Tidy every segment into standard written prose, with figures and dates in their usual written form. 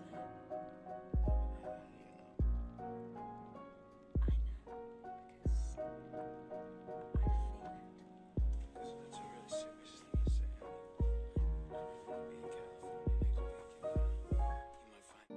isn't it? You know. I know, because I feel it. That's a really serious thing to say. We'll be in California next week, and you might find.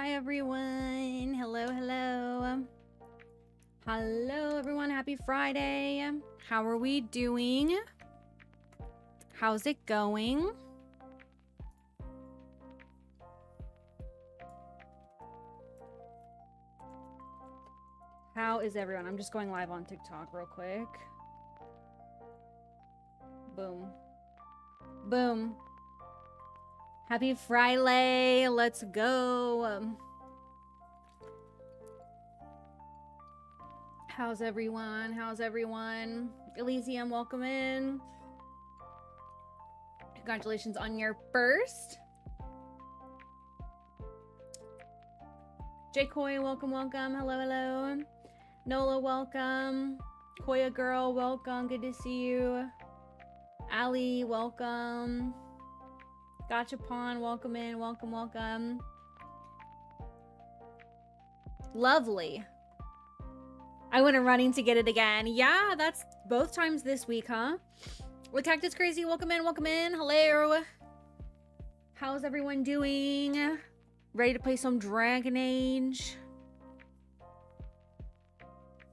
Hi everyone. Hello, hello. Hello everyone. Happy Friday. How are we doing? How's it going? How is everyone? I'm just going live on TikTok real quick. Boom. Boom. Happy Friday. Let's go. How's everyone? How's everyone? Elysium, welcome in. Congratulations on your first. J Coy, welcome, welcome. Hello, hello. Nola, welcome. Koya girl, welcome. Good to see you. Ali, welcome. Gachapon, welcome in. Welcome, welcome. Lovely. I went running to get it again. Yeah, that's both times this week, huh? With Cactus Crazy, welcome in, welcome in. Hello. How's everyone doing? Ready to play some Dragon Age?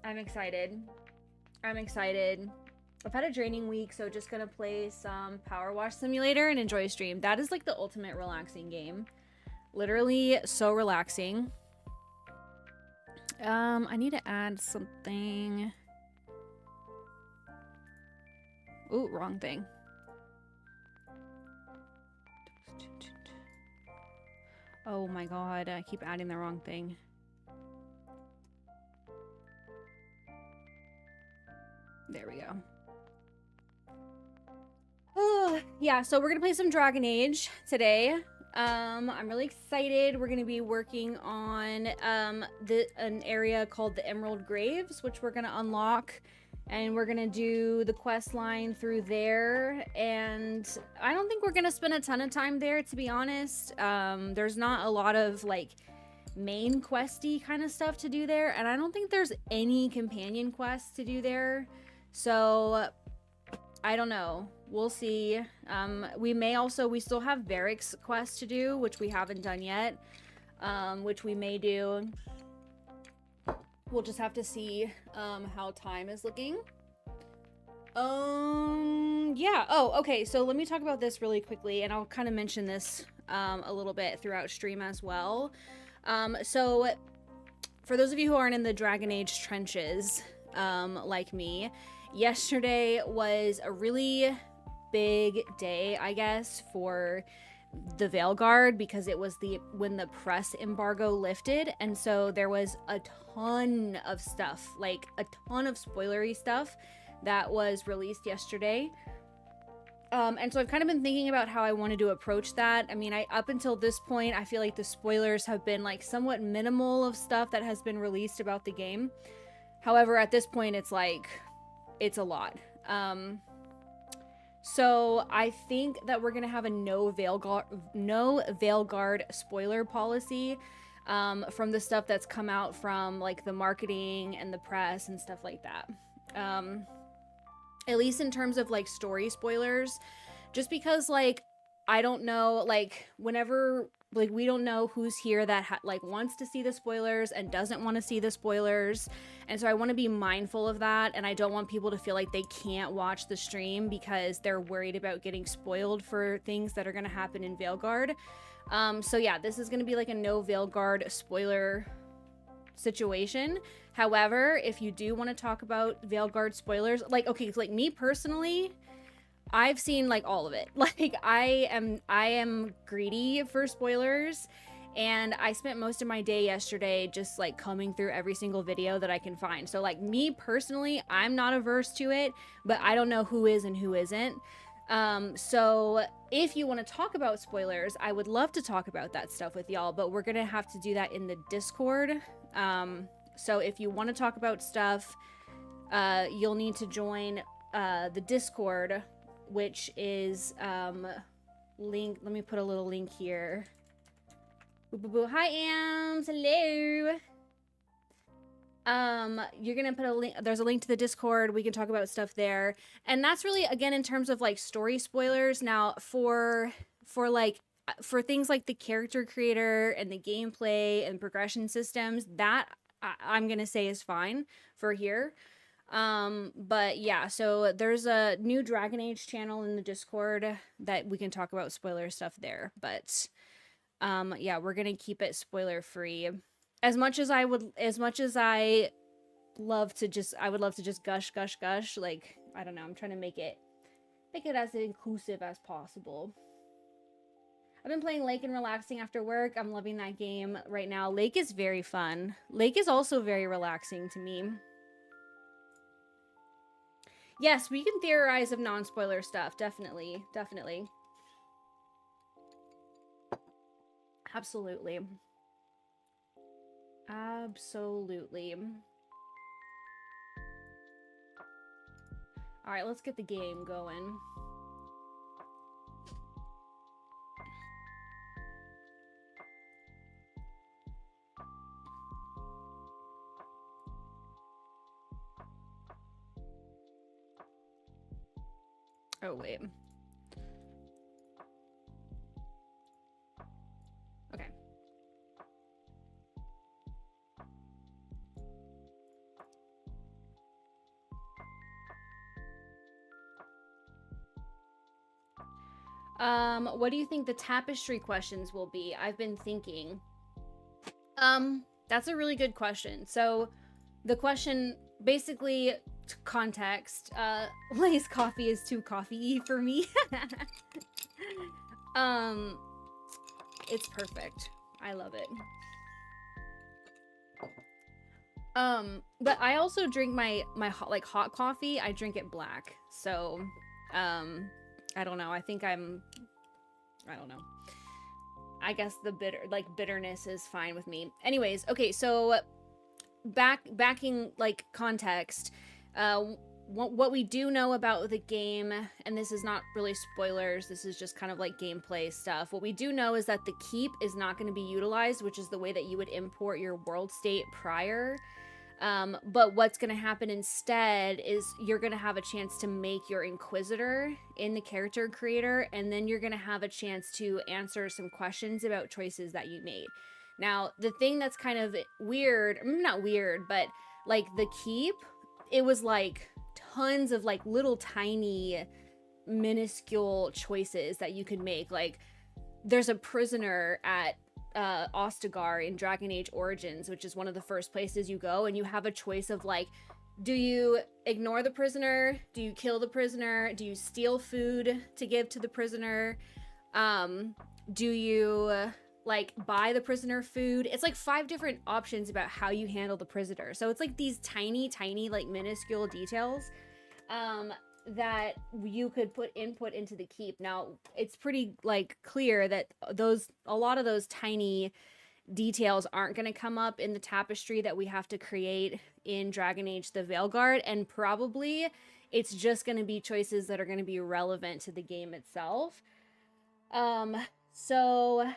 I'm excited. I'm excited. I've had a draining week, so just gonna play some Power Wash Simulator and enjoy a stream. That is like the ultimate relaxing game. Literally so relaxing. I need to add something. Ooh, wrong thing. Oh my god, I keep adding the wrong thing. There we go. Oh, yeah, so we're gonna play some Dragon Age today. I'm really excited. We're gonna be working on an area called the Emerald Graves, which we're gonna unlock, and we're gonna do the quest line through there. And I don't think we're gonna spend a ton of time there, to be honest. There's not a lot of like main questy kind of stuff to do there, and I don't think there's any companion quests to do there. So I don't know. We'll see. We still have Varric's quest to do, which we haven't done yet, which we may do. We'll just have to see how time is looking. Yeah. Oh, okay. So let me talk about this really quickly, and I'll kind of mention this a little bit throughout stream as well. So for those of you who aren't in the Dragon Age trenches, like me, yesterday was a really big day, I guess, for the Veilguard, because it was when the press embargo lifted, and so there was a ton of stuff, like a ton of spoilery stuff that was released yesterday. And so I've kind of been thinking about how I wanted to approach that. I mean, up until this point, I feel like the spoilers have been like somewhat minimal of stuff that has been released about the game. However, at this point, it's like, it's a lot. So I think that we're gonna have a no Veilguard spoiler policy from the stuff that's come out from like the marketing and the press and stuff like that. At least in terms of like story spoilers, just because like I don't know, like whenever like we don't know who's here that like wants to see the spoilers and doesn't want to see the spoilers, and so I want to be mindful of that, and I don't want people to feel like they can't watch the stream because they're worried about getting spoiled for things that are going to happen in Veilguard. So yeah, this is going to be like a no Veilguard spoiler situation. However, if you do want to talk about Veilguard spoilers, like, okay, like me personally, I've seen like all of it. Like I am greedy for spoilers, and I spent most of my day yesterday just like combing through every single video that I can find. So like me personally, I'm not averse to it, but I don't know who is and who isn't. So if you want to talk about spoilers, I would love to talk about that stuff with y'all, but we're gonna have to do that in the Discord. So if you want to talk about stuff, you'll need to join the Discord, which is link. Let me put a little link here. Boo, boo, boo. Hi, Ams. Hello. You're gonna put a link. There's a link to the Discord. We can talk about stuff there, and that's really, again, in terms of like story spoilers. Now for like for things like the character creator and the gameplay and progression systems, that I'm gonna say is fine for here. But yeah, so there's a new Dragon Age channel in the Discord that we can talk about spoiler stuff there. But yeah, we're gonna keep it spoiler free. As much as I would, as much as I love to just, I would love to just gush, gush, gush. Like, I don't know, I'm trying to make it as inclusive as possible. I've been playing Lake and relaxing after work. I'm loving that game right now. Lake is very fun. Lake is also very relaxing to me. Yes, we can theorize of non-spoiler stuff. Definitely. Definitely. Absolutely. Absolutely. Alright, let's get the game going. Oh, wait. Okay. What do you think the tapestry questions will be? I've been thinking. That's a really good question. So, the question, basically, context, Lay's coffee is too coffee-y for me. It's perfect. I love it. But I also drink my hot coffee. I drink it black. So, I don't know. I think I don't know. I guess the bitterness is fine with me. Anyways, okay, so backing like context, what we do know about the game, and this is not really spoilers, this is just kind of like gameplay stuff. What we do know is that the keep is not going to be utilized, which is the way that you would import your world state prior. But what's going to happen instead is you're going to have a chance to make your Inquisitor in the character creator, and then you're going to have a chance to answer some questions about choices that you made. Now, the thing that's kind of weird, not weird, but like the keep, it was like tons of like little tiny minuscule choices that you could make. Like there's a prisoner at Ostagar in Dragon Age Origins, which is one of the first places you go, and you have a choice of like, do you ignore the prisoner? Do you kill the prisoner? Do you steal food to give to the prisoner? Do you like buy the prisoner food? It's like 5 different options about how you handle the prisoner. So it's like these tiny like minuscule details that you could put input into the keep. Now, it's pretty like clear that a lot of those tiny details aren't going to come up in the tapestry that we have to create in Dragon Age the Veilguard, and probably it's just going to be choices that are going to be relevant to the game itself. So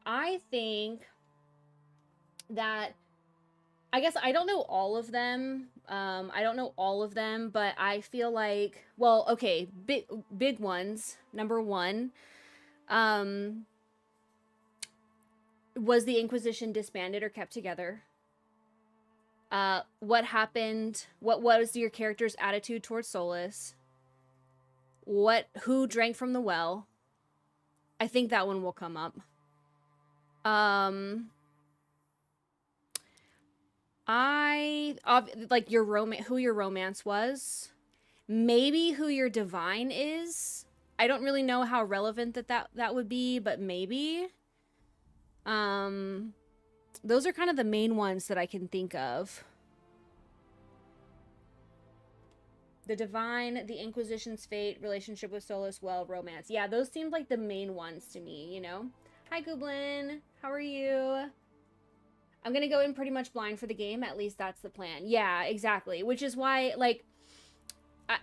I think that, I guess I don't know all of them. But I feel like, well, okay, big ones. Number 1, was the Inquisition disbanded or kept together? What happened? What was your character's attitude towards Solus? Who drank from the well? I think that one will come up. Like who your romance was, maybe who your divine is. I don't really know how relevant that would be, but maybe. Those are kind of the main ones that I can think of. The divine, the Inquisition's fate, relationship with Solus, well, romance. Yeah, those seemed like the main ones to me, you know? Hi, Goblin. How are you? I'm gonna go in pretty much blind for the game. At least that's the plan. Yeah, exactly. Which is why, like,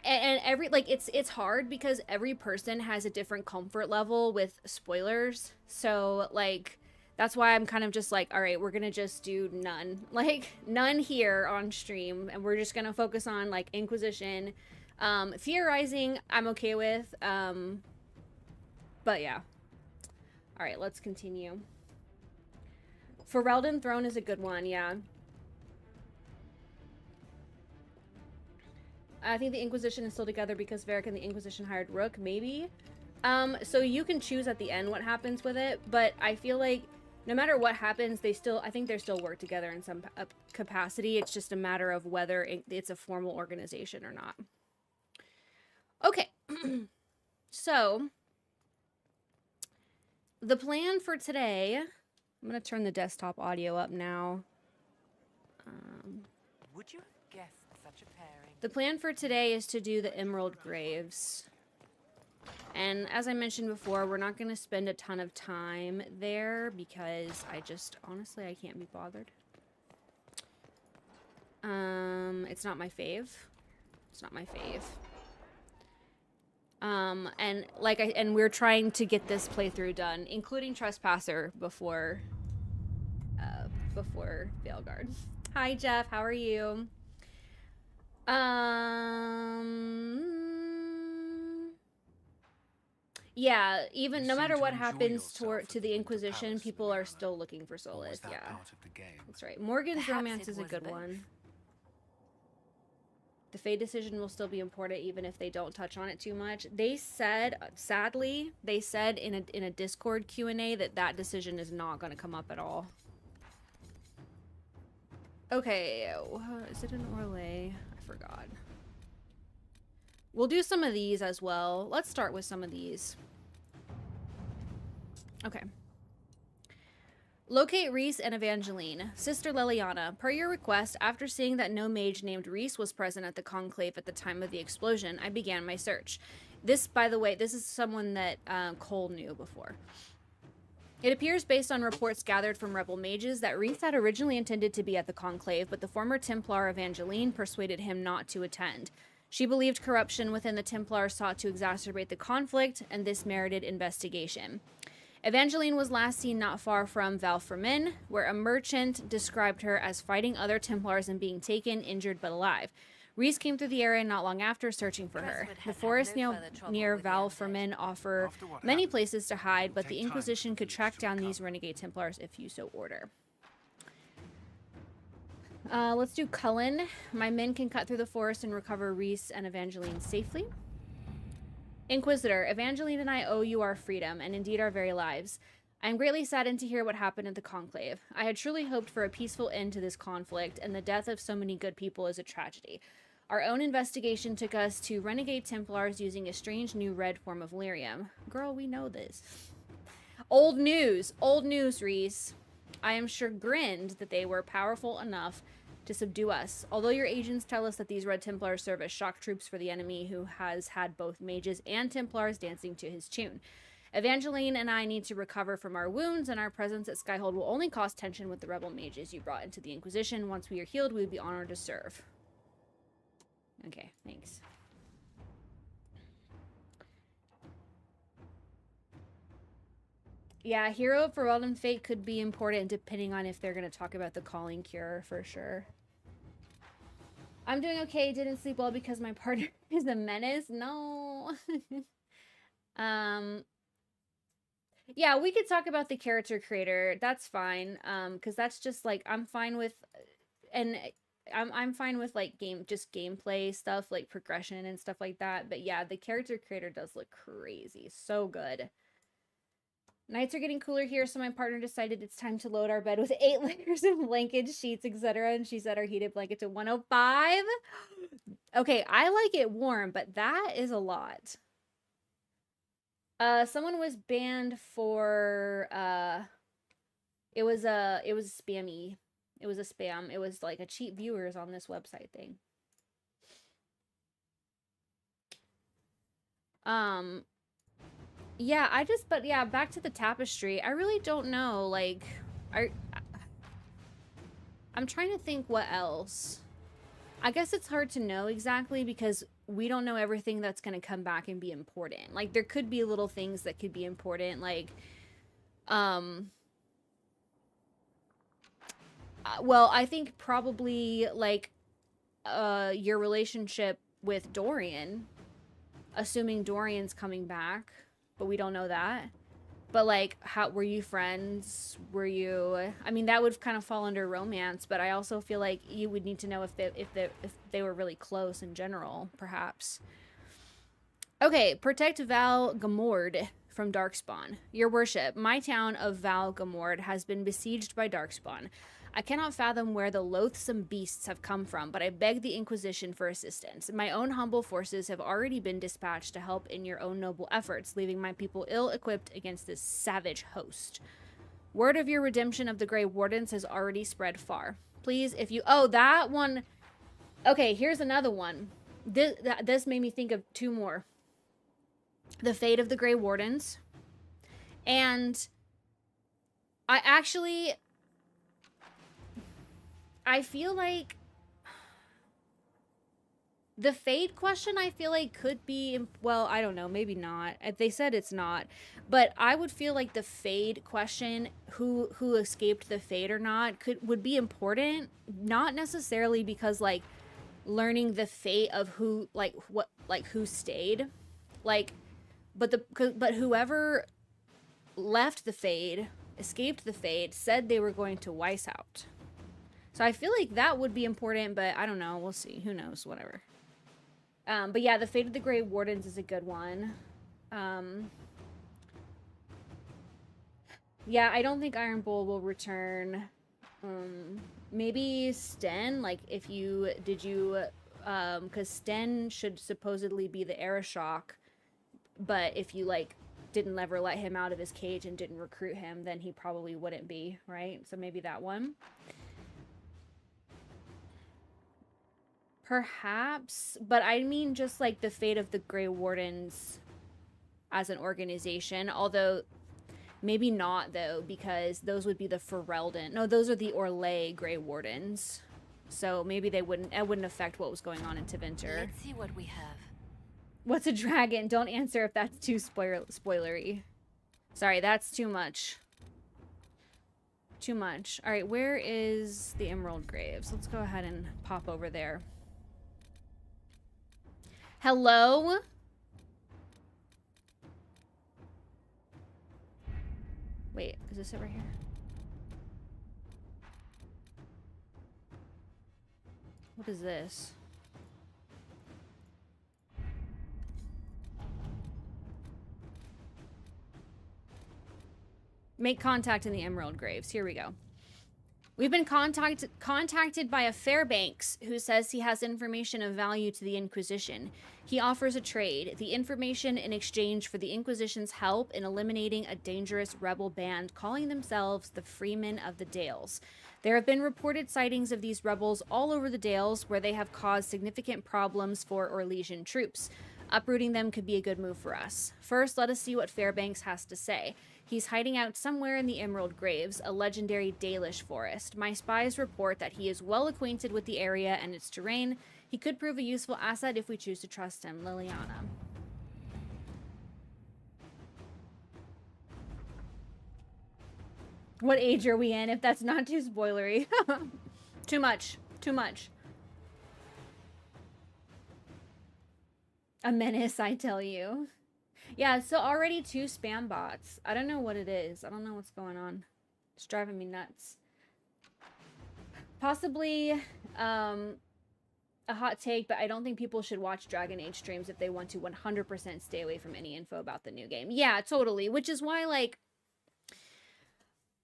and every, like, it's hard because every person has a different comfort level with spoilers. So, like, that's why I'm kind of just like, all right, we're gonna just do none. Like, none here on stream. And we're just gonna focus on, like, Inquisition. Theorizing, I'm okay with. But yeah. All right, let's continue. Ferelden Throne is a good one, yeah. I think the Inquisition is still together because Varric and the Inquisition hired Rook, maybe. So you can choose at the end what happens with it, but I feel like no matter what happens, I think they still work together in some capacity. It's just a matter of whether it's a formal organization or not. Okay. So the plan for today, I'm going to turn the desktop audio up now. Would you have guessed such a pairing? The plan for today is to do the Emerald Graves. And as I mentioned before, we're not going to spend a ton of time there because honestly, I can't be bothered. It's not my fave. It's not my fave. And we're trying to get this playthrough done, including Trespasser before Veilguard. Hi, Jeff. How are you? Yeah, even no matter what happens to the Inquisition, people are still looking for Solus. Yeah, that's right. Morgan's romance is a good one. The Fate decision will still be important even if they don't touch on it too much. They said, sadly, in a Discord Q&A that decision is not going to come up at all. Okay, is it an Orlais? I forgot. We'll do some of these as well. Let's start with some of these. Okay. Locate Reese and Evangeline. Sister Leliana, per your request, after seeing that no mage named Reese was present at the conclave at the time of the explosion, I began my search. This, by the way, this is someone that Cole knew before. It appears, based on reports gathered from rebel mages, that Reese had originally intended to be at the conclave, but the former Templar Evangeline persuaded him not to attend. She believed corruption within the Templars sought to exacerbate the conflict, and this merited investigation. Evangeline was last seen not far from Val Fermin, where a merchant described her as fighting other Templars and being taken, injured but alive. Reese came through the area not long after, searching for her. The forests near Val Fermin offer many places to hide, but the Inquisition could track down these renegade Templars if you so order. Let's do Cullen. My men can cut through the forest and recover Reese and Evangeline safely. Inquisitor, Evangeline and I owe you our freedom, and indeed our very lives. I am greatly saddened to hear what happened at the Conclave. I had truly hoped for a peaceful end to this conflict, and the death of so many good people is a tragedy. Our own investigation took us to renegade Templars using a strange new red form of lyrium. Girl, we know this. Old news, Reese. I am chagrined that they were powerful enough to subdue us. Although your agents tell us that these Red Templars serve as shock troops for the enemy who has had both mages and Templars dancing to his tune. Evangeline and I need to recover from our wounds, and our presence at Skyhold will only cause tension with the rebel mages you brought into the Inquisition. Once we are healed, we would be honored to serve. Okay, thanks. Yeah, Hero of Ferelden Fate could be important depending on if they're going to talk about the calling cure for sure. I'm doing okay. Didn't sleep well because my partner is a menace. No. Yeah, we could talk about the character creator. That's fine. Because that's just like I'm fine with, and I'm fine with like gameplay stuff, like progression and stuff like that. But yeah, the character creator does look crazy. So good. Nights are getting cooler here, so my partner decided it's time to load our bed with 8 layers of blankets, sheets, etc. And she set our heated blanket to 105. Okay, I like it warm, but that is a lot. Someone was banned for it was spammy. It was a spam. It was like a cheap viewers on this website thing. Yeah, but yeah, back to the tapestry. I really don't know, like, I'm trying to think what else. I guess it's hard to know exactly because we don't know everything that's going to come back and be important. Like, there could be little things that could be important, like, well, I think probably, like, your relationship with Dorian, assuming Dorian's coming back. But we don't know that. But like, how were you friends? Were you? I mean, that would kind of fall under romance, but I also feel like you would need to know if they were really close in general, perhaps. Okay, protect Val Gamord from Darkspawn. Your worship, my town of Val Gamord has been besieged by Darkspawn. I cannot fathom where the loathsome beasts have come from, but I beg the Inquisition for assistance. My own humble forces have already been dispatched to help in your own noble efforts, leaving my people ill-equipped against this savage host. Word of your redemption of the Grey Wardens has already spread far. Please, if you... Oh, that one... Okay, here's another one. This made me think of two more. The fate of the Grey Wardens. And I feel like the fate question, I feel like could be, well, I don't know, maybe not. They said it's not, but I would feel like the fate question, who escaped the fate or not, would be important, not necessarily because like learning the fate of who, like what, like who stayed, like, but whoever left the fade, escaped the fade, said they were going to Weiss out. So I feel like that would be important, but I don't know. We'll see. Who knows? Whatever. But yeah, the fate of the Grey Wardens is a good one. Yeah, I don't think Iron Bull will return. Maybe Sten, like if you, because Sten should supposedly be the Arashok, but if you like didn't ever let him out of his cage and didn't recruit him, then he probably wouldn't be, right? So maybe that one. Perhaps, but I mean just like the fate of the Grey Wardens as an organization, although maybe not though, because those would be the Ferelden. No, those are the Orlais Grey Wardens. So maybe it wouldn't affect what was going on in Tevinter. Let's see what we have. What's a dragon? Don't answer if that's too spoilery. Sorry, that's too much. Too much. All right, where is the Emerald Graves? Let's go ahead and pop over there. Hello? Wait, is this it right here? What is this? Make contact in the Emerald Graves. Here we go. We've been contacted by a Fairbanks who says he has information of value to the Inquisition. He offers a trade, the information in exchange for the Inquisition's help in eliminating a dangerous rebel band calling themselves the Freemen of the Dales. There have been reported sightings of these rebels all over the Dales where they have caused significant problems for Orlesian troops. Uprooting them could be a good move for us. First, let us see what Fairbanks has to say. He's hiding out somewhere in the Emerald Graves, a legendary Dalish forest. My spies report that he is well acquainted with the area and its terrain. He could prove a useful asset if we choose to trust him. Liliana. What age are we in, if that's not too spoilery? Too much. Too much. A menace, I tell you. Yeah, so already 2 spam bots. I don't know what it is. I don't know what's going on. It's driving me nuts. Possibly a hot take, but I don't think people should watch Dragon Age streams if they want to 100% stay away from any info about the new game. Yeah, totally. Which is why, like,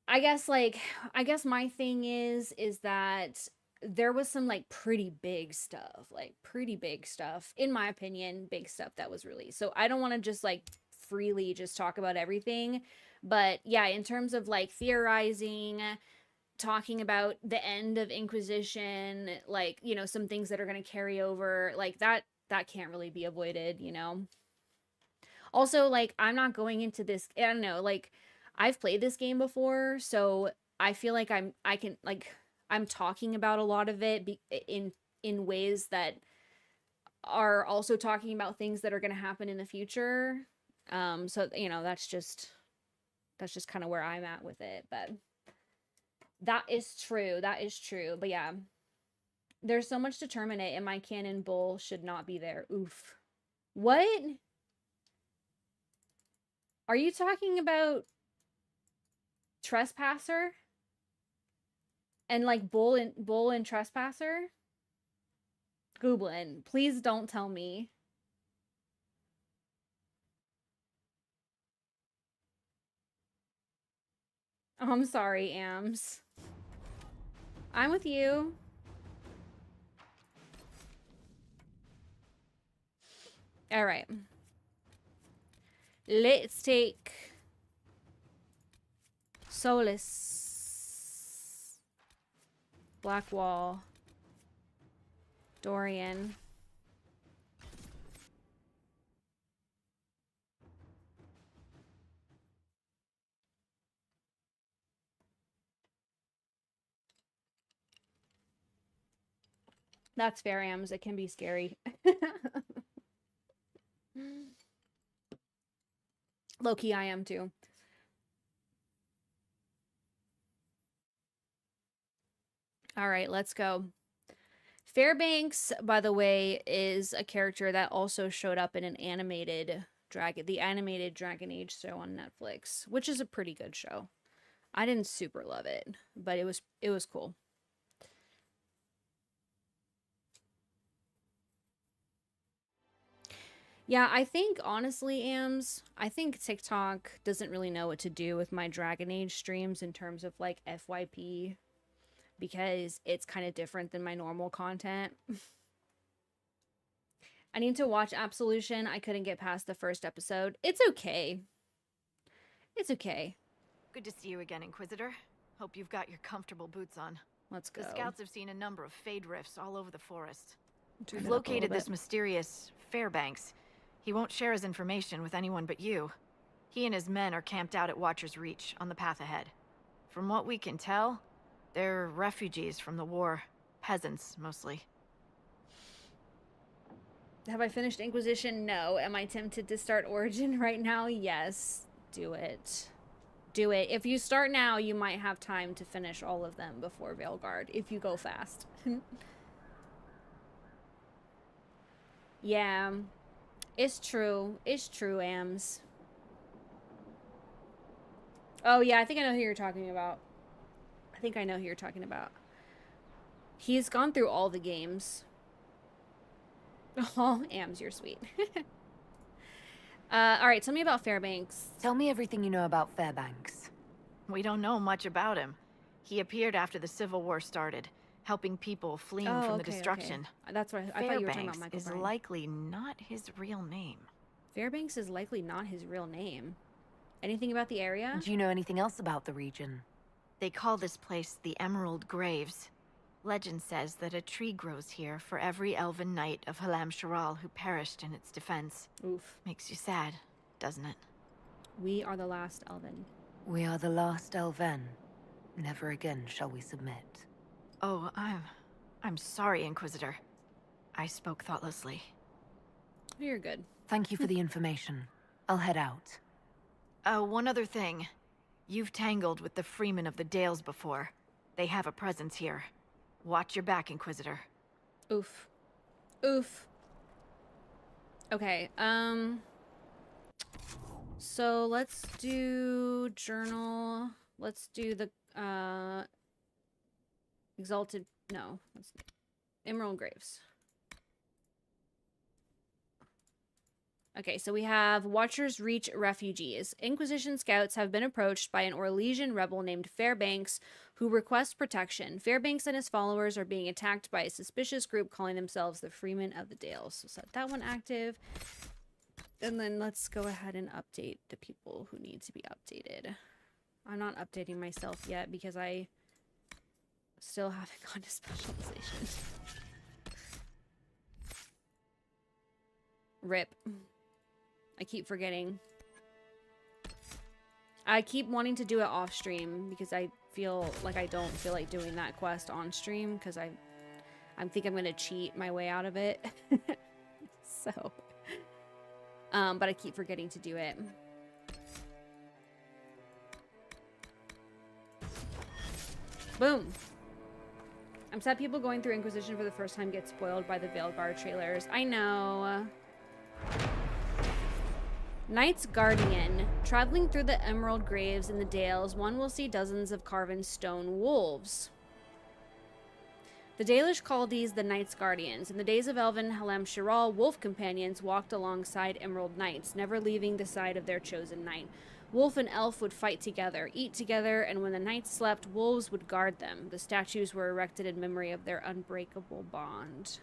I guess my thing is that there was some like pretty big stuff, in my opinion, big stuff that was released. So I don't want to just like freely just talk about everything, but yeah, in terms of like theorizing, talking about the end of Inquisition, like, you know, some things that are going to carry over, like that can't really be avoided, you know. Also, like, I'm not going into this, I don't know, like, I've played this game before, so I feel like I'm talking about a lot of it in ways that are also talking about things that are going to happen in the future. So, you know, that's just kind of where I'm at with it. But that is true. But yeah, there's so much to terminate, and my canon bull should not be there. Oof. What? Are you talking about Trespasser and like bull and trespasser. Goblin, please don't tell me. Oh, I'm sorry, Ams. I'm with you. All right. Let's take Solus, Blackwall, Dorian. That's fair, Ams. It can be scary. Low-key, I am too. All right, let's go. Fairbanks, by the way, is a character that also showed up in an animated the animated Dragon Age show on Netflix, which is a pretty good show. I didn't super love it, but it was cool. Yeah, I think honestly, Ams, I think TikTok doesn't really know what to do with my Dragon Age streams in terms of like FYP, because it's kind of different than my normal content. I need to watch Absolution. I couldn't get past the first episode. It's okay. It's okay. Good to see you again, Inquisitor. Hope you've got your comfortable boots on. Let's go. The scouts have seen a number of Fade rifts all over the forest. Turn We've it up a little located this bit. mysterious Fairbanks. He won't share his information with anyone but you. He and his men are camped out at Watcher's Reach, on the path ahead. From what we can tell, they're refugees from the war. Peasants, mostly. Have I finished Inquisition? No. Am I tempted to start Origin right now? Yes. Do it. Do it. If you start now, you might have time to finish all of them before Veilguard, if you go fast. Yeah. It's true. It's true, Ams. Oh, yeah, I think I know who you're talking about. I think I know who you're talking about. He's gone through all the games. Oh, Ams, you're sweet. All right, tell me about Fairbanks. Tell me everything you know about Fairbanks. We don't know much about him. He appeared after the Civil War started, helping people fleeing Oh, from the okay, destruction. okay. That's what I thought you were talking about Fairbanks Michael is Bryan. likely not his real name. Fairbanks is likely not his real name. Anything about the area? Do you know anything else about the region? They call this place the Emerald Graves. Legend says that a tree grows here for every elven knight of Halam Sharal who perished in its defense. Oof. Makes you sad, doesn't it? We are the last Elven. We are the last Elven. Never again shall we submit. Oh, I'm sorry, Inquisitor. I spoke thoughtlessly. You're good. Thank you for the information. I'll head out. One other thing. You've tangled with the Freemen of the Dales before. They have a presence here. Watch your back, Inquisitor. Oof. Oof. Okay, so let's do journal. Let's do the, Exalted, no. Let's, Emerald Graves. Okay, so we have Watcher's Reach refugees. Inquisition scouts have been approached by an Orlesian rebel named Fairbanks who requests protection. Fairbanks and his followers are being attacked by a suspicious group calling themselves the Freemen of the Dales. So set that one active. And then let's go ahead and update the people who need to be updated. I'm not updating myself yet because I still haven't gone to specialization. RIP. I keep forgetting. I keep wanting to do it off stream because I feel like I don't feel like doing that quest on stream because I think I'm gonna cheat my way out of it. So, but I keep forgetting to do it. Boom. I'm sad people going through Inquisition for the first time get spoiled by the Veilguard trailers. I know. Knight's Guardian. Traveling through the emerald graves in the dales, one will see dozens of carven stone wolves. The Dalish call these the Knight's Guardians. In the days of Elven Halem Shiral, wolf companions walked alongside emerald knights, never leaving the side of their chosen knight. Wolf and elf would fight together, eat together, and when the knights slept, wolves would guard them. The statues were erected in memory of their unbreakable bond.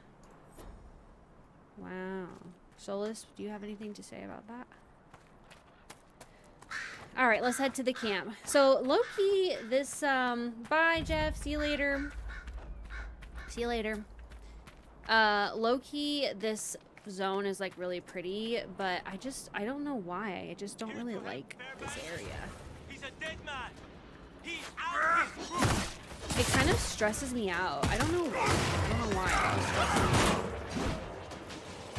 Wow. Solus, do you have anything to say about that? All right, let's head to the camp. So Loki, this, bye Jeff, see you later. See you later. Loki, this zone is like really pretty, but I don't know why. I just don't really like this area. He's a dead man. He's out his group. It kind of stresses me out. I don't know why. It stresses me out.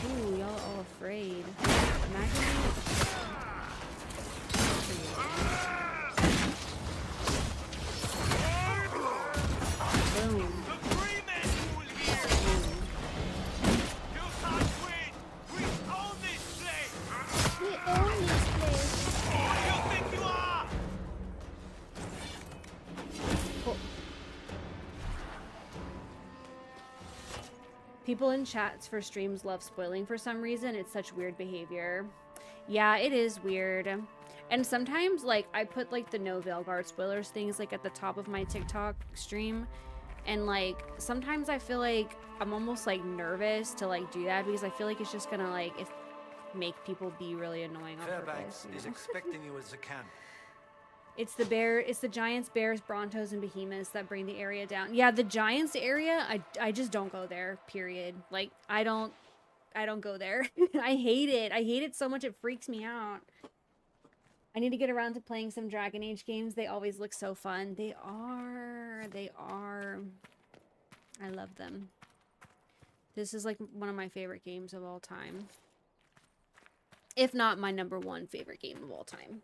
Ooh, y'all all afraid. Imagine boom. The Freemen rule here. You can't win. We own this place. We own this place. Who do you think you are? Cool. People in chats for streams love spoiling for some reason. It's such weird behavior. Yeah, it is weird. And sometimes, like, I put, like, the no Veilguard spoilers things, like, at the top of my TikTok stream. And, like, sometimes I feel like I'm almost, like, nervous to, like, do that because I feel like it's just gonna, like, make people be really annoying on Fairbanks purpose. is expecting you at the camp. It's the giants, bears, brontos, and behemoths that bring the area down. Yeah, the giants area, I just don't go there, period. Like, I don't go there. I hate it. I hate it so much it freaks me out. I need to get around to playing some Dragon Age games. They always look so fun. They are. I love them. This is like one of my favorite games of all time. If not my #1 favorite game of all time.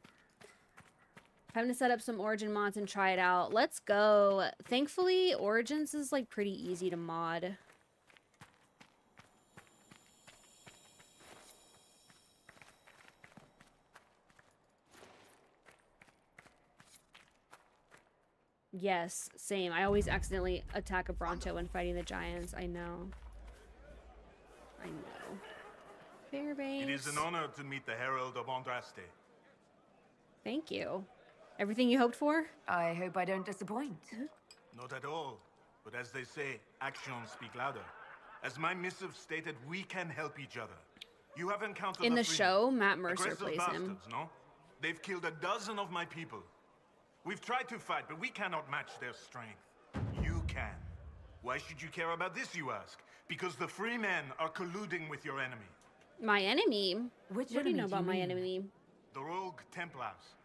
Time to set up some Origin mods and try it out. Let's go. Thankfully, Origins is like pretty easy to mod. Yes, same. I always accidentally attack a Bronto when fighting the giants. I know. Fairbanks. It is an honor to meet the Herald of Andraste. Thank you. Everything you hoped for? I hope I don't disappoint. Not at all. But as they say, actions speak louder. As my missive stated, we can help each other. You have encountered In the Freemen. show, Matt Mercer Aggressive plays him. bastards, no? They've killed a dozen of my people. We've tried to fight, but we cannot match their strength. You can. Why should you care about this, you ask? Because the free men are colluding with your enemy. My enemy? Which What do you know enemy do about you my mean? enemy? The rogue Templars.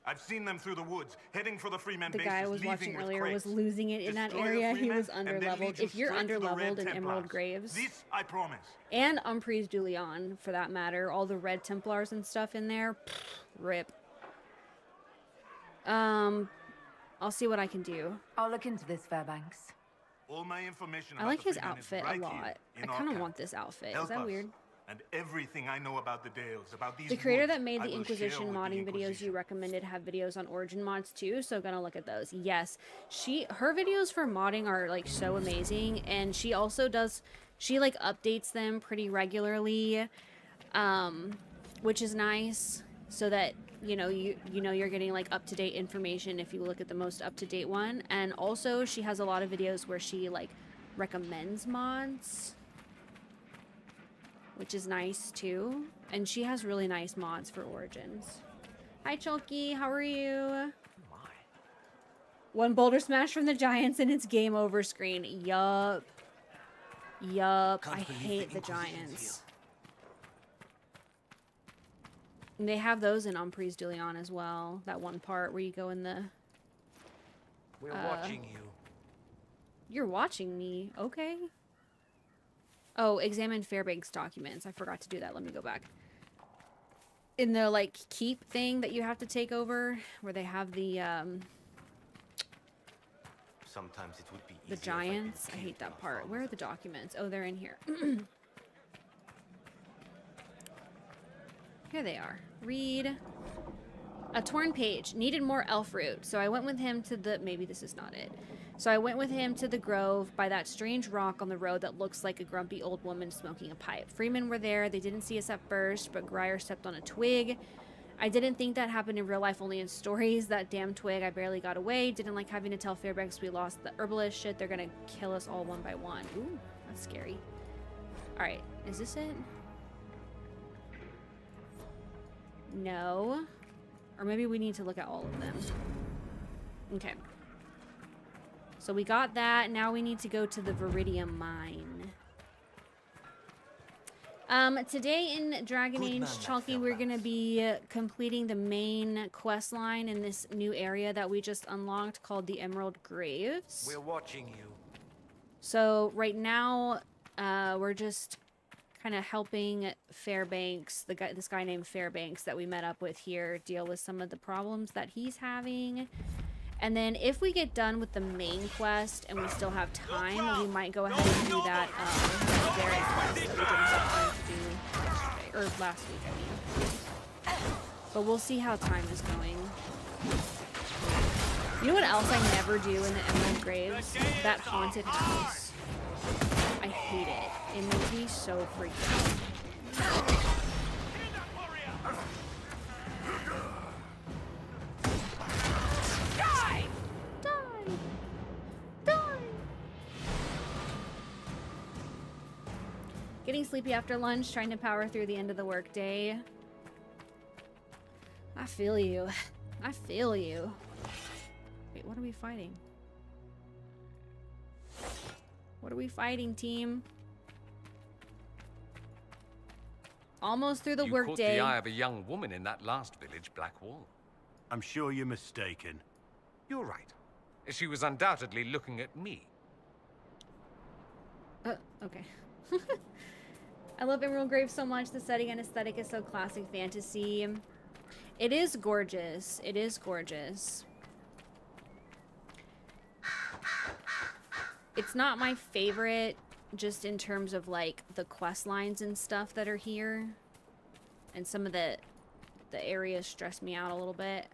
I've seen them through the woods, heading for the Freeman The bases, guy I was leaving watching with earlier was crates. losing it in that Destroy the area. He Freemen, was and then lead underleveled. you If you're straight to the Red underleveled in Emerald Templars. Graves, This I promise. and Umpres du Leon, for that matter, all the Red Templars and stuff in there, rip. I'll see what I can do. I'll look into this, Fairbanks. All my information I about like the his Freemen is outfit right a lot. here I in our kind of camp. want this outfit. Help Is that us, weird? And everything I know about the Dales, about these The creator woods, that made I the will Inquisition share with the modding videos you Inquisition. recommended have videos on Origin mods too, so gonna look at those. Yes, her videos for modding are like so amazing, and she also like updates them pretty regularly, which is nice, so that you know you're getting like up-to-date information if you look at the most up-to-date one. And also she has a lot of videos where she like recommends mods, which is nice too. And she has really nice mods for Origins. Hi Chulky, how are you? One boulder smash from the giants and it's game over screen. Yup. I hate the giants. And they have those in Umpres du Leon as well. That one part where you go in the... We're watching you. You're watching me. Okay. Oh, examine Fairbanks documents. I forgot to do that. Let me go back. In the, like, keep thing that you have to take over, where they have the Sometimes it would be easier if I giants. I could hate that kill part. my Where are father. the documents? Oh, they're in here. Here they are. Read. A torn page. Needed more elf root. So I went with him to the... Maybe this is not it. So I went with him to the grove by that strange rock on the road that looks like a grumpy old woman smoking a pipe. Freemen were there. They didn't see us at first, but Grier stepped on a twig. I didn't think that happened in real life, only in stories. That damn twig, I barely got away. Didn't like having to tell Fairbanks we lost the herbalist shit. They're gonna kill us all one by one. Ooh, that's scary. Alright, is this it? No. Or maybe we need to look at all of them. Okay. So we got that. Now we need to go to the Viridium Mine. Today in Dragon Good Age man, Chalky, that we're felt going to be completing the main quest line in this new area that we just unlocked called the Emerald Graves. We're watching you. So right now, we're just kind of helping Fairbanks, this guy named Fairbanks that we met up with here, deal with some of the problems that he's having. And then if we get done with the main quest and we still have time, we might go ahead and do that very quest that we didn't have time to do yesterday, or last week, I mean. But we'll see how time is going. You know what else I never do in the Emerald Graves? That haunted house. I hate it. It makes me so freaked out. Die! Die! Die! Getting sleepy after lunch, trying to power through the end of the workday. I feel you. I feel you. Wait, what are we fighting? What are we fighting, team? Almost through the You workday. caught the eye of a young woman in that last village, Black Wall. I'm sure you're mistaken. You're right. She was undoubtedly looking at me. Okay. I love Emerald Grave so much. The setting and aesthetic is so classic fantasy. It is gorgeous. It is gorgeous. It's not my favorite, just in terms of like the quest lines and stuff that are here, and some of the areas stress me out a little bit,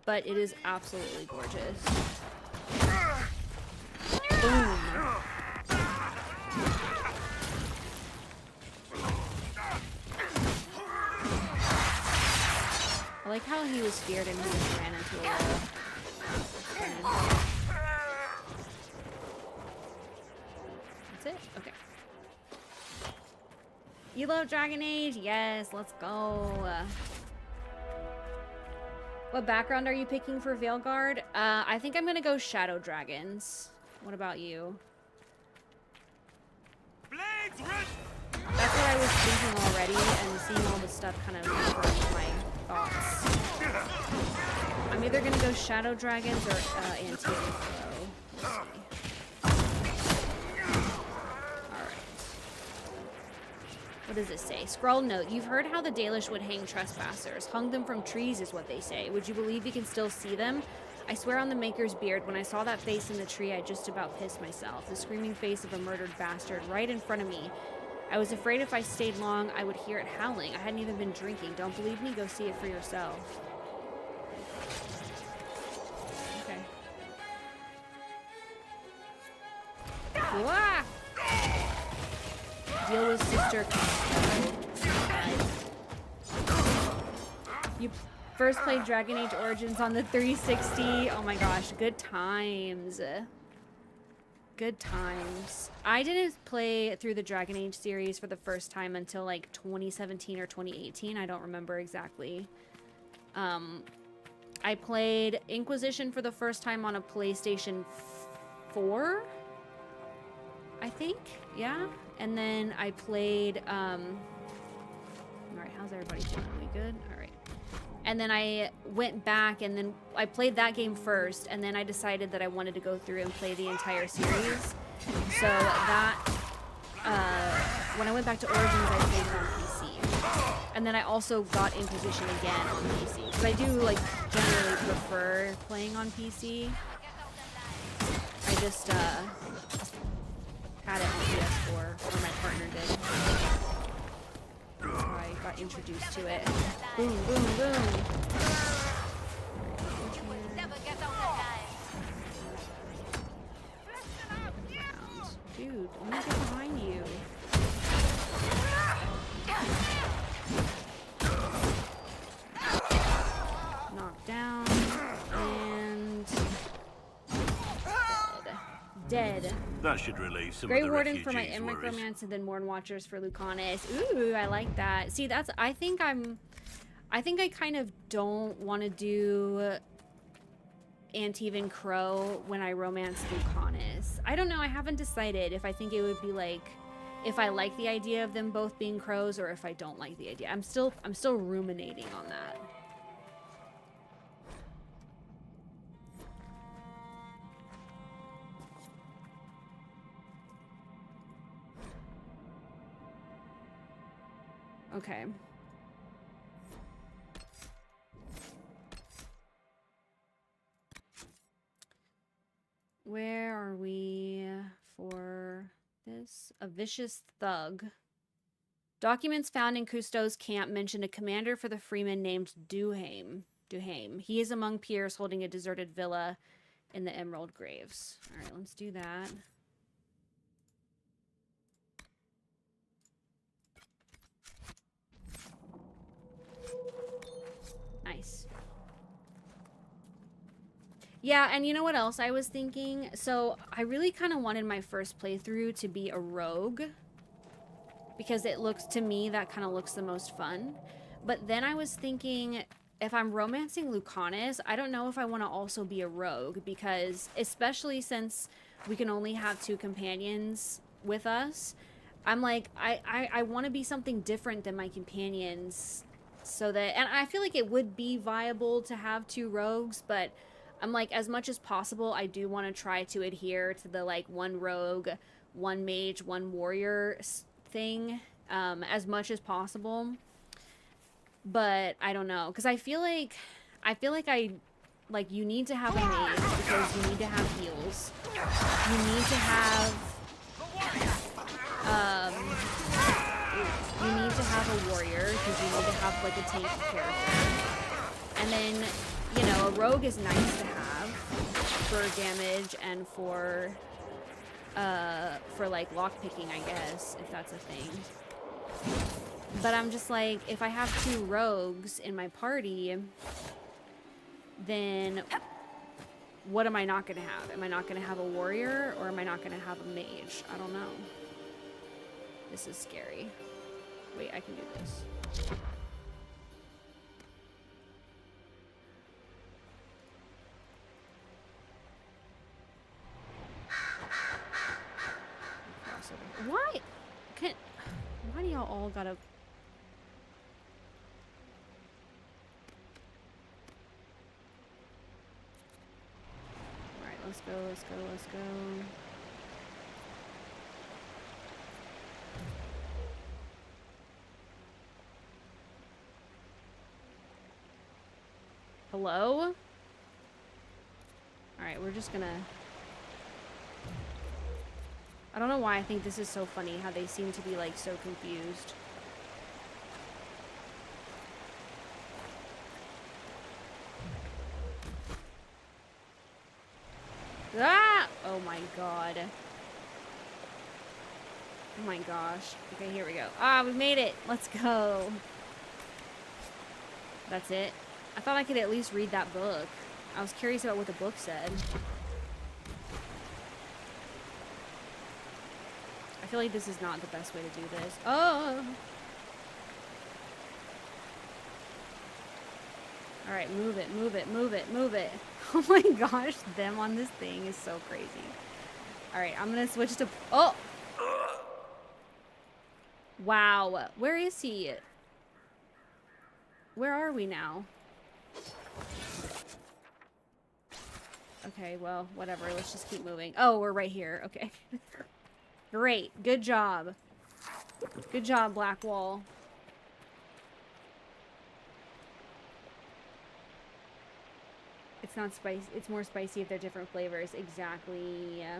but it is absolutely gorgeous. Boom. I like how he was scared and he just ran into a wall. That's it? Okay. You love Dragon Age? Yes, let's go. What background are you picking for Veilguard? I think I'm gonna go Shadow Dragons. What about you? That's what I was thinking already, and seeing all the stuff kind of confirmed my thoughts. I'm either gonna go Shadow Dragons or Antique Flow. We'll see. Alright. What does it say? Scroll note. You've heard how the Dalish would hang trespassers. Hung them from trees is what they say. Would you believe you can still see them? I swear on the Maker's beard, when I saw that face in the tree, I just about pissed myself. The screaming face of a murdered bastard right in front of me. I was afraid if I stayed long, I would hear it howling. I hadn't even been drinking. Don't believe me? Go see it for yourself. Okay. Wah! Deal with Sister. You first played Dragon Age Origins on the 360. Oh my gosh, good times. Good times. I didn't play through the Dragon Age series for the first time until like 2017 or 2018. I don't remember exactly. I played Inquisition for the first time on a PlayStation 4, I think. Yeah. And then I played, all right, how's everybody doing? Are we good? All right. And then I went back and then I played that game first, and then I decided that I wanted to go through and play the entire series. So that, when I went back to Origins, I played it on PC. And then I also got Inquisition again on PC. Because I do, like, generally prefer playing on PC. I just, had it on PS4, or my partner did. So I got got introduced to it. Boom, boom, boom. Dude, let me get behind you. Knocked down. And... dead. That should relieve some Grey of the Warden for my refugees' Emmerich worries. romance, and then Morn Watchers for Lucanus. Ooh, I like that. See, that's... I think I kind of don't want to do Antivan Crow when I romance Lucanus. I don't know. I haven't decided if I think it would be like... if I like the idea of them both being crows, or if I don't like the idea. I'm still ruminating on that. Okay. Where are we for this? A vicious thug. Documents found in Cousteau's camp mention a commander for the Freemen named Duhame. He is among peers holding a deserted villa in the Emerald Graves. All right, let's do that. Nice. Yeah, and you know what else I was thinking? So, I really kind of wanted my first playthrough to be a rogue. Because it looks, to me, that kind of looks the most fun. But then I was thinking, if I'm romancing Lucanus, I don't know if I want to also be a rogue. Because, especially since we can only have 2 companions with us, I'm like, I want to be something different than my companions. So that, and I feel like it would be viable to have 2 rogues, but I'm like, as much as possible, I do want to try to adhere to the, like, 1 rogue, 1 mage, 1 warrior thing, as much as possible. But I don't know, because I feel like you need to have a mage because you need to have heals. You need to have, you need to have a warrior because you need to have, like, a tanky character. And then, you know, a rogue is nice to have for damage and for like lockpicking, I guess, if that's a thing. But I'm just like, if I have 2 rogues in my party, then what am I not gonna have? Am I not gonna have a warrior, or am I not gonna have a mage? I don't know. This is scary. Wait, I can do this. Why? Why do y'all all gotta... Alright, let's go, let's go, let's go. Hello? Alright, we're just gonna... I don't know why I think this is so funny, how they seem to be, like, so confused. Ah! Oh my god. Oh my gosh. Okay, here we go. Ah, we made it! Let's go! That's it? I thought I could at least read that book. I was curious about what the book said. I feel like this is not the best way to do this. Oh! Alright, move it, move it, move it, move it. Oh my gosh, them on this thing is so crazy. Alright, I'm gonna switch to... Oh! Wow. Where is he? Where are we now? Okay, well, whatever. Let's just keep moving. Oh, we're right here. Okay. Great. Good job. Good job, Blackwall. It's not spicy. It's more spicy if they're different flavors. Exactly. Yeah.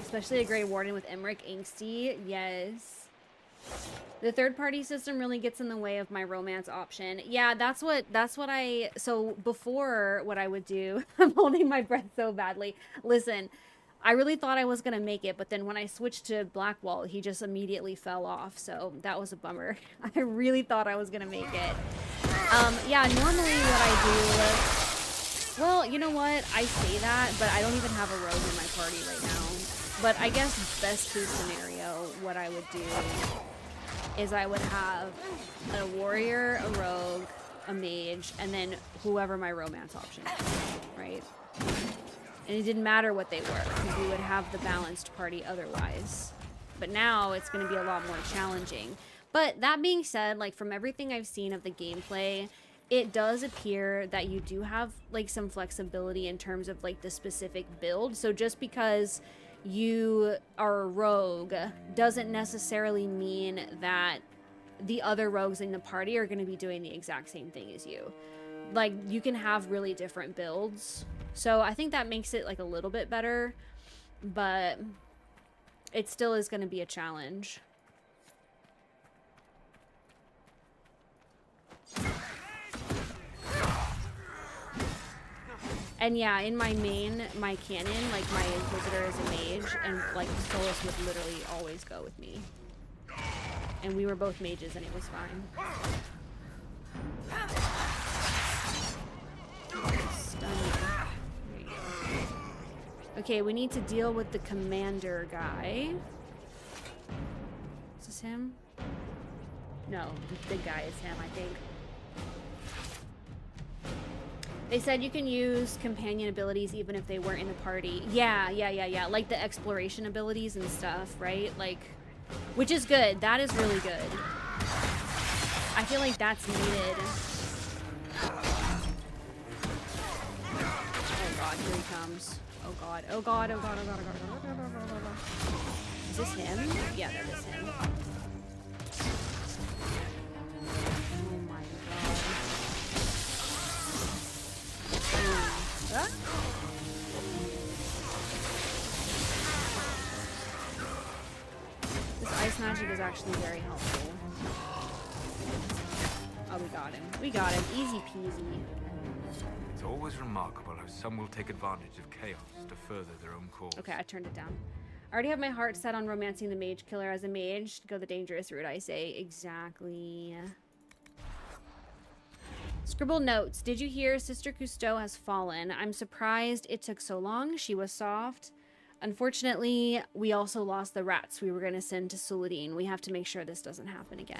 Especially a Grey Warden with Emmerich Angsty. Yes. The third party system really gets in the way of my romance option. Yeah, that's what so before what I would do, I'm holding my breath so badly. Listen, I really thought I was going to make it, but then when I switched to Blackwall, he just immediately fell off. So that was a bummer. I really thought I was going to make it. Yeah, normally what I do, well, you know what? I say that, but I don't even have a rogue in my party right now. But I guess best case scenario, what I would do is I would have a warrior, a rogue, a mage, and then whoever my romance option is, right? And it didn't matter what they were, because we would have the balanced party otherwise. But now it's going to be a lot more challenging. But that being said, like from everything I've seen of the gameplay, it does appear that you do have like some flexibility in terms of like the specific build. So just because you are a rogue doesn't necessarily mean that the other rogues in the party are going to be doing the exact same thing as you. Like you can have really different builds. So I think that makes it like a little bit better, but it still is going to be a challenge. And yeah, in my main, my canon, like my Inquisitor is a mage, and like Solus would literally always go with me. And we were both mages and it was fine. Stunning. There you go. Okay, we need to deal with the commander guy. Is this him? No, the big guy is him, I think. They said you can use companion abilities even if they weren't in the party. Yeah. Like the exploration abilities and stuff, right? Like, which is good. That is really good. I feel like that's needed. Oh god, here he comes. Oh god, oh god, oh god, oh god, oh god, oh god, oh god, oh god, oh god. Is this him? Yeah, that is him. Oh my god. Huh? This ice magic is actually very helpful. Oh, we got him. We got him. Easy peasy. It's always remarkable how some will take advantage of chaos to further their own cause. Okay, I turned it down. I already have my heart set on romancing the mage killer. As a mage, go the dangerous route, I say. Exactly. Scribble notes. Did you hear Sister Cousteau has fallen? I'm surprised it took so long. She was soft. Unfortunately, we also lost the rats we were going to send to Suladin. We have to make sure this doesn't happen again.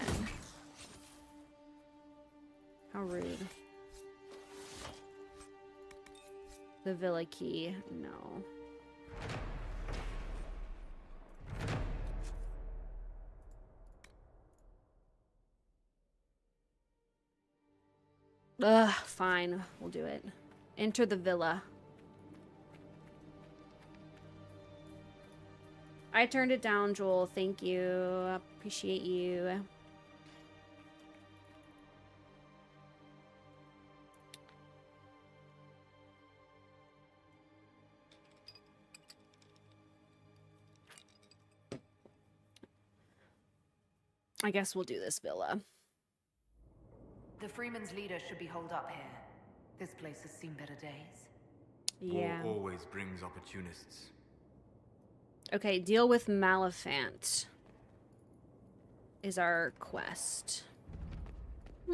How rude. The villa key. No. Ugh, fine. We'll do it. Enter the villa. I turned it down, Joel. Thank you. Appreciate you. I guess we'll do this villa. The Freeman's leader should be holed up here. This place has seen better days. Yeah. War always brings opportunists. Okay, deal with Malefant is our quest. I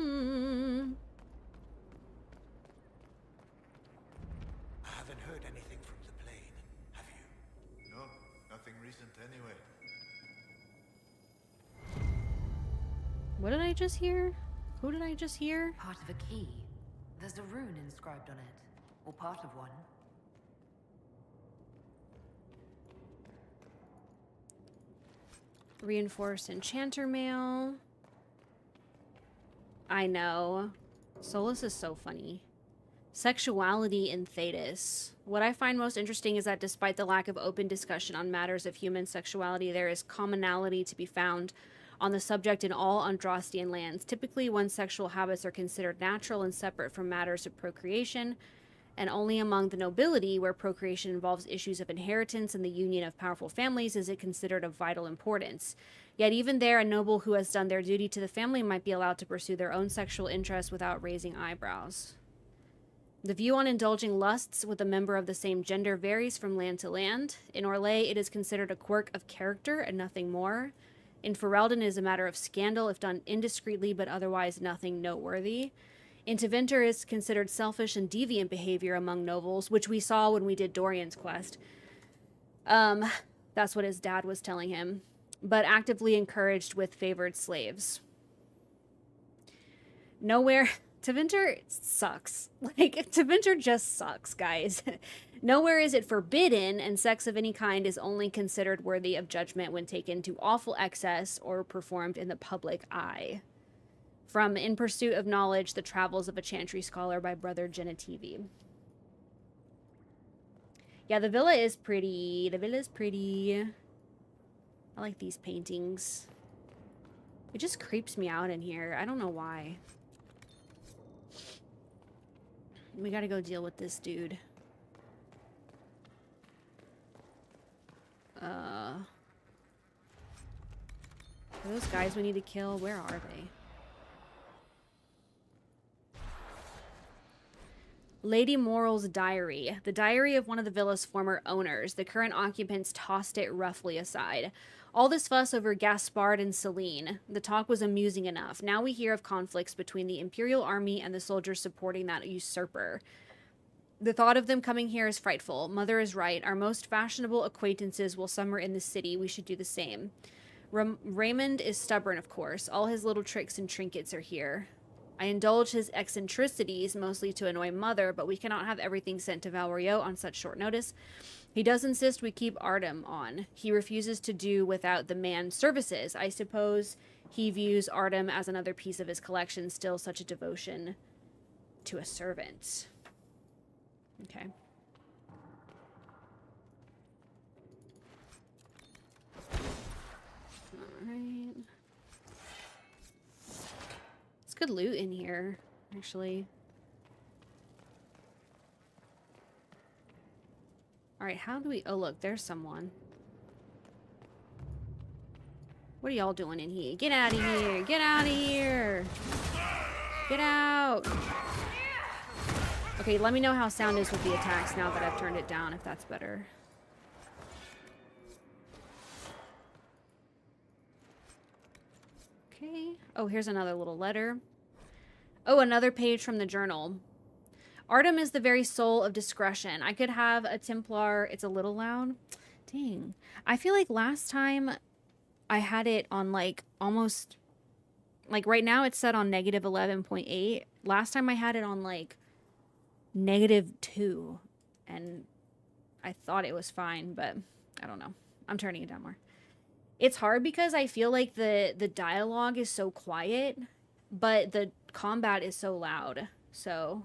haven't heard anything from the plane, have you? No, nothing recent anyway. What did I just hear? Who did I just hear? Part of a key. There's a rune inscribed on it. Or part of one. Reinforced enchanter mail. I know. Solus is so funny. Sexuality in Thetis. What I find most interesting is that despite the lack of open discussion on matters of human sexuality, there is commonality to be found on the subject in all Andrastian lands. Typically, one's sexual habits are considered natural and separate from matters of procreation. and only among the nobility, where procreation involves issues of inheritance and the union of powerful families, is it considered of vital importance. Yet even there, a noble who has done their duty to the family might be allowed to pursue their own sexual interests without raising eyebrows. The view on indulging lusts with a member of the same gender varies from land to land. In Orlais, it is considered a quirk of character and nothing more. In Ferelden, it is a matter of scandal if done indiscreetly, but otherwise nothing noteworthy. In Tevinter, it is considered selfish and deviant behavior among nobles, which we saw when we did Dorian's quest. That's what his dad was telling him. But actively encouraged with favored slaves. Nowhere... Tevinter sucks. Like, Tevinter just sucks, guys. Nowhere is it forbidden, and sex of any kind is only considered worthy of judgment when taken to awful excess or performed in the public eye. From In Pursuit of Knowledge, The Travels of a Chantry Scholar by Brother Genetivi. Yeah, the villa is pretty. The villa is pretty. I like these paintings. It just creeps me out in here. I don't know why. We gotta go deal with this dude. Are those guys we need to kill? Where are they? Lady Moral's diary. The diary of one of the villa's former owners. The current occupants tossed it roughly aside. All this fuss over Gaspard and Celine. The talk was amusing enough. Now we hear of conflicts between the Imperial Army and the soldiers supporting that usurper. The thought of them coming here is frightful. Mother is right. Our most fashionable acquaintances will summer in the city. We should do the same. Raymond is stubborn, of course. All his little tricks and trinkets are here. I indulge his eccentricities, mostly to annoy Mother, but we cannot have everything sent to Valriot on such short notice. He does insist we keep Artem on. He refuses to do without the man's services. I suppose he views Artem as another piece of his collection, still such a devotion to a servant. Okay. Alright. It's good loot in here, actually. Alright, how do we... Oh, look, there's someone. What are y'all doing in here? Get out of here! Get out of here! Get out! Okay, let me know how sound is with the attacks now that I've turned it down, if that's better. Okay. Oh, here's another little letter. Oh, another page from the journal. Artem is the very soul of discretion. I could have a Templar... It's a little loud. Dang. I feel like last time I had it on, like, almost... Like, right now it's set on negative 11.8. Last time I had it on, like, -2. And I thought it was fine, but I don't know. I'm turning it down more. It's hard because I feel like the dialogue is so quiet, but the combat is so loud. So...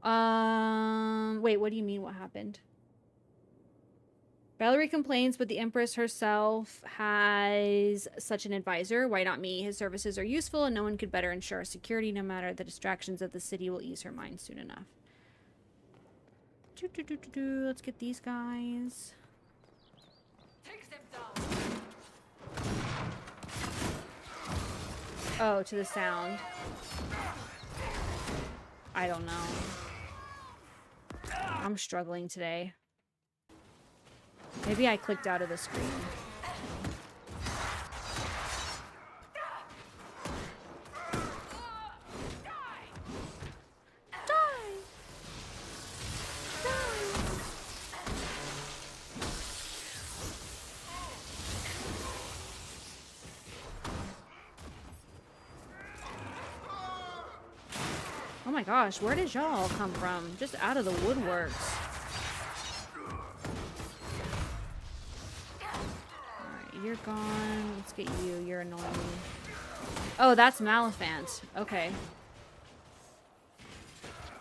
Wait, what do you mean what happened? Valerie complains, but the Empress herself has such an advisor. Why not me? His services are useful, and no one could better ensure our security. No matter the distractions of the city will ease her mind soon enough. Let's get these guys. Take them down. Oh, to the sound. I don't know. I'm struggling today. Maybe I clicked out of the screen. Oh my gosh, where did y'all come from? Just out of the woodworks. Alright, you're gone. Let's get you. You're annoying me. Oh, that's Maleficent. Okay.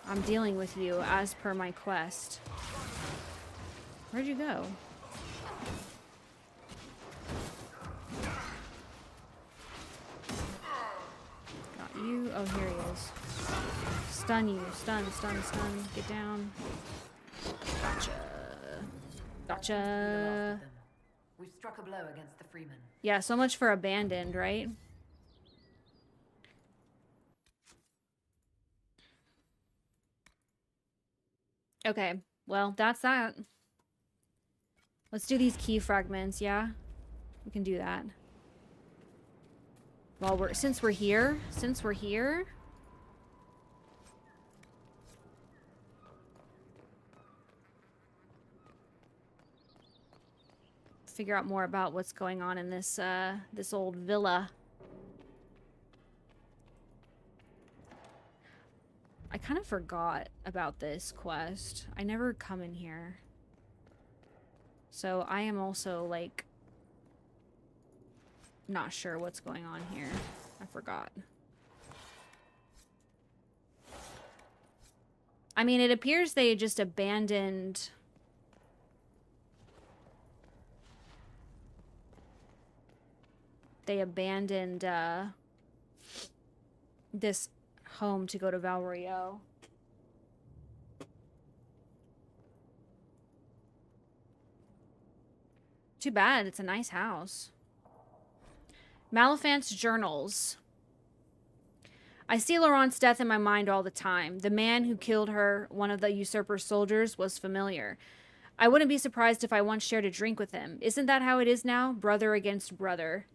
I'm dealing with you as per my quest. Where'd you go? Got you? Oh, here he is. Stun you. Stun. Get down. Gotcha. Gotcha. We've struck a blow against the Freeman. Yeah, so much for abandoned, right? Okay, well, that's that. Let's do these key fragments, yeah? We can do that. Well, since we're here. Figure out more about what's going on in this this old villa. I kind of forgot about this quest. I never come in here. So I am also like not sure what's going on here. I forgot. I mean, it appears they just abandoned this home to go to Val Royeaux. Too bad. It's a nice house. Maliphant's journals. I see Laurent's death in my mind all the time. The man who killed her, one of the usurper's soldiers, was familiar. I wouldn't be surprised if I once shared a drink with him. Isn't that how it is now? Brother against brother.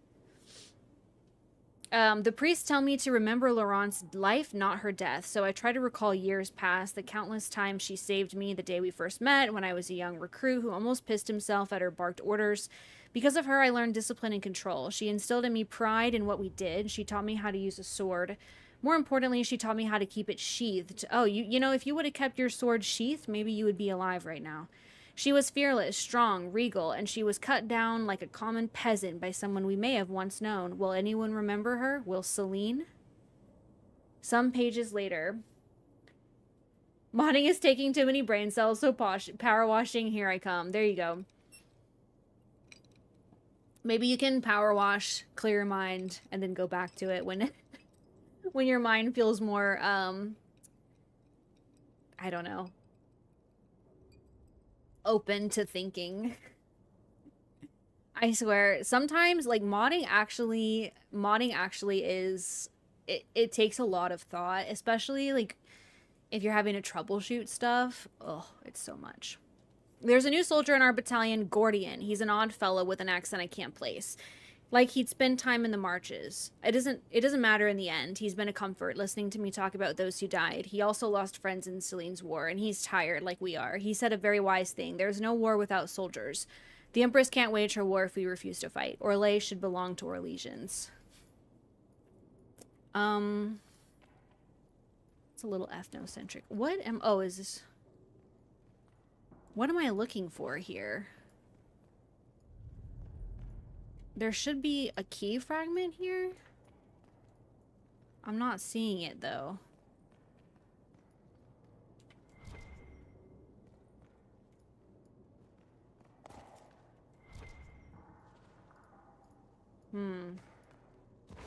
The priests tell me to remember Laurent's life, not her death, so I try to recall years past, the countless times she saved me the day we first met, when I was a young recruit who almost pissed himself at her barked orders. Because of her, I learned discipline and control. She instilled in me pride in what we did. She taught me how to use a sword. More importantly, she taught me how to keep it sheathed. Oh, you know, if you would have kept your sword sheathed, maybe you would be alive right now. She was fearless, strong, regal, and she was cut down like a common peasant by someone we may have once known. Will anyone remember her? Will Celine? Some pages later. Modding is taking too many brain cells, so power washing, here I come. There you go. Maybe you can power wash, clear your mind, and then go back to it when when your mind feels more, I don't know, open to thinking. I swear, sometimes like modding actually is it takes a lot of thought, especially like if you're having to troubleshoot stuff. Oh, it's so much. There's a new soldier in our battalion, Gordian. He's an odd fellow with an accent I can't place. Like he'd spend time in the marches. It doesn't matter in the end. He's been a comfort, listening to me talk about those who died. He also lost friends in Celine's war, and he's tired like we are. He said a very wise thing. There's no war without soldiers. The Empress can't wage her war if we refuse to fight. Orlais should belong to our legions. It's a little ethnocentric. Oh, is this... What am I looking for here? There should be a key fragment here. I'm not seeing it, though.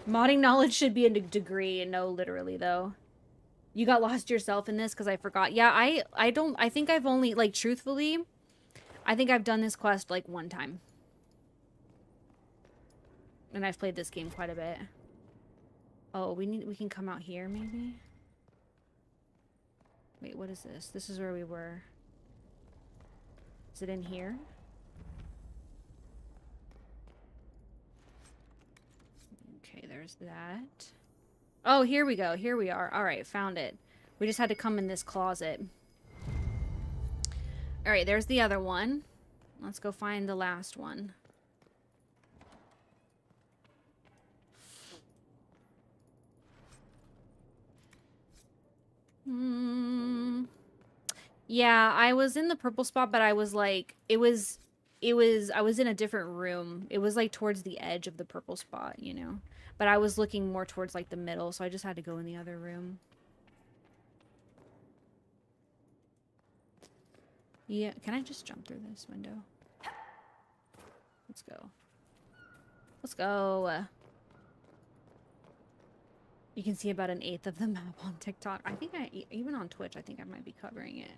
Modding knowledge should be a degree, and no, literally, though. You got lost yourself in this because I forgot. Yeah, I think I've only, like, truthfully, I think I've done this quest, like, one time. And I've played this game quite a bit. Oh, we can come out here, maybe? Wait, what is this? This is where we were. Is it in here? Okay, there's that. Oh, here we go. Here we are. All right, found it. We just had to come in this closet. All right, there's the other one. Let's go find the last one. Yeah, I was in the purple spot, but I was like, I was in a different room. It was like towards the edge of the purple spot, you know? But I was looking more towards like the middle, so I just had to go in the other room. Yeah, can I just jump through this window? Let's go. Let's go. You can see about an eighth of the map on TikTok. I think even on Twitch, I think I might be covering it.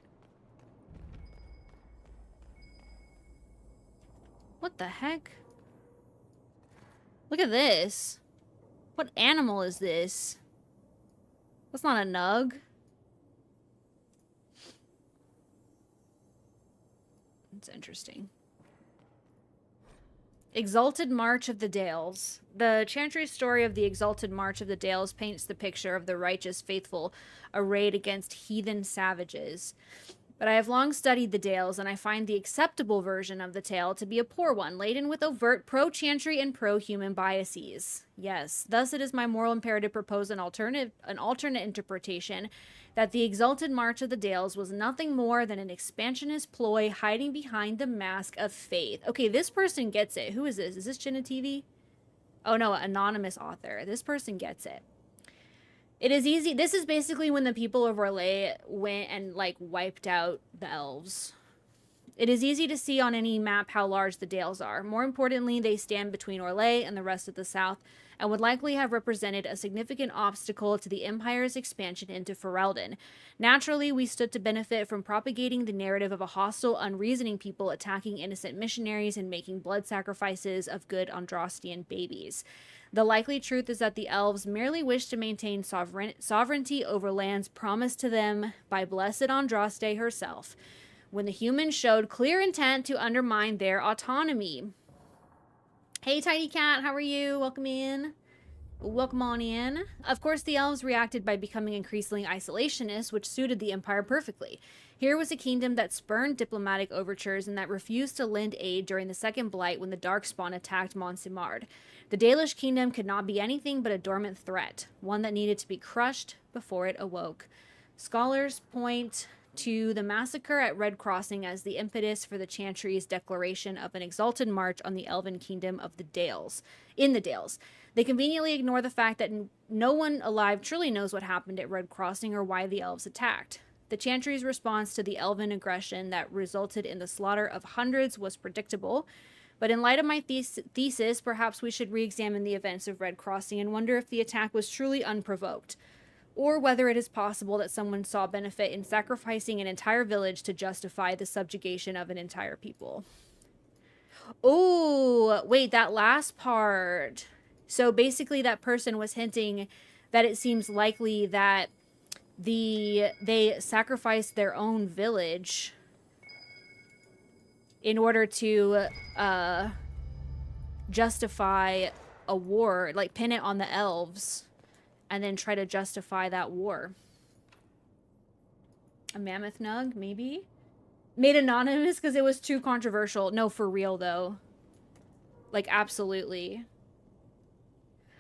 What the heck? Look at this. What animal is this? That's not a nug. It's interesting. Exalted March of the Dales. The Chantry story of the Exalted March of the Dales paints the picture of the righteous faithful arrayed against heathen savages. But I have long studied the Dales, and I find the acceptable version of the tale to be a poor one, laden with overt pro-Chantry and pro-human biases. Yes, thus it is my moral imperative to propose an alternate interpretation that the Exalted March of the Dales was nothing more than an expansionist ploy hiding behind the mask of faith. Okay, this person gets it. Who is this? Is this Chinna TV? Oh no, anonymous author. This person gets it. It is easy. This is basically when the people of Orlais went and, like, wiped out the elves. It is easy to see on any map how large the Dales are. More importantly, they stand between Orlais and the rest of the south, and would likely have represented a significant obstacle to the Empire's expansion into Ferelden. Naturally, we stood to benefit from propagating the narrative of a hostile, unreasoning people attacking innocent missionaries and making blood sacrifices of good Andrastian babies. The likely truth is that the elves merely wish to maintain sovereignty over lands promised to them by Blessed Andraste herself, when the humans showed clear intent to undermine their autonomy. Hey, Tiny Cat, how are you? Welcome in. Welcome on in. Of course, the elves reacted by becoming increasingly isolationist, which suited the Empire perfectly. Here was a kingdom that spurned diplomatic overtures and that refused to lend aid during the Second Blight when the Darkspawn attacked Montsimard. The Dalish kingdom could not be anything but a dormant threat, one that needed to be crushed before it awoke. Scholars point to the massacre at Red Crossing as the impetus for the Chantry's declaration of an exalted march on the elven kingdom of the Dales. In the Dales. They conveniently ignore the fact that no one alive truly knows what happened at Red Crossing or why the elves attacked. The Chantry's response to the elven aggression that resulted in the slaughter of hundreds was predictable, but in light of my thesis, perhaps we should re-examine the events of Red Crossing and wonder if the attack was truly unprovoked, or whether it is possible that someone saw benefit in sacrificing an entire village to justify the subjugation of an entire people. Oh, wait, that last part. So basically that person was hinting that it seems likely that they sacrificed their own village in order to justify a war, like pin it on the elves, and then try to justify that war. A mammoth nug, maybe? Made anonymous because it was too controversial. No, for real, though. Like, absolutely.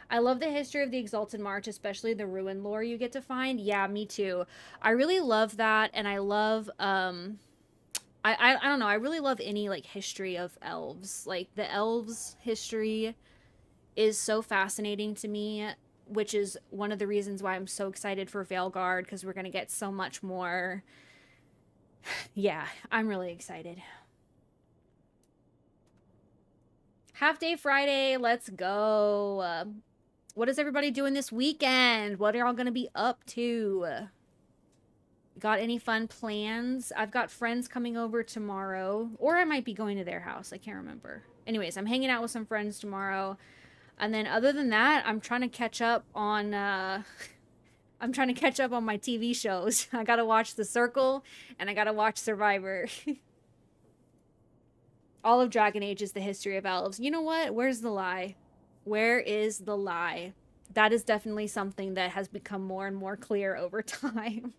I love the history of the Exalted March, especially the ruin lore you get to find. Yeah, me too. I really love that, and I love, I don't know, I really love any, like, history of elves. Like, the elves' history is so fascinating to me, which is one of the reasons why I'm so excited for Veilguard, because we're going to get so much more. Yeah, I'm really excited. Half Day Friday, let's go. What is everybody doing this weekend? What are y'all going to be up to? Got any fun plans? I've got friends coming over tomorrow, or I might be going to their house. I can't remember. Anyways, I'm hanging out with some friends tomorrow. And then other than that, I'm trying to catch up on my TV shows. I got to watch The Circle and I got to watch Survivor. All of Dragon Age is the history of elves. You know what? Where's the lie? Where is the lie? That is definitely something that has become more and more clear over time.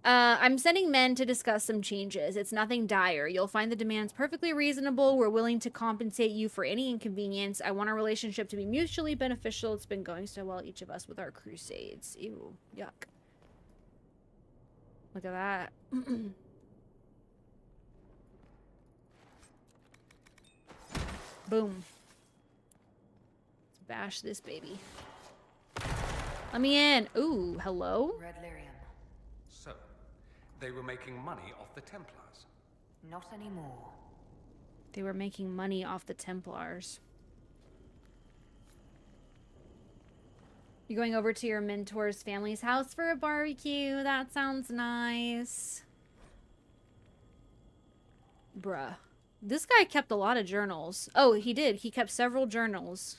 I'm sending men to discuss some changes. It's nothing dire. You'll find the demands perfectly reasonable. We're willing to compensate you for any inconvenience. I want our relationship to be mutually beneficial. It's been going so well, each of us, with our crusades. Ew, yuck. Look at that. Boom. Let's bash this baby. Let me in. Ooh, hello? Red Lyrium. So, they were making money off the Templars. Not anymore. They were making money off the Templars. You're going over to your mentor's family's house for a barbecue. That sounds nice. Bruh. This guy kept a lot of journals. Oh, he did. He kept several journals.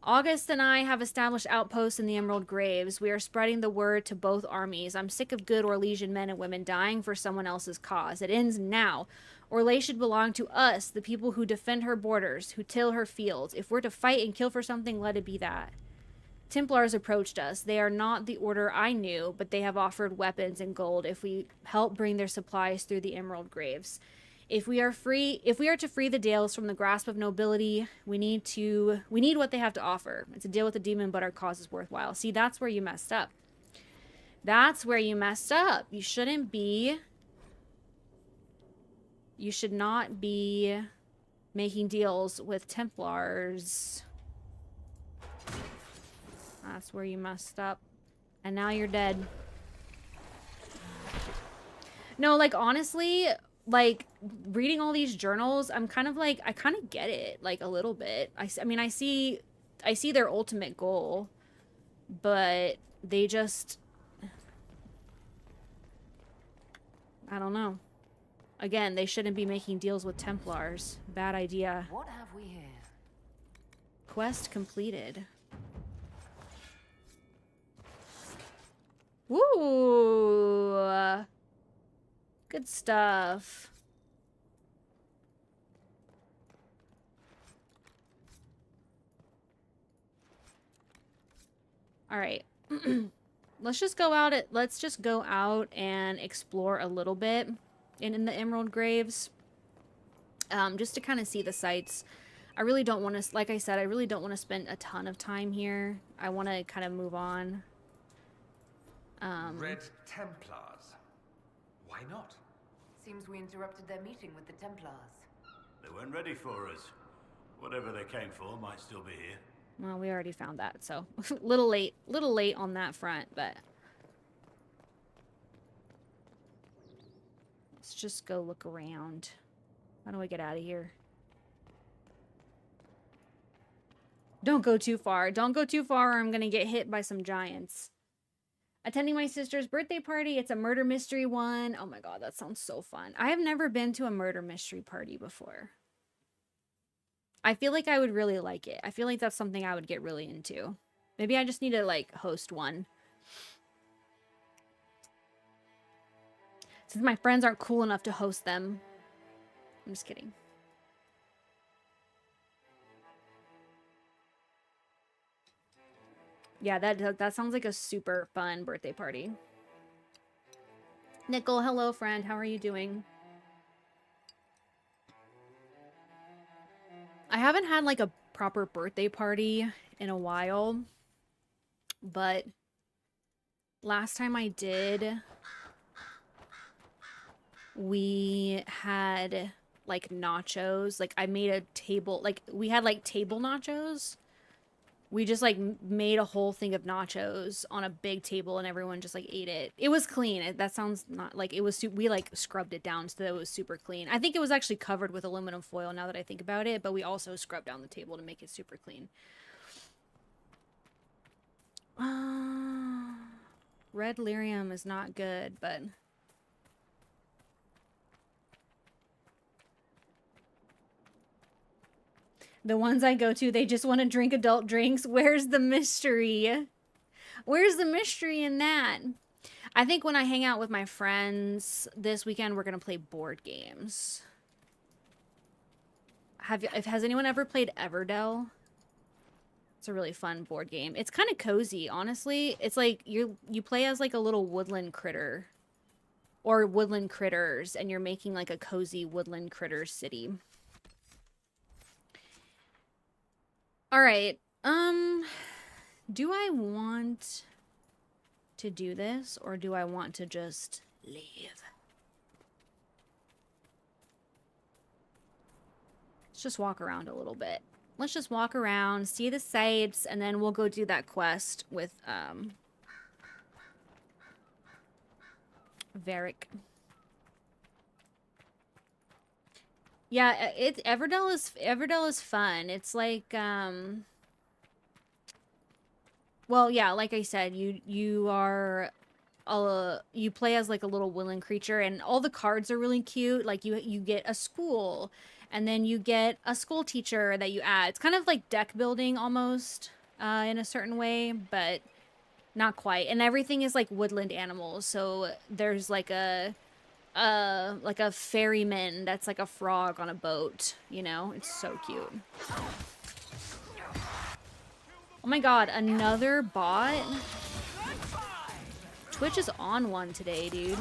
August and I have established outposts in the Emerald Graves. We are spreading the word to both armies. I'm sick of good Orlesian men and women dying for someone else's cause. It ends now. Orlais should belong to us, the people who defend her borders, who till her fields. If we're to fight and kill for something, let it be that. Templars approached us. They are not the order I knew, but they have offered weapons and gold if we help bring their supplies through the Emerald Graves. If we are to free the Dales from the grasp of nobility, we need what they have to offer. It's a deal with the demon, but our cause is worthwhile. See, that's where you messed up. That's where you messed up. You should not be making deals with Templars. That's where you messed up. And now you're dead. No, like, honestly, like, reading all these journals, I'm kind of like, I kind of get it, like, a little bit. I mean, I see their ultimate goal, but they just, I don't know. Again, they shouldn't be making deals with Templars. Bad idea. What have we here? Quest completed. Woo! Good stuff. All right. Let's just go out and explore a little bit in the Emerald Graves. Just to kind of see the sights. I really don't want to, like I said, I really don't want to spend a ton of time here. I want to kind of move on. Red Templars. Why not? Seems we interrupted their meeting with the Templars. They weren't ready for us. Whatever they came for might still be here. Well, we already found that, so little late on that front, but let's just go look around. How do I get out of here? Don't go too far. Don't go too far or I'm gonna get hit by some giants. Attending my sister's birthday party. It's a murder mystery one. Oh my god, that sounds so fun. I have never been to a murder mystery party before. I feel like I would really like it. I feel like that's something I would get really into. Maybe I just need to, like, host one. Since my friends aren't cool enough to host them. I'm just kidding. Yeah, that sounds like a super fun birthday party. Nickel, hello friend. How are you doing? I haven't had like a proper birthday party in a while, but last time I did, we had like nachos. Like I made a table, like we had like table nachos. We just like made a whole thing of nachos on a big table and everyone just like ate it. It was clean. That sounds not like it was, we like scrubbed it down so that it was super clean. I think it was actually covered with aluminum foil now that I think about it, but we also scrubbed down the table to make it super clean. Red lyrium is not good, but the ones I go to, they just want to drink adult drinks. Where's the mystery? Where's the mystery in that? I think when I hang out with my friends this weekend, we're going to play board games. Has anyone ever played Everdell? It's a really fun board game. It's kind of cozy, honestly. It's like you play as like a little woodland critter or woodland critters, and you're making like a cozy woodland critter city. All right. Do I want to do this or do I want to just leave? Let's just walk around a little bit. Let's just walk around, see the sights, and then we'll go do that quest with Varric. Yeah, Everdell is fun. It's like Well, yeah, like I said, you are you play as like a little woodland creature, and all the cards are really cute. Like you get a school, and then you get a school teacher that you add. It's kind of like deck building almost, in a certain way, but not quite. And everything is like woodland animals. So there's like a ferryman that's like a frog on a boat, you know? It's so cute. Oh my god, another bot? Twitch is on one today, dude.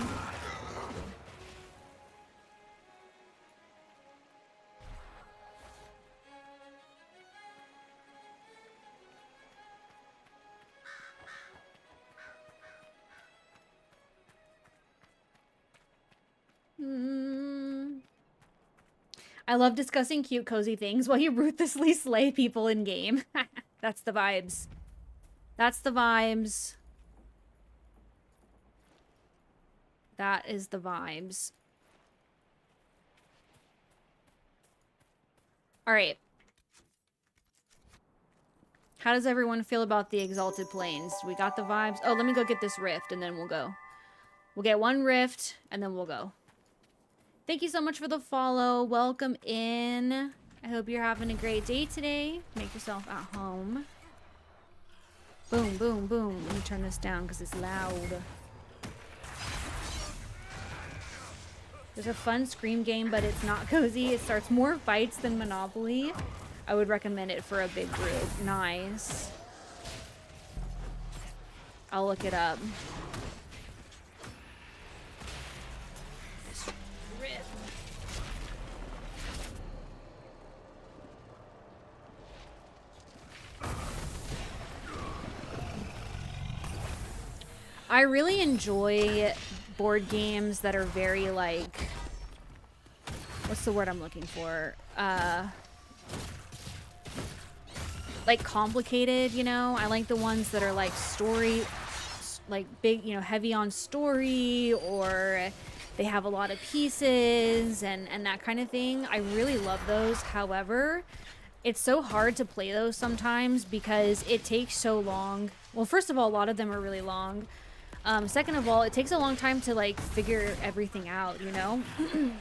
I love discussing cute, cozy things while you ruthlessly slay people in game. That's the vibes. That's the vibes. That is the vibes. Alright. How does everyone feel about the Exalted Plains? We got the vibes. Oh, let me go get this rift and then we'll go. We'll get one rift and then we'll go. Thank you so much for the follow. Welcome in. I hope you're having a great day today. Make yourself at home. Boom, boom, boom. Let me turn this down because it's loud. There's a fun Scream game, but it's not cozy. It starts more fights than Monopoly. I would recommend it for a big group. Nice. I'll look it up. I really enjoy board games that are very, like, what's the word I'm looking for? Like, complicated, you know? I like the ones that are, like, story, like, big, you know, heavy on story, or they have a lot of pieces, and that kind of thing. I really love those. However, it's so hard to play those sometimes because it takes so long. Well, first of all, a lot of them are really long. Second of all, it takes a long time to, like, figure everything out, you know? Let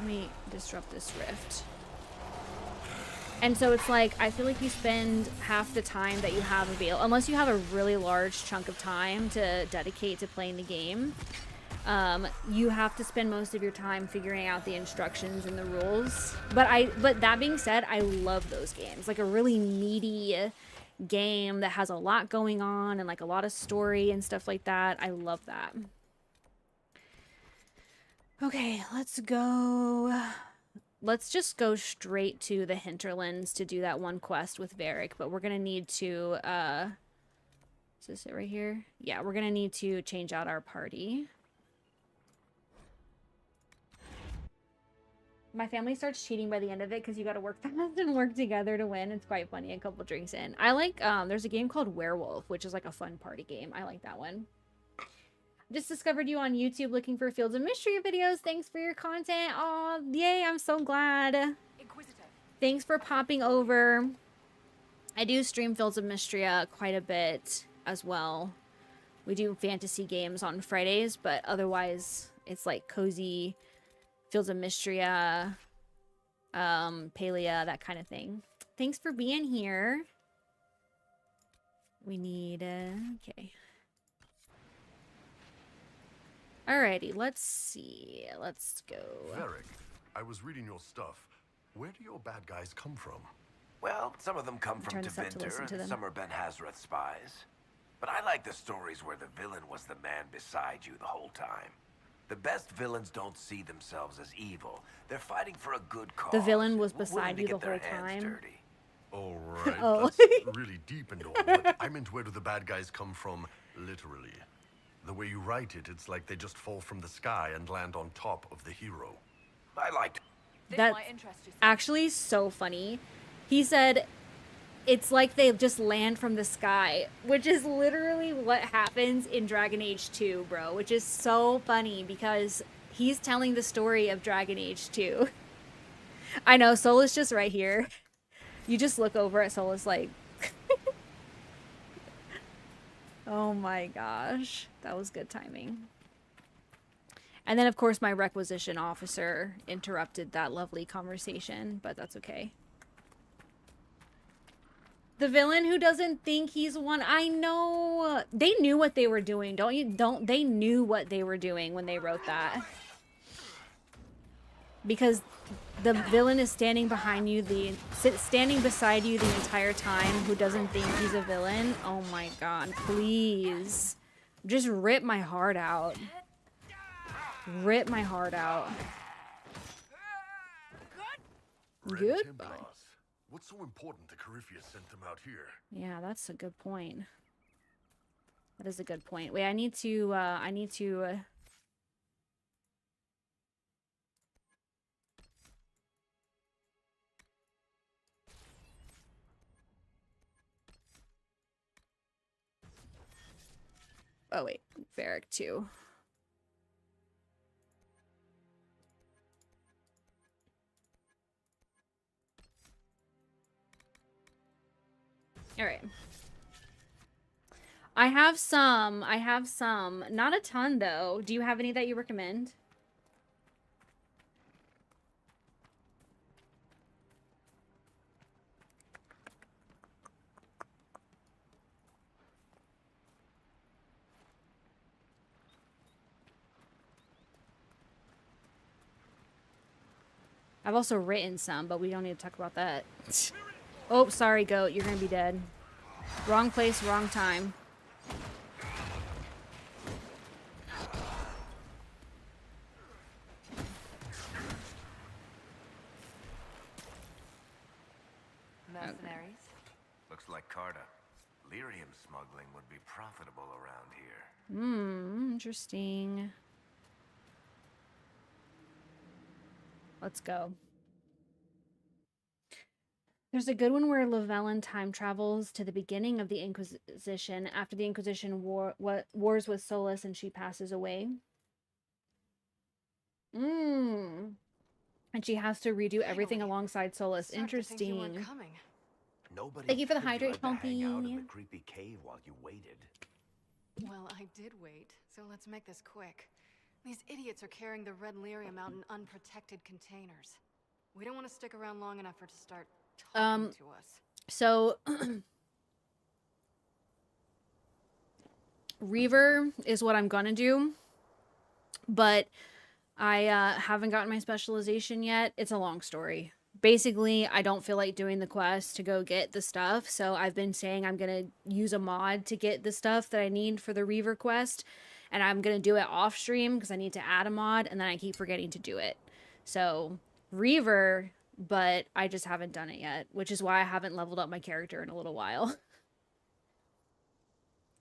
me disrupt this rift. And so it's like, I feel like you spend half the time that you have available, unless you have a really large chunk of time to dedicate to playing the game, you have to spend most of your time figuring out the instructions and the rules. But that being said, I love those games. Like a really meaty game that has a lot going on and like a lot of story and stuff like that. I love that. Okay, let's go. Let's just go straight to the hinterlands to do that one quest with Varric, but we're gonna need to is this it right here? Yeah, we're gonna need to change out our party. My family starts cheating by the end of it because you got to work fast and work together to win. It's quite funny. A couple drinks in. I like, there's a game called Werewolf, which is like a fun party game. I like that one. Just discovered you on YouTube looking for Fields of Mystery videos. Thanks for your content. Aw, yay, I'm so glad. Inquisitor. Thanks for popping over. I do stream Fields of Mystery quite a bit as well. We do fantasy games on Fridays, but otherwise it's like cozy Fields of Mystria, Palea, that kind of thing. Thanks for being here. We need, okay. Alrighty, let's see. Let's go. Varric, I was reading your stuff. Where do your bad guys come from? Well, some of them come from Devinter, and some are Ben Hazrath's spies. But I like the stories where the villain was the man beside you the whole time. The best villains don't see themselves as evil. They're fighting for a good cause. The villain was beside you the whole time. All right, oh. That's really deep and all, but I meant where do the bad guys come from, literally. The way you write it, it's like they just fall from the sky and land on top of the hero. I liked that. Actually so funny. He said it's like they just land from the sky, which is literally what happens in Dragon Age 2, bro, which is so funny because he's telling the story of Dragon Age 2. I know, Sol is just right here. You just look over at Sol is like... Oh my gosh. That was good timing. And then, of course, my requisition officer interrupted that lovely conversation, but that's okay. The villain who doesn't think he's one. I know. They knew what they were doing. They knew what they were doing when they wrote that. Because the villain is standing behind you, standing beside you the entire time, who doesn't think he's a villain. Oh my god, please. Just rip my heart out. Rip my heart out. Goodbye. What's so important that Corypheus sent them out here? Yeah, that's a good point. That is a good point. Wait, I need to, oh wait, Varric too. All right. I have some, not a ton though. Do you have any that you recommend? I've also written some, but we don't need to talk about that. Oh, sorry, goat. You're gonna be dead. Wrong place, wrong time. Mercenaries? Looks like Carta. Lyrium smuggling would be profitable around here. Interesting. Let's go. There's a good one where Llewellyn time travels to the beginning of the Inquisition after the Inquisition wars with Solus and she passes away. And she has to redo everything alongside Solus. Interesting. Thank you for the hydrate, Pumpy. Hang out in the creepy cave while you waited. Well, I did wait, so let's make this quick. These idiots are carrying the red lyrium out in unprotected containers. We don't want to stick around long enough for it to start talking to us. So Reaver is what I'm gonna do, but I haven't gotten my specialization yet. It's a long story. Basically, I don't feel like doing the quest to go get the stuff, so I've been saying I'm gonna use a mod to get the stuff that I need for the Reaver quest, and I'm gonna do it off stream because I need to add a mod, and then I keep forgetting to do it. So Reaver, but I just haven't done it yet, which is why I haven't leveled up my character in a little while.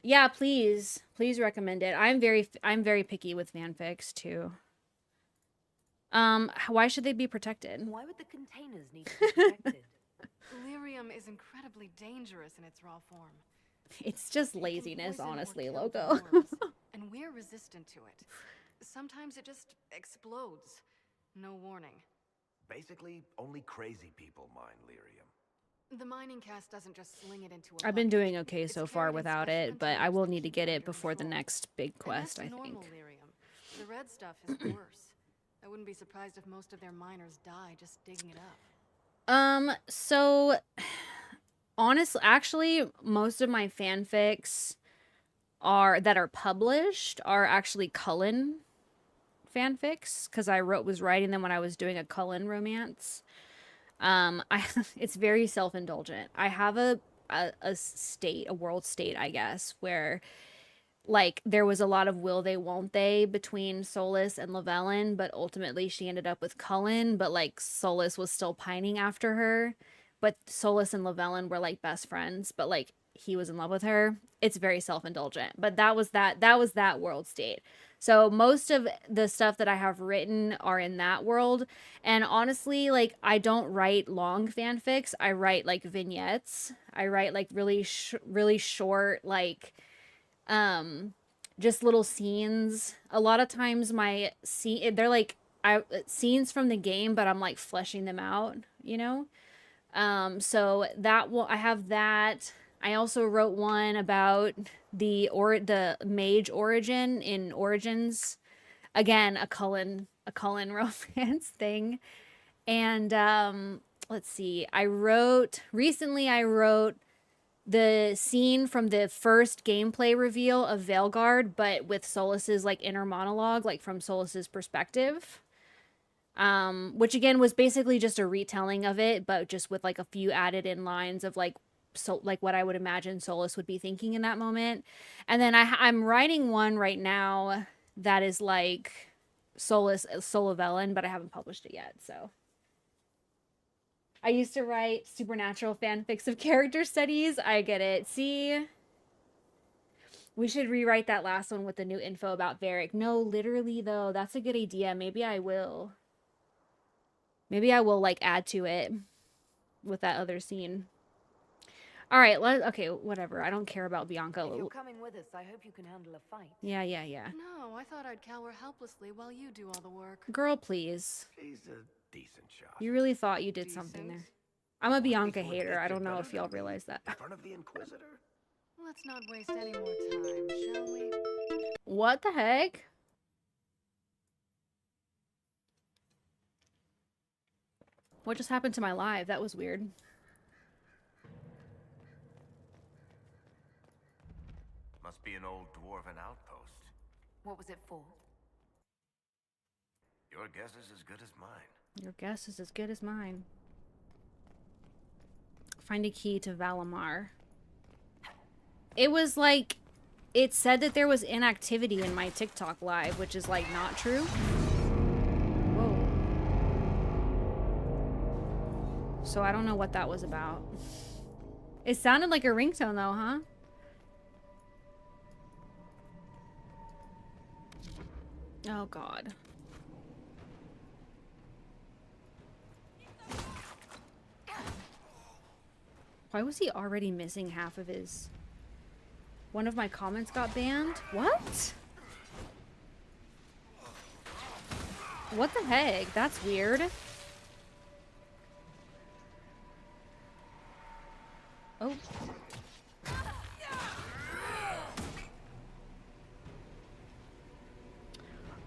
Yeah, please recommend it. I'm very picky with fanfics too. Why should they be protected? Why would the containers need to be protected? Lyrium is incredibly dangerous in its raw form. It's just laziness, honestly, Logo. And we're resistant to it. Sometimes it just explodes. No warning. Basically, only crazy people mine lyrium. The mining cast doesn't just sling it into a I've been doing okay so far without it, but I will need to get it before the next big quest, I think. Lyrium. The red stuff is worse. I wouldn't be surprised if most of their miners die just digging it up. So honestly, actually, most of my fanfics that are published are actually Cullen fanfics, because I was writing them when I was doing a Cullen romance. It's very self-indulgent. I have a world state, I guess, where like there was a lot of will they won't they between Solus and Llewellyn, but ultimately she ended up with Cullen, but like Solus was still pining after her, but Solus and Llewellyn were like best friends, but like he was in love with her. It's very self-indulgent, but that was that world state. So most of the stuff that I have written are in that world. And honestly, like I don't write long fanfics. I write like vignettes. I write like really short, like just little scenes. A lot of times they're like scenes from the game, but I'm like fleshing them out, you know? So I have that. I also wrote one about the mage origin in Origins. Again, a Cullen romance thing. And let's see. I wrote the scene from the first gameplay reveal of Veilguard, but with Solas's like inner monologue, like from Solas's perspective. Which again was basically just a retelling of it, but just with like a few added in lines of like what I would imagine Solas would be thinking in that moment. And then I'm writing one right now that is like Solovellan, but I haven't published it yet, so. I used to write supernatural fanfics of character studies. I get it. See? We should rewrite that last one with the new info about Varric. No, literally, though. That's a good idea. Maybe I will. Maybe I will, like, add to it with that other scene. All right, okay, whatever. I don't care about Bianca. If you're coming with us, I hope you can handle a fight. Yeah. No, I thought I'd cower helplessly while you do all the work. Girl, please. She's a decent shot. You really thought you did something there. I'm a Bianca hater. I don't know if y'all realize that. In front of the Inquisitor? Let's not waste any more time, shall we? What the heck? What just happened to my live? That was weird. Must be an old dwarven outpost. What was it for? Your guess is as good as mine. Your guess is as good as mine. Find a key to Valimar. It was like, it said that there was inactivity in my TikTok live, which is like not true. Whoa. So I don't know what that was about. It sounded like a ringtone though, huh? Oh God. Why was he already missing half of his... One of my comments got banned? What? What the heck? That's weird. Oh.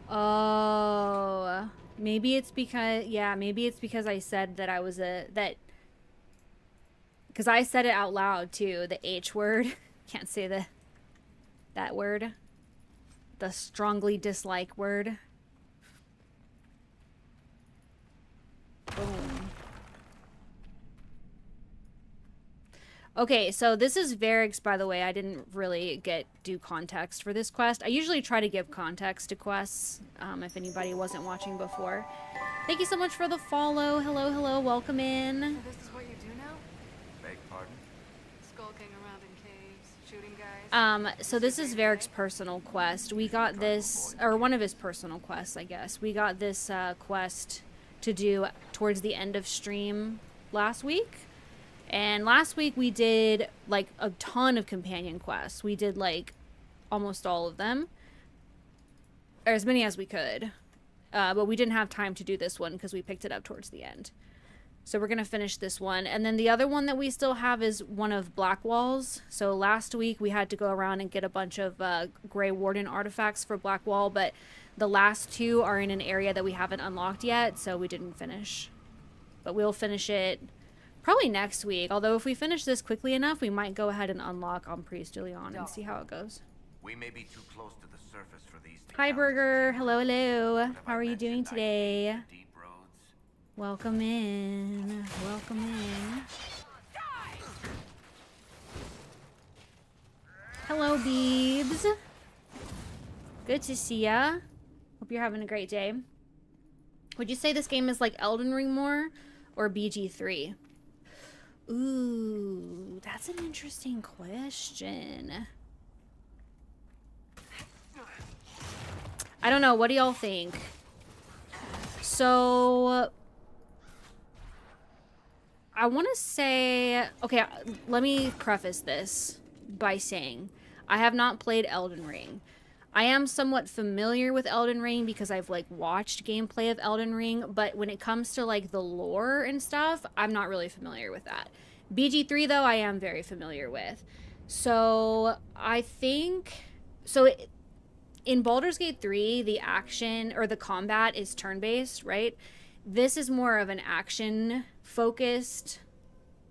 Oh. Maybe it's because... Yeah, maybe it's because I said that I was a... Because I said it out loud, too. The H word. Can't say that word. The strongly dislike word. Boom. Okay, so this is Varric's, by the way. I didn't really do context for this quest. I usually try to give context to quests, if anybody wasn't watching before. Thank you so much for the follow. Hello, hello. Welcome in. So this is what you do now? Beg pardon? Skulking around in caves, shooting guys? So this is Varric's personal quest. We got this, or one of his personal quests, I guess. We got this quest to do towards the end of stream last week. And last week we did, like, a ton of companion quests. We did, like, almost all of them. Or as many as we could. But we didn't have time to do this one because we picked it up towards the end. So we're going to finish this one. And then the other one that we still have is one of Blackwall's. So last week we had to go around and get a bunch of Grey Warden artifacts for Blackwall. But the last two are in an area that we haven't unlocked yet. So we didn't finish. But we'll finish it probably next week. Although if we finish this quickly enough, we might go ahead and unlock on Priest de Leon and see how it goes. We may be too close to the surface for these. Hi, Burger. Hello, hello. How are you doing today? Welcome in. Welcome in. Hello, Beebs. Good to see ya. Hope you're having a great day. Would you say this game is like Elden Ring more or BG3? Ooh, that's an interesting question. I don't know. What do y'all think? So, I want to say... Okay, let me preface this by saying I have not played Elden Ring. I am somewhat familiar with Elden Ring because I've, like, watched gameplay of Elden Ring, but when it comes to, like, the lore and stuff, I'm not really familiar with that. BG3, though, I am very familiar with. So I think in Baldur's Gate 3, the action or the combat is turn-based, right? This is more of an action-focused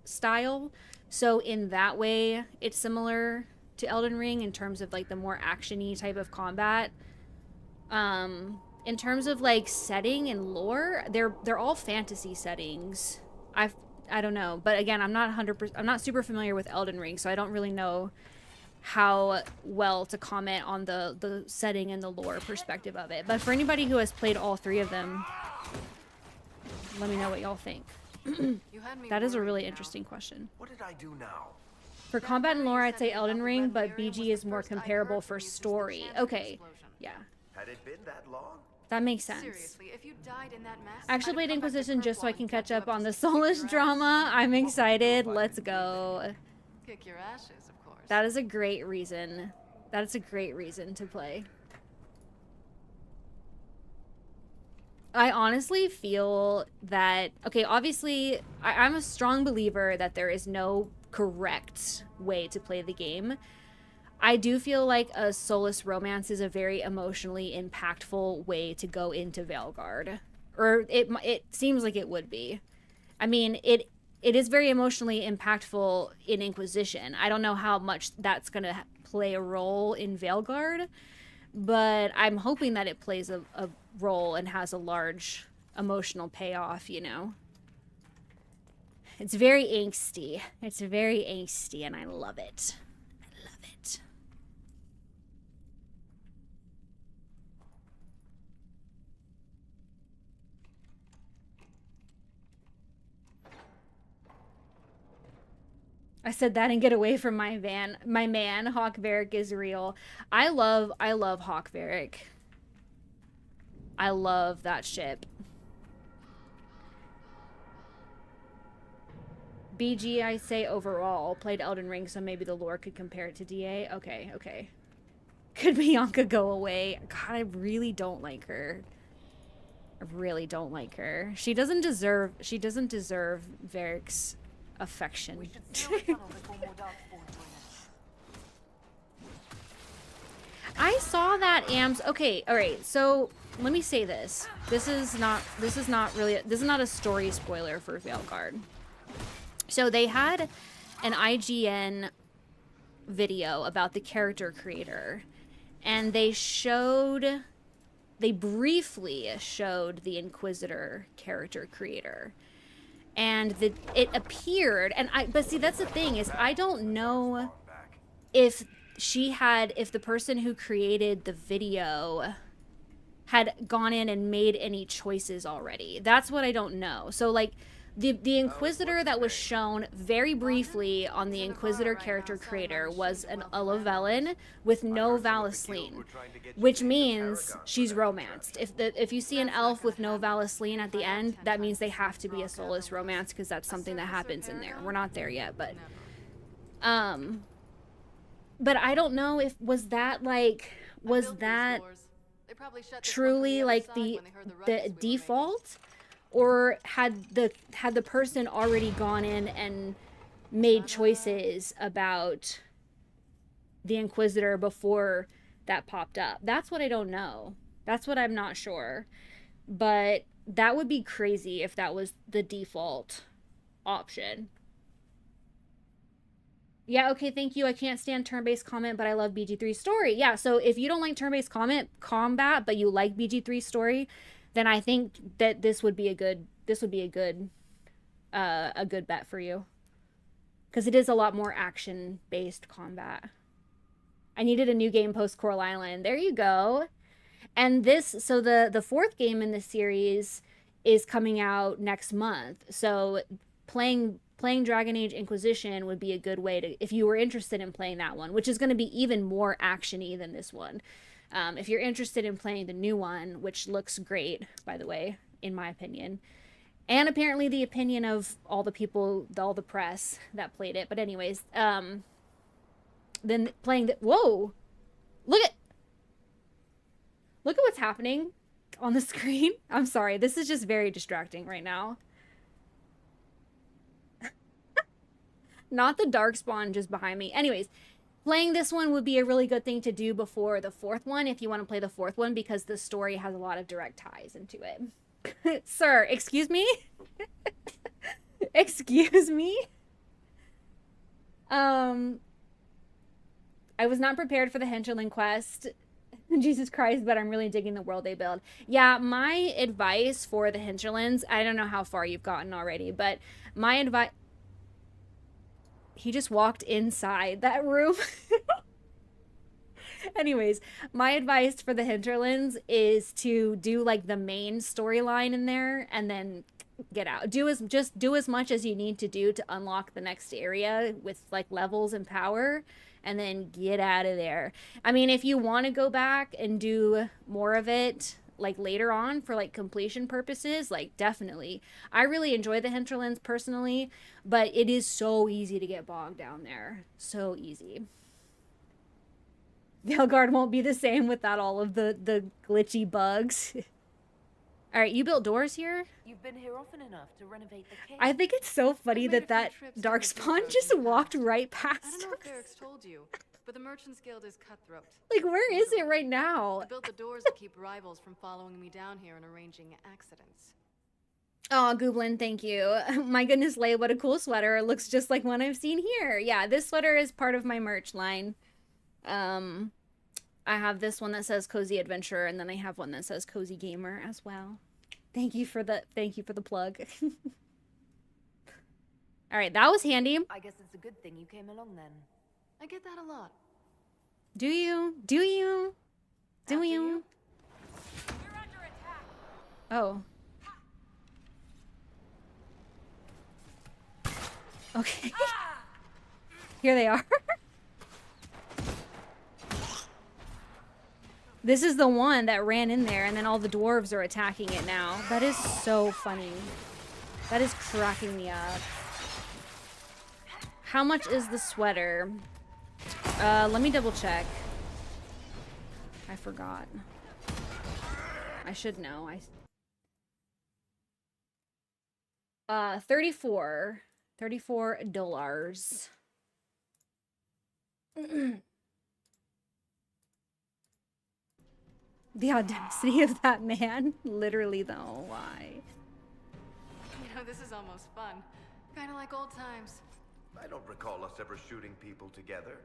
style. So in that way, it's similar to Elden Ring in terms of like the more action-y type of combat. In terms of like setting and lore, they're all fantasy settings. I don't know, but again, I'm not super familiar with Elden Ring, so I don't really know how well to comment on the setting and the lore perspective of it. But for anybody who has played all three of them, let me know what y'all think. That is a really interesting question. What did I do now? For combat and lore, I'd say Elden Ring, but BG is more comparable for story. Okay, yeah. Had it been that long? That makes sense. Seriously, if you died in that mess, I actually played Inquisition just so I can catch up on the Soulless drama. I'm excited. Let's go. Kick your ashes, of course. That is a great reason. That is a great reason to play. I honestly feel that, okay, obviously, I'm a strong believer that there is no correct way to play the game. I do feel like a soulless romance is a very emotionally impactful way to go into Veilguard. Or it seems like it would be. I mean, it is very emotionally impactful in Inquisition. I don't know how much that's going to play a role in Veilguard, but I'm hoping that it plays a role and has a large emotional payoff, you know? It's very angsty. It's very angsty, and I love it. I love it. I said that and get away from my man. Hawk Varric is real. I love Hawk Varric. I love that ship. BG, I say overall. Played Elden Ring, so maybe the lore could compare it to DA. Okay, okay. Could Bianca go away? God, I really don't like her. I really don't like her. She doesn't deserve Varric's affection. I saw that AMS. Okay, all right. So let me say this. This is not a story spoiler for Veilguard. So they had an IGN video about the character creator, and they briefly showed the Inquisitor character creator. And it appeared, but see, that's the thing, is I don't know if the person who created the video had gone in and made any choices already. That's what I don't know. So, like, the Inquisitor that was shown very briefly on the Inquisitor character creator was a Lavellan with no Valasleen, which means she's romanced. If you see an elf with no Valasleen at the end, that means they have to be a soulless romance, because that's something that happens in there. We're not there yet, but I don't know if was that truly like the default, or had the person already gone in and made choices about the Inquisitor before that popped up. That's what I don't know. That's what I'm not sure. But that would be crazy if that was the default option. Yeah, okay, thank you. I can't stand turn-based combat, but I love BG3's story. Yeah, so if you don't like turn-based combat, but you like BG3's story, then I think that this would be a good bet for you, because it is a lot more action-based combat. I needed a new game post Coral Island. There you go. And so the fourth game in the series is coming out next month. So playing Dragon Age Inquisition would be a good way to, if you were interested in playing that one, which is going to be even more action-y than this one. If you're interested in playing the new one, which looks great, by the way, in my opinion, and apparently the opinion of all the people, all the press that played it. But anyways, then playing whoa, look at what's happening on the screen. I'm sorry, this is just very distracting right now. Not the Darkspawn just behind me. Anyways, playing this one would be a really good thing to do before the fourth one if you want to play the fourth one, because the story has a lot of direct ties into it. Sir, excuse me? Excuse me? I was not prepared for the Hinterland quest. Jesus Christ, but I'm really digging the world they build. Yeah, my advice for the Hinterlands, I don't know how far you've gotten already, but my advice... He just walked inside that room. Anyways, my advice for the Hinterlands is to do like the main storyline in there and then get out. Just do as much as you need to do to unlock the next area with like levels and power, and then get out of there. I mean, if you want to go back and do more of it like later on for like completion purposes, like definitely. I really enjoy the Hinterlands personally, but it is so easy to get bogged down there. So easy. Veilguard won't be the same without all of the glitchy bugs. All right, you built doors here? You've been here often enough to renovate the cave. I think it's so funny that Darkspawn just walked right past I don't know us. if Eric's told you, but the Merchants Guild is cutthroat. Like, where is it right now? I built the doors to keep rivals from following me down here and arranging accidents. Oh, Gooblin, thank you. My goodness, Leigh, what a cool sweater. It looks just like one I've seen here. Yeah, this sweater is part of my merch line. I have this one that says Cozy Adventure, and then I have one that says Cozy Gamer as well. Thank you for the plug. All right, that was handy. I guess it's a good thing you came along then. I get that a lot. Do you? Do you? Do After you? you? Oh. Okay. Here they are. This is the one that ran in there, and then all the dwarves are attacking it now. That is so funny. That is cracking me up. How much is the sweater? Let me double check. I forgot. I should know. $34 $34. The audacity of that man. Literally, though. Why? You know, this is almost fun. Kind of like old times. I don't recall us ever shooting people together.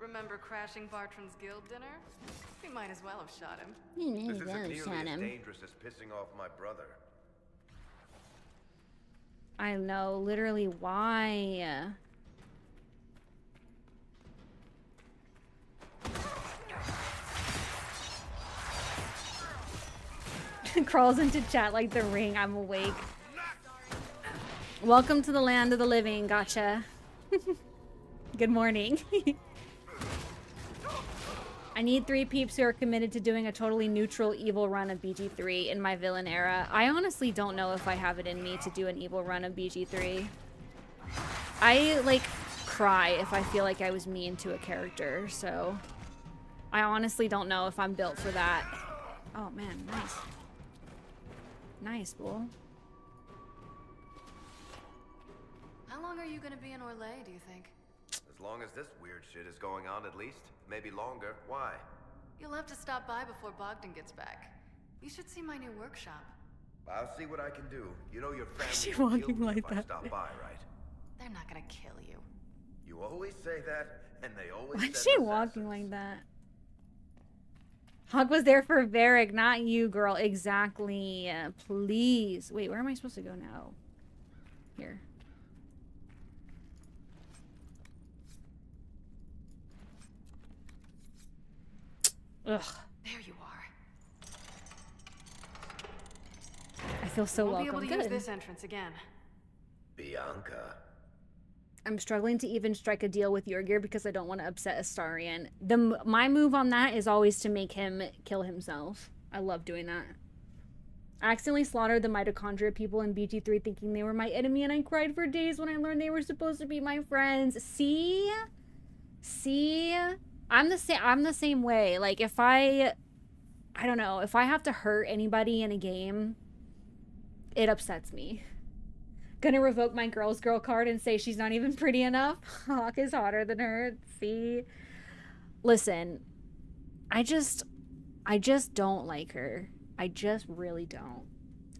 Remember crashing Bartram's guild dinner? We might as well have shot him. This isn't nearly as dangerous as pissing off my brother. I know, literally, why? Crawls into chat like the ring. I'm awake. Welcome to the land of the living. Gotcha. Good morning. I need 3 peeps who are committed to doing a totally neutral evil run of BG3 in my villain era. I honestly don't know if I have it in me to do an evil run of BG3. I, like, cry if I feel like I was mean to a character, so... I honestly don't know if I'm built for that. Oh, man, nice. Nice, bull. How long are you gonna be in Orlais, do you think? As long as this weird shit is going on, at least. Maybe longer. Why? You'll have to stop by before Bogdan gets back. You should see my new workshop. I'll see what I can do. You know your family She will kill walking me like if I that. stop by, right? They're not gonna kill you. You always say that, and they always Why is send she assassins. walking like that? Hawk was there for Varric, not you, girl. Exactly. Please. Wait, where am I supposed to go now? Here. Ugh. There you are. I feel so Won't welcome. be able to use Good. this entrance again. Bianca. I'm struggling to even strike a deal with Yorgir because I don't want to upset Astarion. My move on that is always to make him kill himself. I love doing that. I accidentally slaughtered the mitochondria people in BG3 thinking they were my enemy, and I cried for days when I learned they were supposed to be my friends. See? See? I'm the same way. Like, if I don't know, if I have to hurt anybody in a game, it upsets me. Gonna revoke my girl card and say she's not even pretty enough. Hawk is hotter than her. See? Listen, I just don't like her. I just really don't.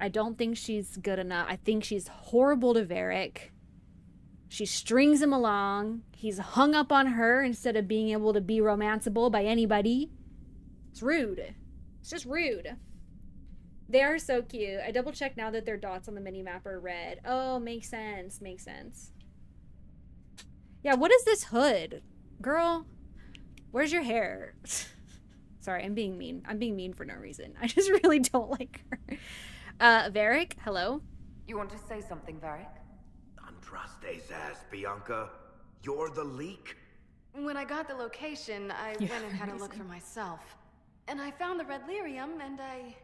I don't think she's good enough. I think she's horrible to Varric. She strings him along. He's hung up on her instead of being able to be romanceable by anybody. It's rude. It's just rude. They are so cute. I double checked now that their dots on the mini-map are red. Oh, makes sense. Makes sense. Yeah, what is this hood? Girl, where's your hair? Sorry, I'm being mean. I'm being mean for no reason. I just really don't like her. Varric, hello? You want to say something, Varric? Andraste's ass, Bianca. You're the leak? When I got the location, I went and had a look for myself. And I found the red lyrium, and I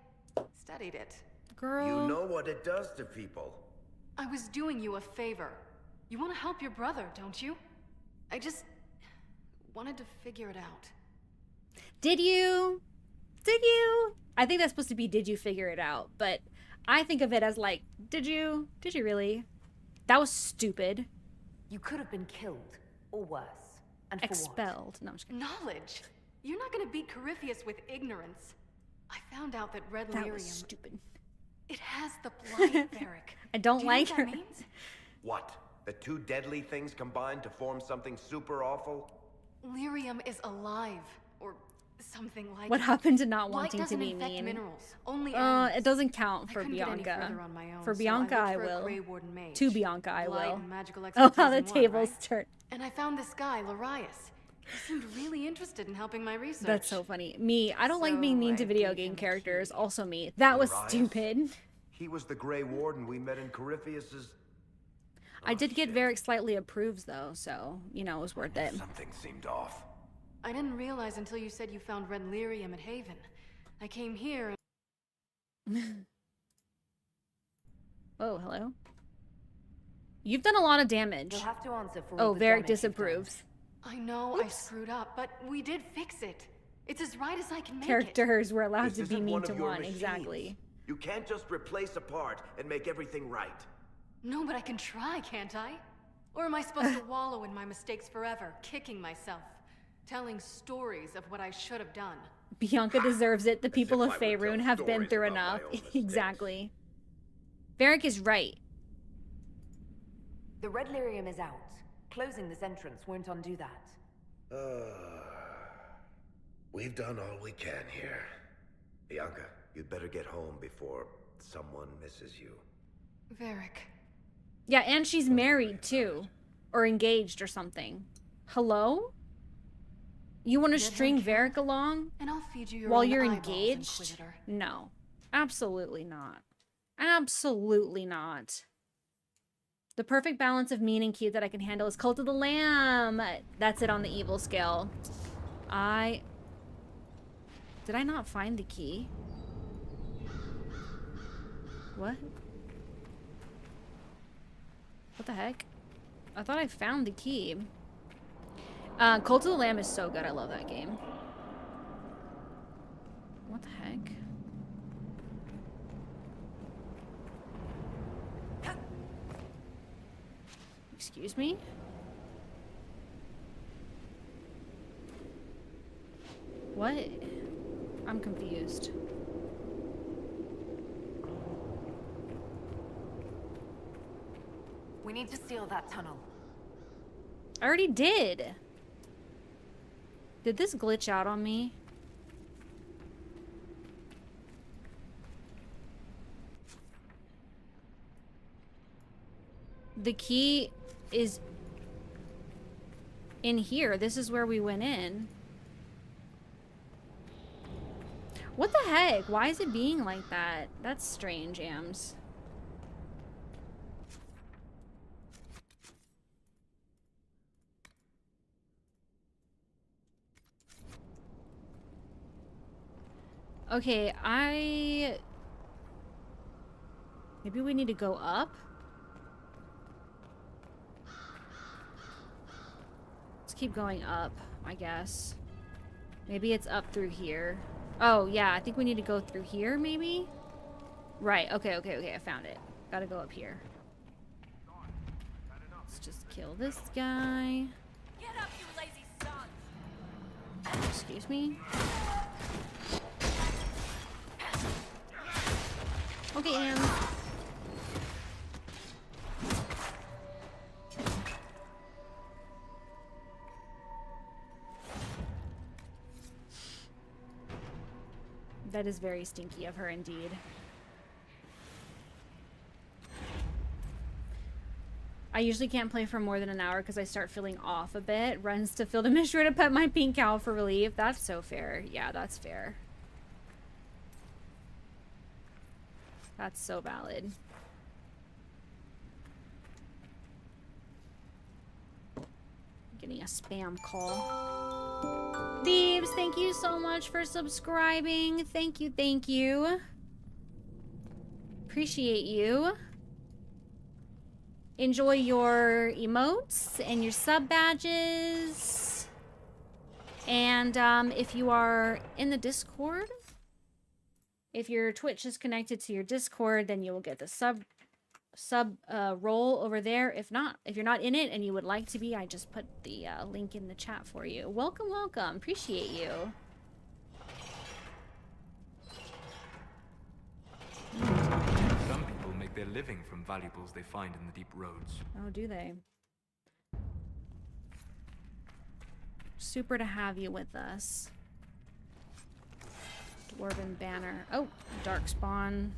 studied it. Girl. You know what it does to people. I was doing you a favor. You want to help your brother, don't you? I just wanted to figure it out. Did you? Did you? I think that's supposed to be, did you figure it out? But I think of it as like, did you? Did you really? That was stupid. You could have been killed, or worse. And expelled. No, I'm just kidding. Knowledge. You're not going to beat Corypheus with ignorance. I found out that red lyrium... That was stupid. It has the blight, Varric. I don't like know her. what that means? What? The two deadly things combined to form something super awful? Lyrium is alive, or something like What it. happened to not Light wanting to be doesn't infect mean? minerals, only animals. It doesn't count for I couldn't get any Bianca. further on my own, For so Bianca, I I looked for a will. Grey Warden mage. To Bianca, I Light will. and magical Oh, how the expertise in one, tables right? turn. And I found this guy, Larius. He seemed really interested in helping my research. That's so funny. Me, I don't like being mean to video game characters. Also me. That was Larius? stupid. He was the Grey Warden we met in Corypheus's... I did get Varric slightly approves though, so, you know, it was worth it. Something seemed off. I didn't realize until you said you found red lyrium at Haven. I came here and... Oh, hello? You've done a lot of damage. You'll have to answer for Oh, all the Varric damage you've done. disapproves. I know I screwed up, but we did fix it. It's as right as I can make Characters were allowed This to be isn't mean one to of your one, machines. exactly. You can't just replace a part and make everything right. No, but I can try, can't I? Or am I supposed to wallow in my mistakes forever, kicking myself, telling stories of what I should have done? Bianca deserves it. The people of if I would Faerun tell have been stories through about my enough. own mistakes. Exactly. Varric is right. The red lyrium is out. Closing this entrance won't undo that. We've done all we can here. Bianca, you'd better get home before someone misses you. Varric. Yeah, and she's married too. Or engaged or something. Hello? You want to string Varric along And I'll feed you your while own you're eyeballs, engaged? Inquisitor. No. Absolutely not. Absolutely not. The perfect balance of mean and cute that I can handle is Cult of the Lamb. That's it on the evil scale. Did I not find the key? What? What the heck? I thought I found the key. Cult of the Lamb is so good. I love that game. What the heck? Excuse me? What? I'm confused. We need to seal that tunnel. I already did. Did this glitch out on me? The key is in here. This is where we went in. What the heck? Why is it being like that? That's strange, Ams. Okay, maybe we need to go up? Let's keep going up, I guess. Maybe it's up through here. Oh, yeah, I think we need to go through here, maybe? Right, okay, I found it. Gotta go up here. Let's just kill this guy. Get up, you lazy son! Excuse me. Okay, Anne. That is very stinky of her indeed. I usually can't play for more than an hour because I start feeling off a bit. Runs to field a mission to pet my pink cow for relief. That's so fair. Yeah, that's fair. That's so valid. Getting a spam call. Thieves, thank you so much for subscribing. Thank you, thank you. Appreciate you. Enjoy your emotes and your sub badges. And if you are in the Discord, if your Twitch is connected to your Discord, then you will get the sub role over there. If not, if you're not in it and you would like to be, I just put the link in the chat for you. Welcome, welcome. Appreciate you. Some people make their living from valuables they find in the deep roads. Oh, do they? Super to have you with us. Dwarven banner. Oh, dark spawn.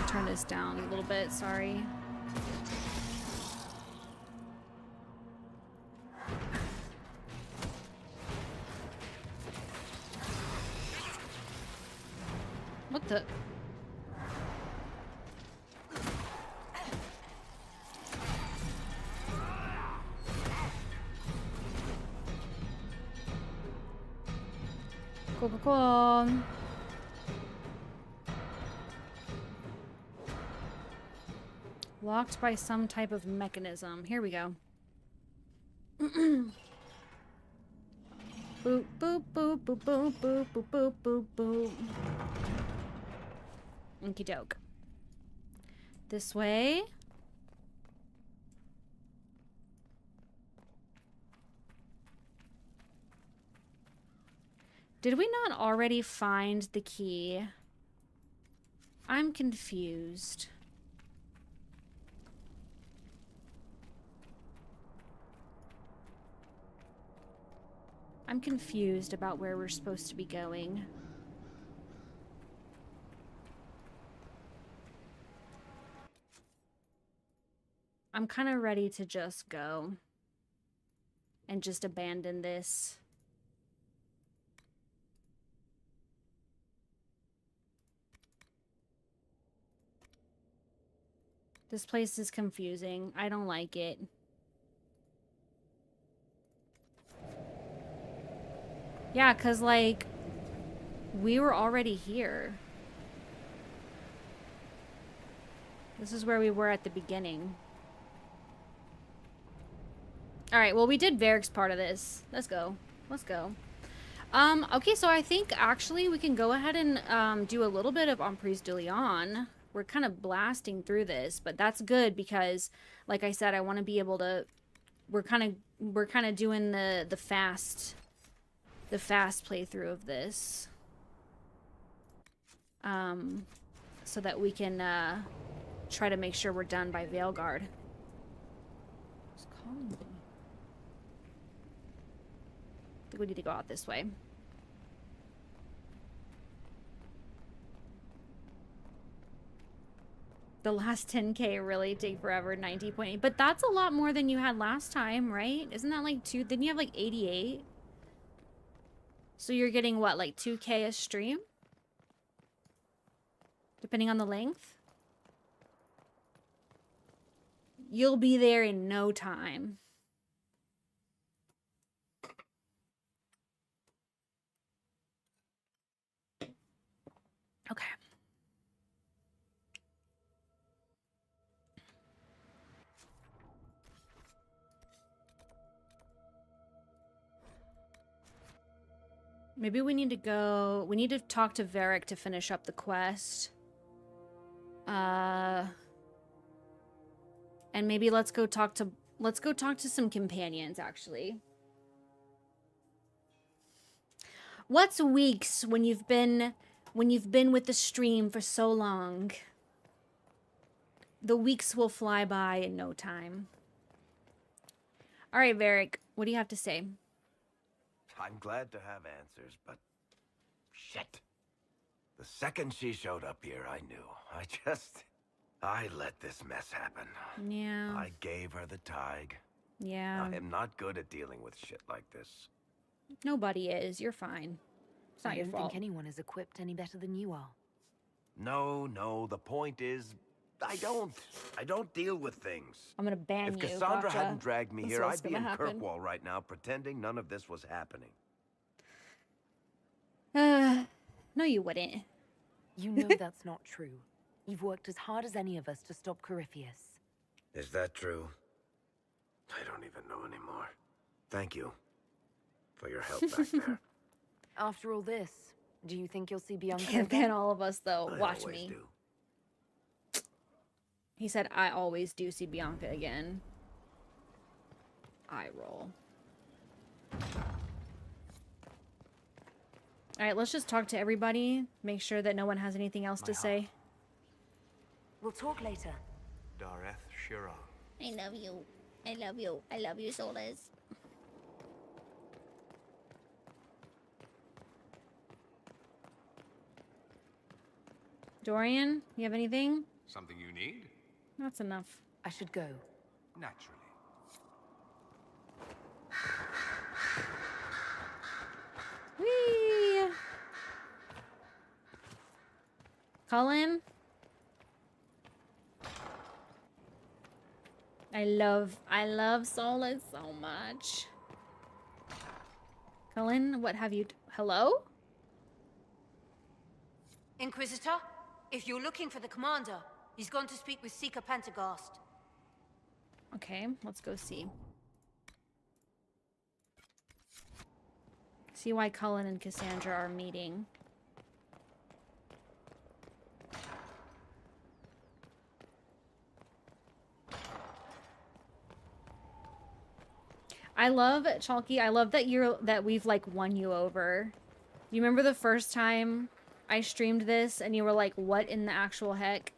Turn this down a little bit, sorry. What the? Cool. Locked by some type of mechanism. Here we go. Boop, boop, boop, boop, boop, boop, boop, boop, boop, boop. Okie doke. This way. Did we not already find the key? I'm confused. I'm confused about where we're supposed to be going. I'm kind of ready to just go and just abandon this. This place is confusing. I don't like it. Yeah, 'cause like we were already here. This is where we were at the beginning. All right, well, we did Varric's part of this. Let's go. Let's go. Okay, so I think actually we can go ahead and do a little bit of Emprise de Leon. We're kind of blasting through this, but that's good because, like I said, I want to be able to. We're kind of doing the fast playthrough of this, so that we can try to make sure we're done by Veilguard. Who's calling me? I think we need to go out this way. The last 10K really take forever, 90.8. But that's a lot more than you had last time, right? Isn't that like didn't you have like 88? So you're getting what, like 2K a stream? Depending on the length? You'll be there in no time. Okay. Maybe we need to go... We need to talk to Varric to finish up the quest. And maybe let's go talk to some companions, actually. What's weeks when you've been with the stream for so long? The weeks will fly by in no time. All right, Varric, what do you have to say? I'm glad to have answers, but shit. The second she showed up here, I knew. I let this mess happen. Yeah. I gave her the Tig. Yeah. I am not good at dealing with shit like this. Nobody is. You're fine. It's not your fault. I don't think anyone is equipped any better than you are. No, the point is, I don't deal with things. I'm gonna ban you. If Cassandra gotcha. hadn't dragged me That's here, what's I'd be gonna in happen. Kirkwall right now, pretending none of this was happening. No, you wouldn't. You know that's not true. You've worked as hard as any of us to stop Corypheus. Is that true? I don't even know anymore. Thank you for your help back there. After all this, do you think you'll see Bianca Can't again? ban all of us, though. I Watch always me. do. He said, I always do see Bianca again. Eye roll. Alright, let's just talk to everybody. Make sure that no one has anything else to say. We'll talk later. Dareth Shira. I love you. I love you. I love you, Solas. Dorian, you have anything? Something you need? That's enough. I should go. Naturally. Whee! Cullen? I love Solid so much. Cullen, what have you... Hello? Inquisitor, if you're looking for the commander, he's gone to speak with Seeker Pentagast. Okay, let's go see. See why Cullen and Cassandra are meeting. I love, Chalky, I love that we've like won you over. You remember the first time I streamed this and you were like, what in the actual heck?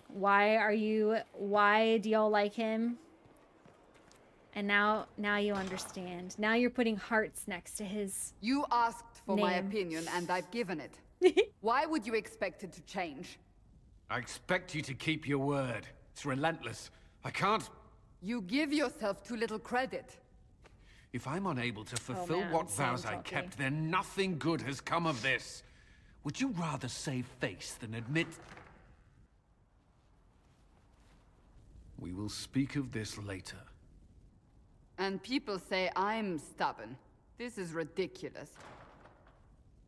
Why do y'all like him? And now you understand. Now you're putting hearts next to his You asked for my name. opinion and I've given it. Why would you expect it to change? I expect you to keep your word. It's relentless. I can't... You give yourself too little credit. If I'm unable to fulfill man, what same vows I Chucky. kept, then nothing good has come of this. Would you rather save face than admit... We will speak of this later. And people say I'm stubborn. This is ridiculous.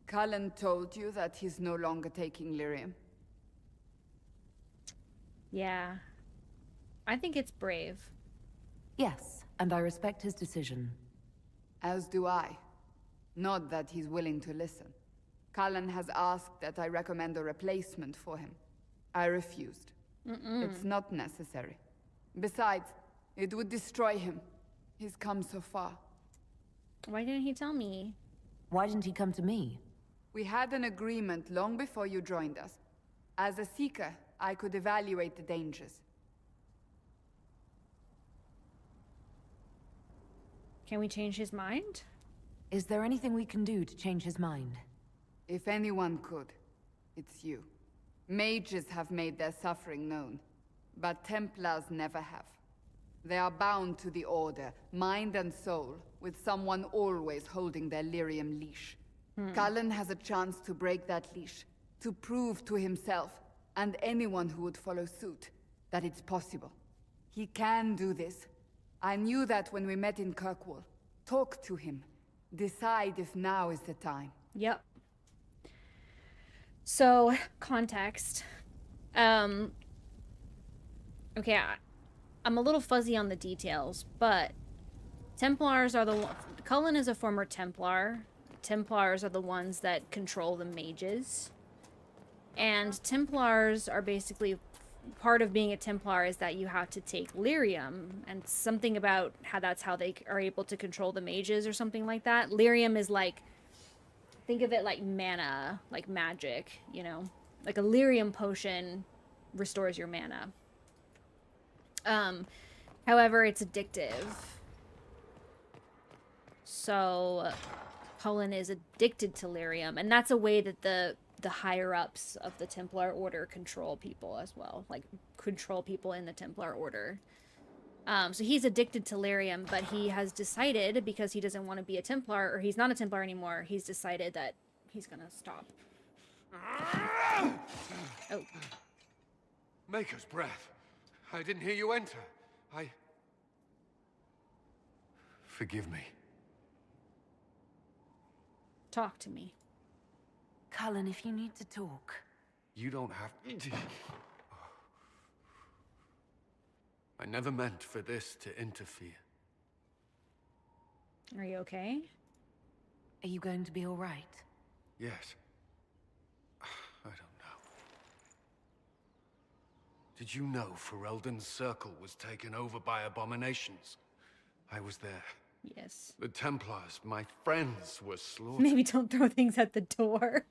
Cullen told you that he's no longer taking lyrium. Yeah. I think it's brave. Yes, and I respect his decision. As do I. Not that he's willing to listen. Cullen has asked that I recommend a replacement for him. I refused. It's not necessary. Besides, it would destroy him. He's come so far. Why didn't he tell me? Why didn't he come to me? We had an agreement long before you joined us. As a Seeker, I could evaluate the dangers. Can we change his mind? Is there anything we can do to change his mind? If anyone could, it's you. Mages have made their suffering known, but Templars never have. They are bound to the Order, mind and soul, with someone always holding their lyrium leash. Cullen has a chance to break that leash, to prove to himself, and anyone who would follow suit, that it's possible. He can do this. I knew that when we met in Kirkwall. Talk to him. Decide if now is the time. Yep. So, context. Okay, I'm a little fuzzy on the details, but Templars are the... Cullen is a former Templar. Templars are the ones that control the mages. And Templars are basically, part of being a Templar is that you have to take lyrium, and something about how that's how they are able to control the mages or something like that. Lyrium is like, think of it like mana, like magic, you know? Like a lyrium potion restores your mana. However, it's addictive. So Cullen is addicted to lyrium, and that's a way that the higher-ups of the Templar Order control people as well. Like, control people in the Templar Order. So he's addicted to lyrium, but he has decided, because he doesn't want to be a Templar, or he's not a Templar anymore, he's decided that he's gonna stop. Oh. Maker's breath. I didn't hear you enter. Forgive me. Talk to me. Cullen, if you need to talk. You don't have to. I never meant for this to interfere. Are you okay? Are you going to be all right? Yes. I don't know. Did you know Ferelden's circle was taken over by abominations? I was there. Yes. The Templars, my friends, were slaughtered. Maybe don't throw things at the door.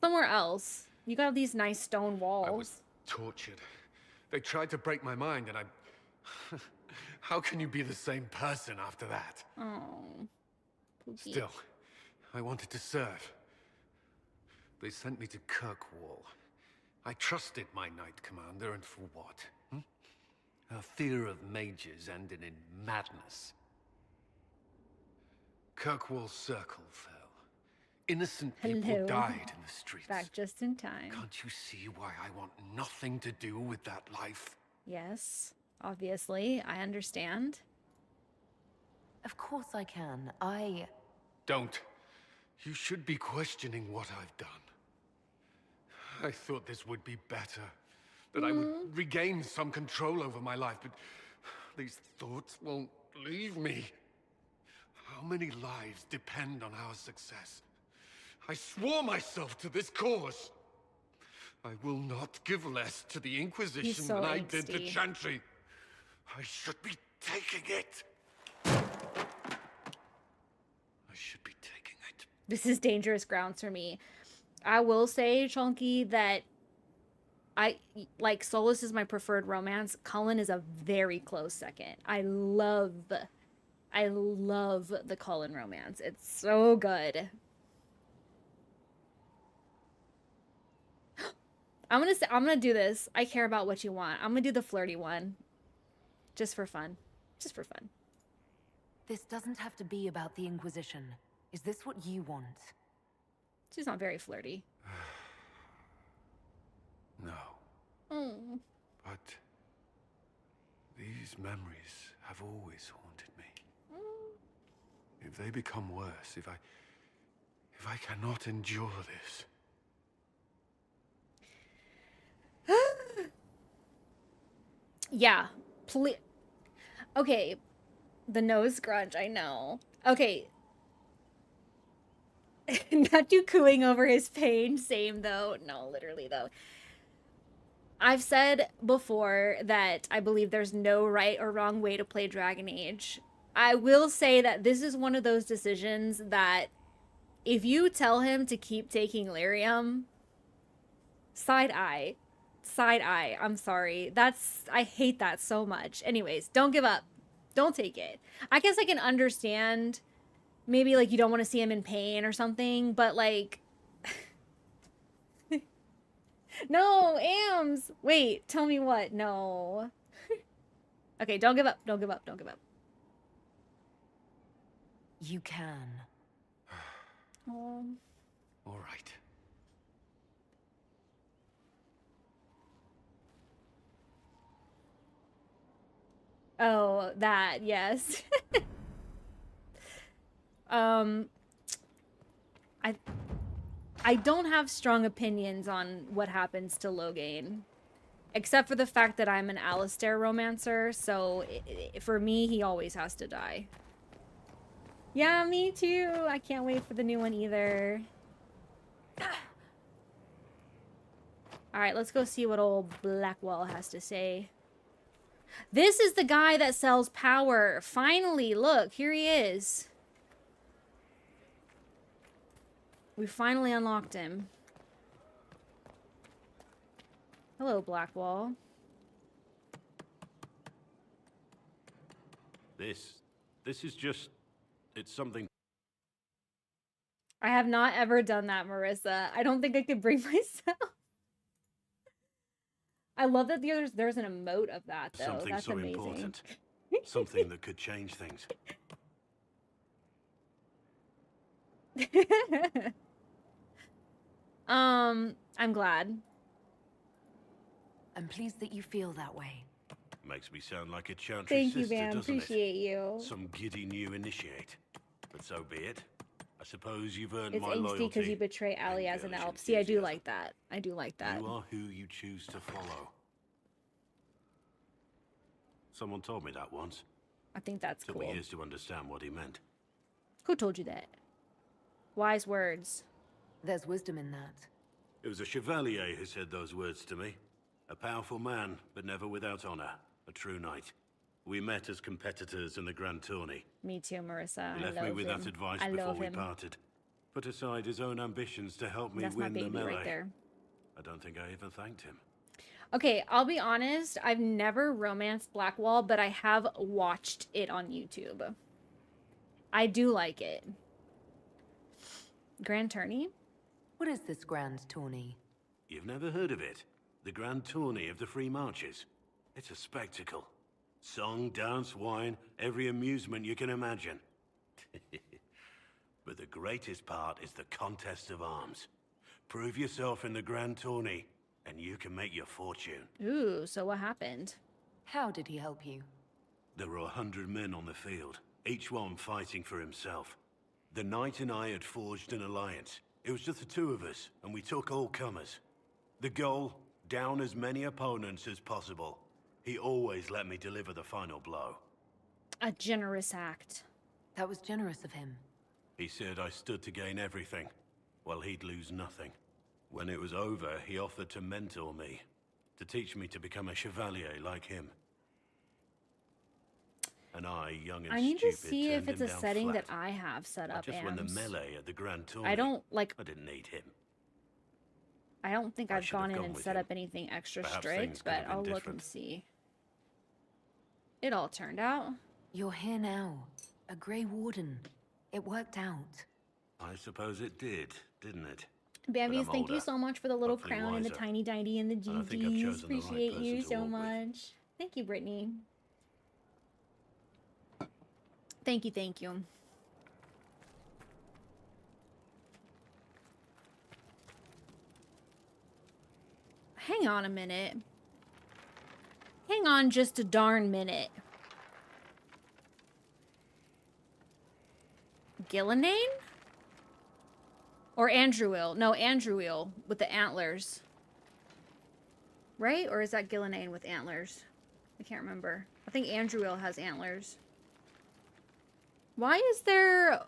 Somewhere else. You got these nice stone walls. I was tortured. They tried to break my mind, and I... How can you be the same person after that? Oh. Still, I wanted to serve. They sent me to Kirkwall. I trusted my Knight Commander, and for what? Her fear of mages ended in madness. Kirkwall's circle fell. Innocent people died in the streets. Back just in time. Can't you see why I want nothing to do with that life? Yes, obviously, I understand. Of course I can. Don't. You should be questioning what I've done. I thought this would be better. That I would regain some control over my life, but these thoughts won't leave me. How many lives depend on our success? I swore myself to this cause. I will not give less to the Inquisition than I did to Chantry. I should be taking it. I should be taking it. This is dangerous grounds for me. I will say, Chunky, that Solus is my preferred romance. Cullen is a very close second. I love the Cullen romance. It's so good. I'm gonna do this. I care about what you want. I'm gonna do the flirty one. Just for fun. Just for fun. This doesn't have to be about the Inquisition. Is this what you want? She's not very flirty. No. Mm. But these memories have always haunted me. If they become worse, if I cannot endure this. Yeah. Okay. The nose grunge, I know. Okay. Not you cooing over his pain. Same, though. No, literally, though. I've said before that I believe there's no right or wrong way to play Dragon Age. I will say that this is one of those decisions that if you tell him to keep taking lyrium, side eye. Side eye. I'm sorry. I hate that so much. Anyways, don't give up. Don't take it. I guess I can understand maybe like you don't want to see him in pain or something, but like no, Ams. Wait, tell me what? No. Okay, don't give up. Don't give up. Don't give up. You can. Oh. All right. Oh, that, yes. I don't have strong opinions on what happens to Loghain. Except for the fact that I'm an Alistair romancer, so for me, he always has to die. Yeah, me too. I can't wait for the new one either. Alright, let's go see what old Blackwall has to say. This is the guy that sells power. Finally, look, here he is. We finally unlocked him. Hello, Blackwall. This is just... It's something... I have not ever done that, Marissa. I don't think I could bring myself. I love that there's an emote of that, though. Something That's so amazing. important. Something that could change things. I'm glad. I'm pleased that you feel that way. Makes me sound like a chantry Thank you, sister, Bam. doesn't Appreciate it? you. Some giddy new initiate. But so be it. I suppose you've earned It's my angsty loyalty. because you betray Ali as an elf. See, I do like that. I do like that. You are who you choose to follow. Someone told me that once. I think that's Took cool. me years to understand what he meant. Who told you that? Wise words. There's wisdom in that. It was a chevalier who said those words to me. A powerful man, but never without honor. A true knight. We met as competitors in the Grand Tourney. Me too, Marissa. He left me with that advice I before love we him. parted. Put aside his own ambitions to help me That's my win the baby melee. right there. I don't think I even thanked him. Okay, I'll be honest. I've never romanced Blackwall, but I have watched it on YouTube. I do like it. Grand Tourney? What is this Grand Tourney? You've never heard of it? The Grand Tourney of the Free Marches. It's a spectacle. Song, dance, wine, every amusement you can imagine. But the greatest part is the contest of arms. Prove yourself in the Grand Tourney, and you can make your fortune. Ooh, so what happened? How did he help you? There were 100 men on the field, each one fighting for himself. The knight and I had forged an alliance. It was just the two of us, and we took all comers. The goal, down as many opponents as possible. He always let me deliver the final blow. A generous act. That was generous of him. He said I stood to gain everything, while he'd lose nothing. When it was over, he offered to mentor me, to teach me to become a chevalier like him. And I, young and I need to stupid, see if turned it's him a down setting flat. that I have set I up. just won the Ams. melee at the Grand Tourney. I don't like. I didn't need him. I don't think I I've should have gone in gone and with set him. up anything extra Perhaps strict, things could but have been I'll look different. and see. It all turned out. You're here now. A Grey Warden. It worked out. I suppose it did, didn't it? Bambies, I'm thank you older, so much for the little hopefully crown and the wiser, tiny diny and the and I think I've GGs. chosen the right Appreciate you person to so walk with. much. Thank you, Brittany. Thank you, thank you. Hang on a minute. Hang on just a darn minute. Gillinane? Or Andrewil? No, Andrewil with the antlers. Right? Or is that Gillinane with antlers? I can't remember. I think Andrewil has antlers. Why is there...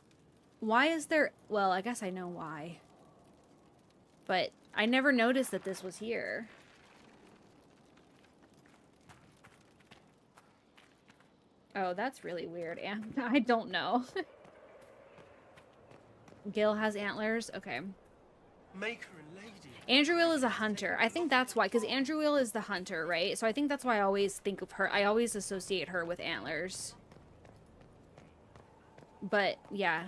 Well, I guess I know why. But I never noticed that this was here. Oh, that's really weird. I don't know. Gil has antlers? Okay. Make her a lady. Andrewil is a hunter. I think that's why, because Andrewil is the hunter, right? So I think that's why I always think of her. I always associate her with antlers. But, yeah.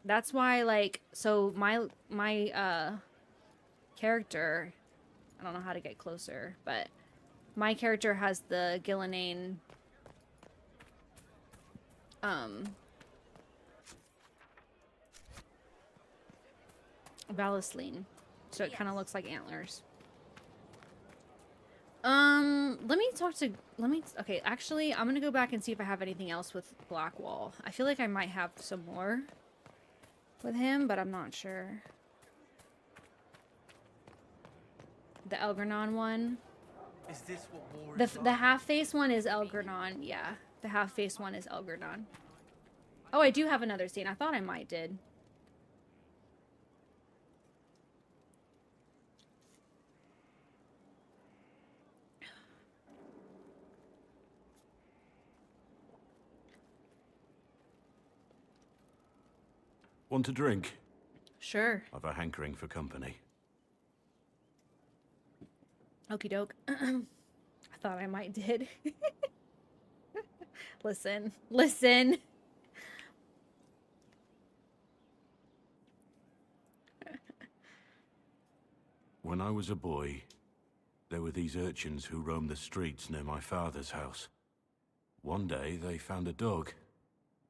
That's why, like, so my character, I don't know how to get closer, but my character has the Gillinane, Vallisline. So it kind of looks like antlers. Okay, actually, I'm gonna go back and see if I have anything else with Blackwall. I feel like I might have some more with him, but I'm not sure. The Elgernon one. Is this what war is The half-face one is Elgernon, yeah. The half-face one is Elgernon. Oh, I do have another scene. I thought I might did. Want a drink? Sure. I've a hankering for company. Okie doke. I thought I might did. Listen. Listen. When I was a boy, there were these urchins who roamed the streets near my father's house. One day, they found a dog.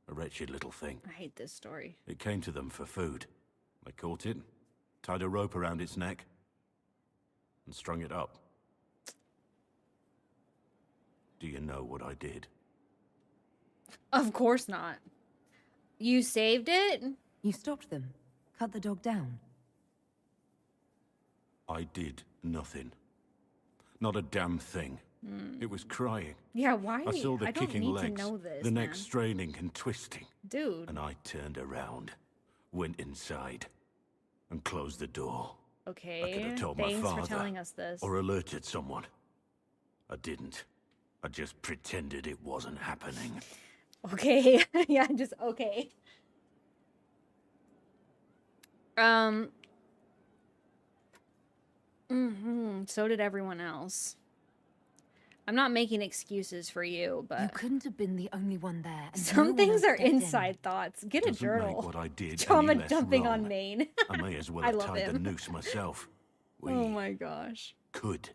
A wretched little thing. I hate this story. It came to them for food. They caught it, tied a rope around its neck, and strung it up. Do you know what I did? Of course not. You saved it? You stopped them. Cut the dog down. I did nothing. Not a damn thing. It was crying. Yeah, why? I saw the I don't kicking need legs, to know this, the neck man. straining and twisting. Dude. And I turned around, went inside, and closed the door. Okay. I could have told Thanks my father for telling us this. or alerted someone. I didn't. I just pretended it wasn't happening. Okay. Yeah, just okay. So did everyone else. I'm not making excuses for you, but You couldn't have been the only one there. And no some one things else are stepped in. inside thoughts. Get a Doesn't journal. make what I did Trauma any less dumping wrong. on Maine. I may as well I have love tied the him. noose myself. We Oh my gosh. could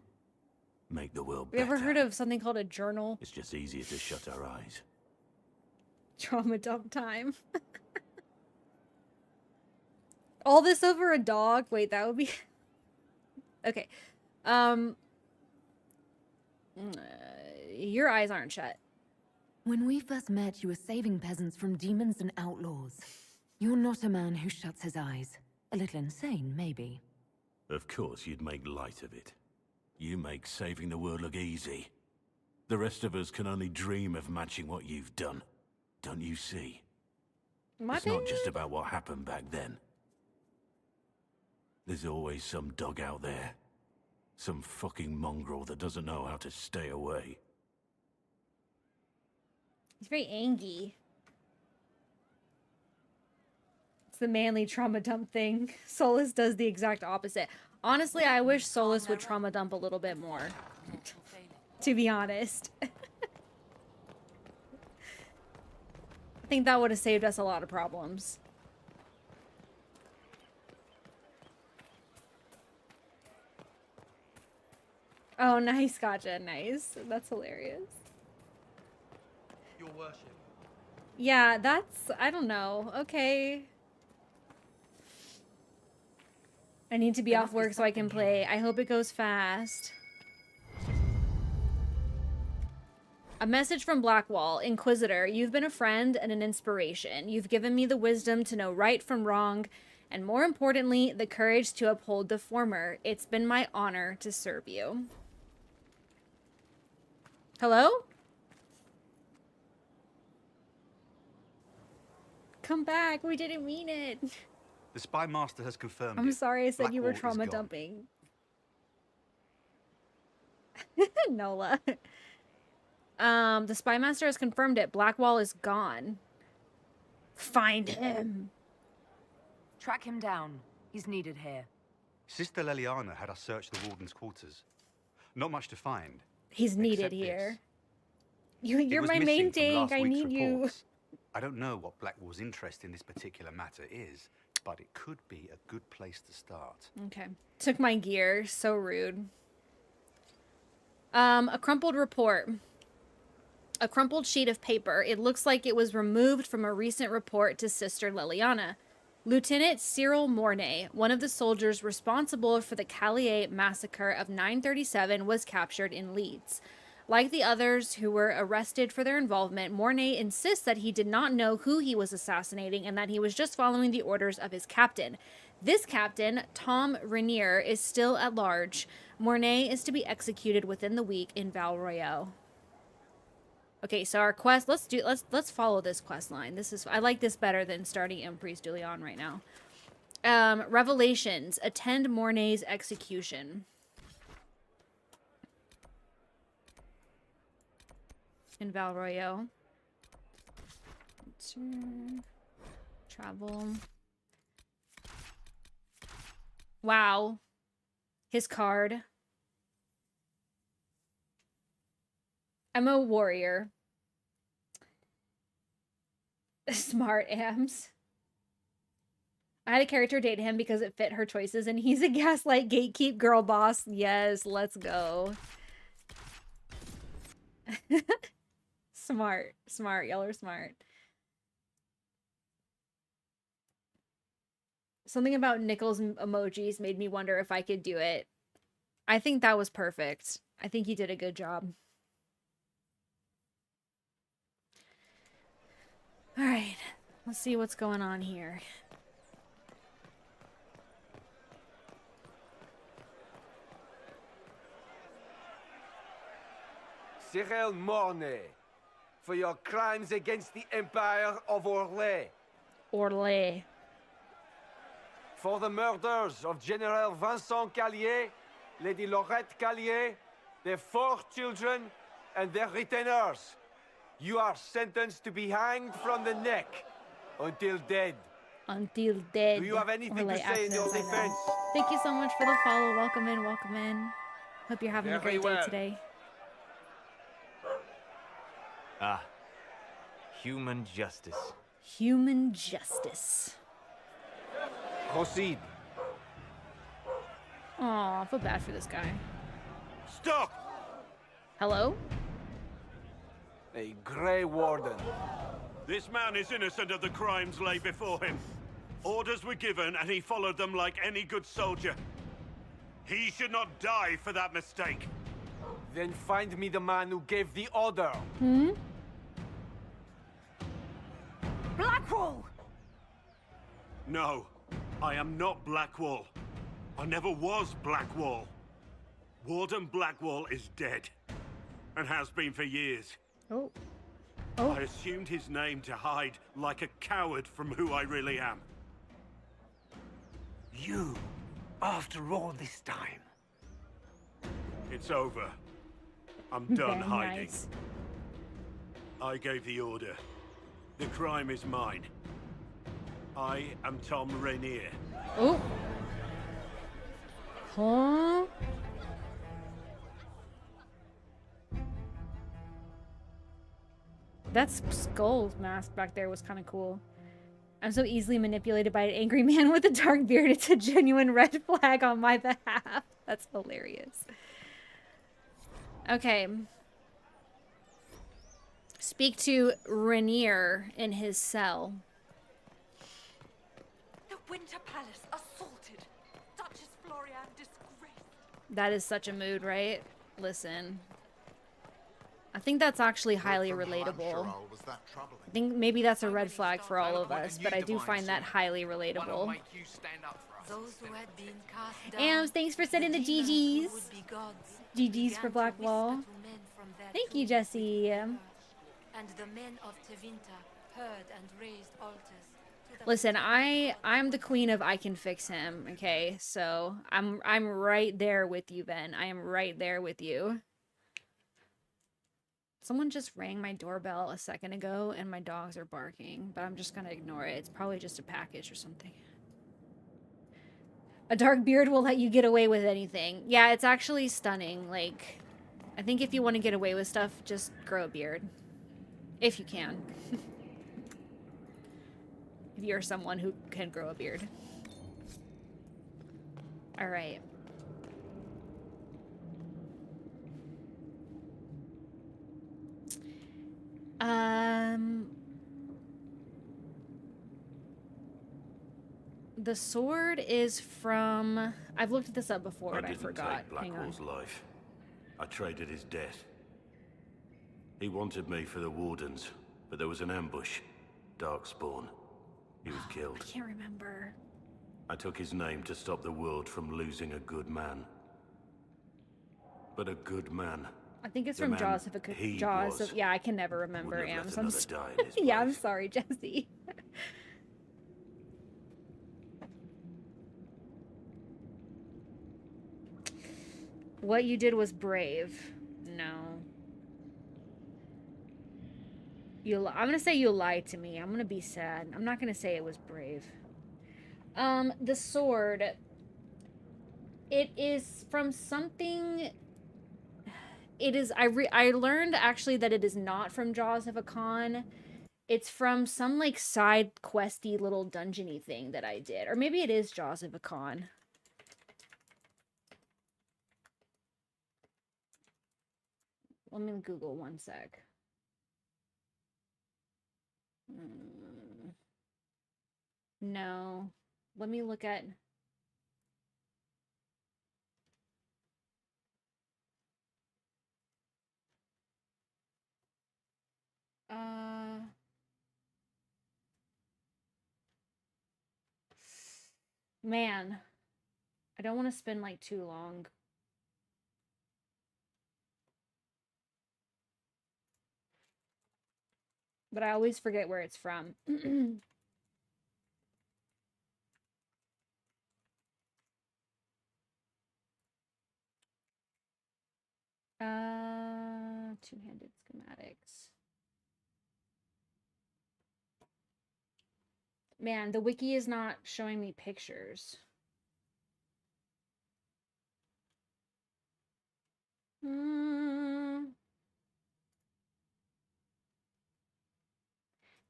make the world Have you better. ever heard of something called a journal? It's just easier to shut our eyes. Trauma dump time. All this over a dog? Wait, that would be... Okay. Your eyes aren't shut. When we first met, you were saving peasants from demons and outlaws. You're not a man who shuts his eyes. A little insane, maybe. Of course, you'd make light of it. You make saving the world look easy. The rest of us can only dream of matching what you've done. Don't you see? It's not just about what happened back then. There's always some dog out there. Some fucking mongrel that doesn't know how to stay away. He's very angry. It's the manly trauma dump thing. Solus does the exact opposite. Honestly, I wish Solus would trauma dump a little bit more. To be honest. I think that would have saved us a lot of problems. Oh, nice, gotcha. Nice. That's hilarious. Your worship. Yeah, that's... I don't know. Okay. I need to be off work so I can play. I hope it goes fast. A message from Blackwall. Inquisitor, you've been a friend and an inspiration. You've given me the wisdom to know right from wrong, and more importantly, the courage to uphold the former. It's been my honor to serve you. Hello? Come back. We didn't mean it. The spy master has confirmed I'm it. sorry I said you were Blackwall is trauma gone. dumping. Nola. The spy master has confirmed it. Blackwall is gone. Find him. Track him down. He's needed here. Sister Leliana had us search the warden's quarters. Not much to find. He's needed except here. this. You're It was my missing main from tank. last I week's need you. reports. I don't know what Blackwall's interest in this particular matter is, but it could be a good place to start. Okay. Took my gear. So rude. A crumpled report. A crumpled sheet of paper. It looks like it was removed from a recent report to Sister Leliana. Lieutenant Cyril Mornay, one of the soldiers responsible for the Calais massacre of 937, was captured in Leeds. Like the others who were arrested for their involvement, Mornay insists that he did not know who he was assassinating and that he was just following the orders of his captain. This captain, Tom Rainier, is still at large. Mornay is to be executed within the week in Val Royale. Okay, so our quest, let's follow this quest line. I like this better than starting Emprise du Lion right now. Revelations, attend Mornay's execution. In Val Royale. Travel. Wow. His card. I'm a warrior. Smart Ams. I had a character date him because it fit her choices, and he's a gaslight gatekeep girl boss. Yes, let's go. Smart. Smart. Y'all are smart. Something about Nichols emojis made me wonder if I could do it. I think that was perfect. I think you did a good job. All right, let's see what's going on here. Cyril Mornay, for your crimes against the Empire of Orlais. Orlais. For the murders of General Vincent Callier, Lady Laurette Callier, their 4 children, and their retainers. You are sentenced to be hanged from the neck until dead. Until dead. Do you have anything to Orlais say in your accents, I know. defense? Thank you so much for the follow. Welcome in, welcome in. Hope you're having a Very great day well. today. Ah. Human justice. Human justice. Proceed. Aw, I feel bad for this guy. Stop! Hello? A Grey Warden. This man is innocent of the crimes laid before him. Orders were given and he followed them like any good soldier. He should not die for that mistake. Then find me the man who gave the order. Blackwall! No, I am not Blackwall. I never was Blackwall. Warden Blackwall is dead. And has been for years. Oh. I assumed his name to hide like a coward from who I really am. You, after all this time. It's over. I'm done Very hiding. nice. I gave the order. The crime is mine. I am Tom Rainier. Oh. Huh? That skull mask back there was kind of cool. I'm so easily manipulated by an angry man with a dark beard. It's a genuine red flag on my behalf. That's hilarious. Okay. Speak to Rainier in his cell. The Winter Palace assaulted. Duchess Florian disgraced. That is such a mood, right? Listen. I think that's actually highly relatable. I think maybe that's a red flag for all of us, but I do find that highly relatable. Those who had been cast down, Ams, thanks for sending the GGs. would be gods, GGs for Blackwall. Thank you, Jesse. and the men of Tevinter heard and raised altars. Listen, I'm the queen of I can fix him, okay? So I'm right there with you, Ben. I am right there with you. Someone just rang my doorbell a second ago and my dogs are barking, but I'm just gonna ignore it. It's probably just a package or something. A dark beard will let you get away with anything. Yeah, it's actually stunning. Like, I think if you want to get away with stuff, just grow a beard. If you can. If you're someone who can grow a beard. Alright. The sword is from... I've looked this up before and I forgot. Take Hang on. Blackwall's life. I traded his death. He wanted me for the Wardens, but there was an ambush. Darkspawn. He was killed. I can't remember. I took his name to stop the world from losing a good man. But a good man. I think it's The from man Jaws of a he Jaws. was Yeah, I can never remember wouldn't have Ams. let I'm another die in his yeah, I'm sorry, Jesse. What you did was brave. No. I'm gonna say you lied to me. I'm gonna be sad. I'm not gonna say it was brave. The sword. It is from something... It is... I learned, actually, that it is not from Jaws of Hakan. It's from some, like, side questy little dungeon-y thing that I did. Or maybe it is Jaws of Hakan. Let me Google one sec. No. Let me look at... Man. I don't want to spend, like, too long. But I always forget where it's from. 2-handed schematics. Man, the wiki is not showing me pictures.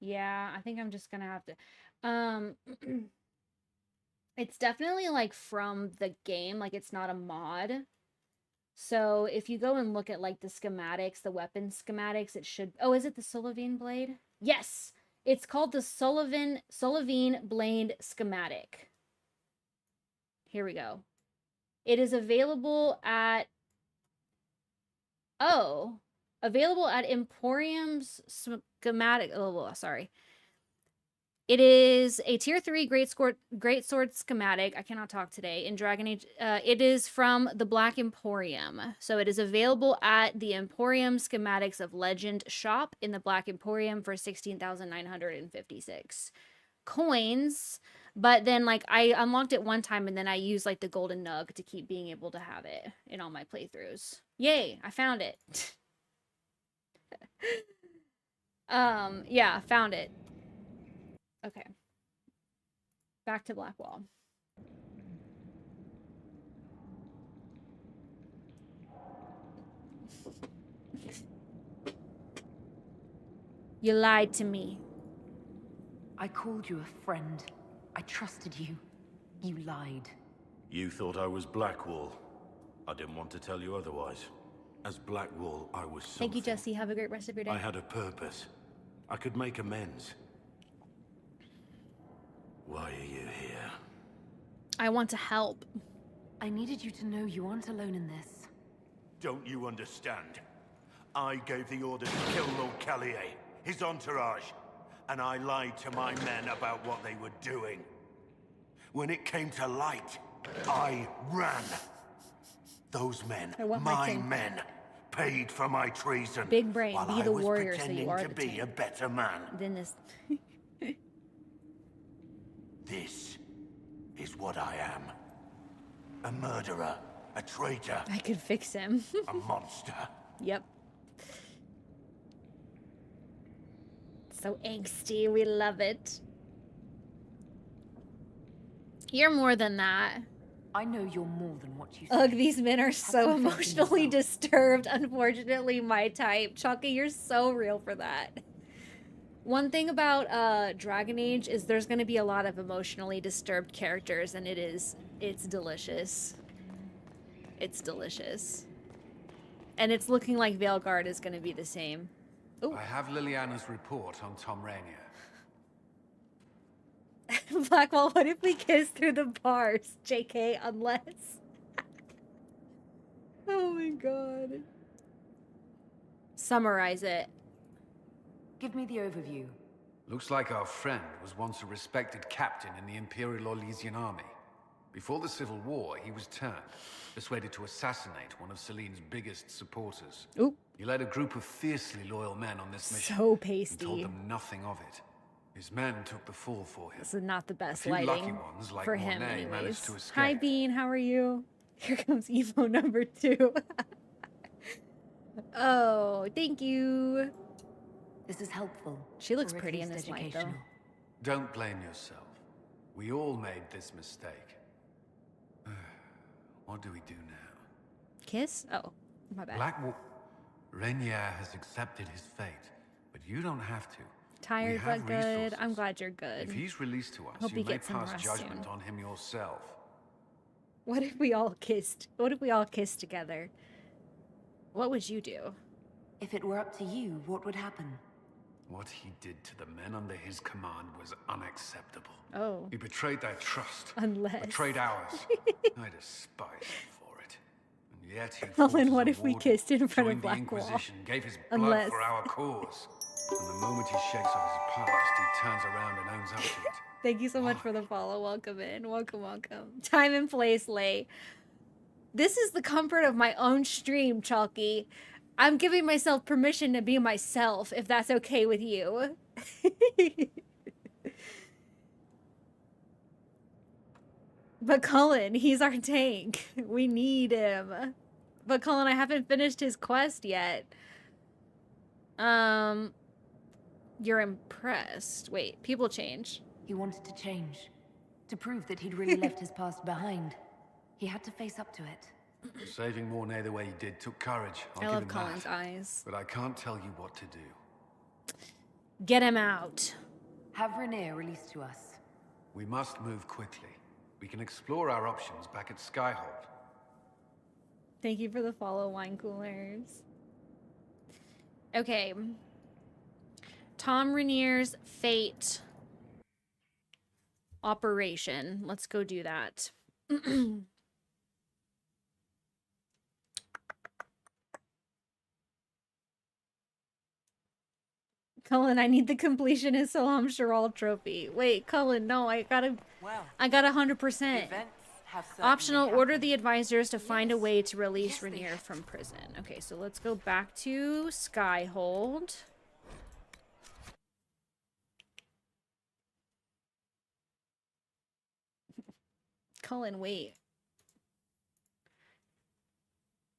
Yeah, I think I'm just gonna have to. It's definitely like from the game, like it's not a mod. So if you go and look at like the schematics, the weapon schematics, it should... Oh, is it the Solovine blade? Yes! It's called the Solovine blade schematic. Here we go. It is available at... Oh, available at Emporium's schematic... Oh, sorry. It is a tier 3 greatsword schematic. I cannot talk today. In Dragon Age, it is from the Black Emporium. So it is available at the Emporium Schematics of Legend shop in the Black Emporium for 16,956 coins. But then, like, I unlocked it one time and then I used, like, the golden nug to keep being able to have it in all my playthroughs. Yay, I found it. Yeah, found it. Okay. Back to Blackwall. You lied to me. I called you a friend. I trusted you. You lied. You thought I was Blackwall. I didn't want to tell you otherwise. As Blackwall, I was something. Thank you, Jesse. Have a great rest of your day. I had a purpose. I could make amends. Why are you here? I want to help. I needed you to know you aren't alone in this. Don't you understand? I gave the order to kill Lord Callier, his entourage, and I lied to my men about what they were doing. When it came to light, I ran. Those men, my men, paid for my treason. Big brain, while be the warrior so you are to be a better man. Then this... This is what I am. A murderer, a traitor. I could fix him. A monster. Yep. So angsty, we love it. You're more than that. I know you're more than what you say. Ugh, these men are so emotionally disturbed. Unfortunately, my type. Chucky, you're so real for that. One thing about Dragon Age is there's going to be a lot of emotionally disturbed characters, and it's delicious. It's delicious. And it's looking like Veilguard is going to be the same. Ooh. I have Liliana's report on Tom Rainier. Blackwall, what if we kiss through the bars? JK, unless... Oh my god. Summarize it. Give me the overview. Looks like our friend was once a respected captain in the Imperial Orlesian army. Before the Civil War, he was turned, persuaded to assassinate one of Celine's biggest supporters. Ooh. He led a group of fiercely loyal men on this mission. So pasty. And told them nothing of it. His men took the fall for him. This is not the best lucky lighting ones, like for Monet, him, anyways. managed to escape. Hi, Bean. How are you? Here comes Evo number 2. Oh, thank you. This is helpful. She looks pretty in this light, though. Don't blame yourself. We all made this mistake. What do we do now? Kiss? Oh, my bad. Blackwater... Rainier has accepted his fate, but you don't have to. Tired but good. I'm glad you're good. If he's released to us, Hope you you may get some pass rest judgment soon. on him yourself. What if we all kissed? What if we all kissed together? What would you do? If it were up to you, what would happen? What he did to the men under his command was unacceptable. Oh. He betrayed their trust. Unless. Betrayed ours. I despise him for it. And yet he Colin, what if we kissed in front of joined the Blackwall? Inquisition, gave his blood Unless. for our cause. And the moment he shakes off his past, he turns around and owns up to it. Thank you so much for the follow. Welcome in. Welcome, welcome. Time and place, Lay. This is the comfort of my own stream, Chalky. I'm giving myself permission to be myself, if that's okay with you. But Cullen, he's our tank. We need him. But Cullen, I haven't finished his quest yet. You're impressed. Wait, people change. He wanted to change. To prove that he'd really left his past behind. He had to face up to it. Saving Mornay the way he did took courage. I I'll love give him Colin's that. eyes. But I can't tell you what to do. Get him out. Have Rainier released to us. We must move quickly. We can explore our options back at Skyhold. Thank you for the follow, wine coolers. Okay. Tom Rainier's fate operation. Let's go do that. Cullen, I need the completionist Salam Sharal trophy. Wait, Cullen, no, I got 100%. Optional, order the advisors to find a way to release Rainier from prison. Okay, so let's go back to Skyhold. Cullen, wait.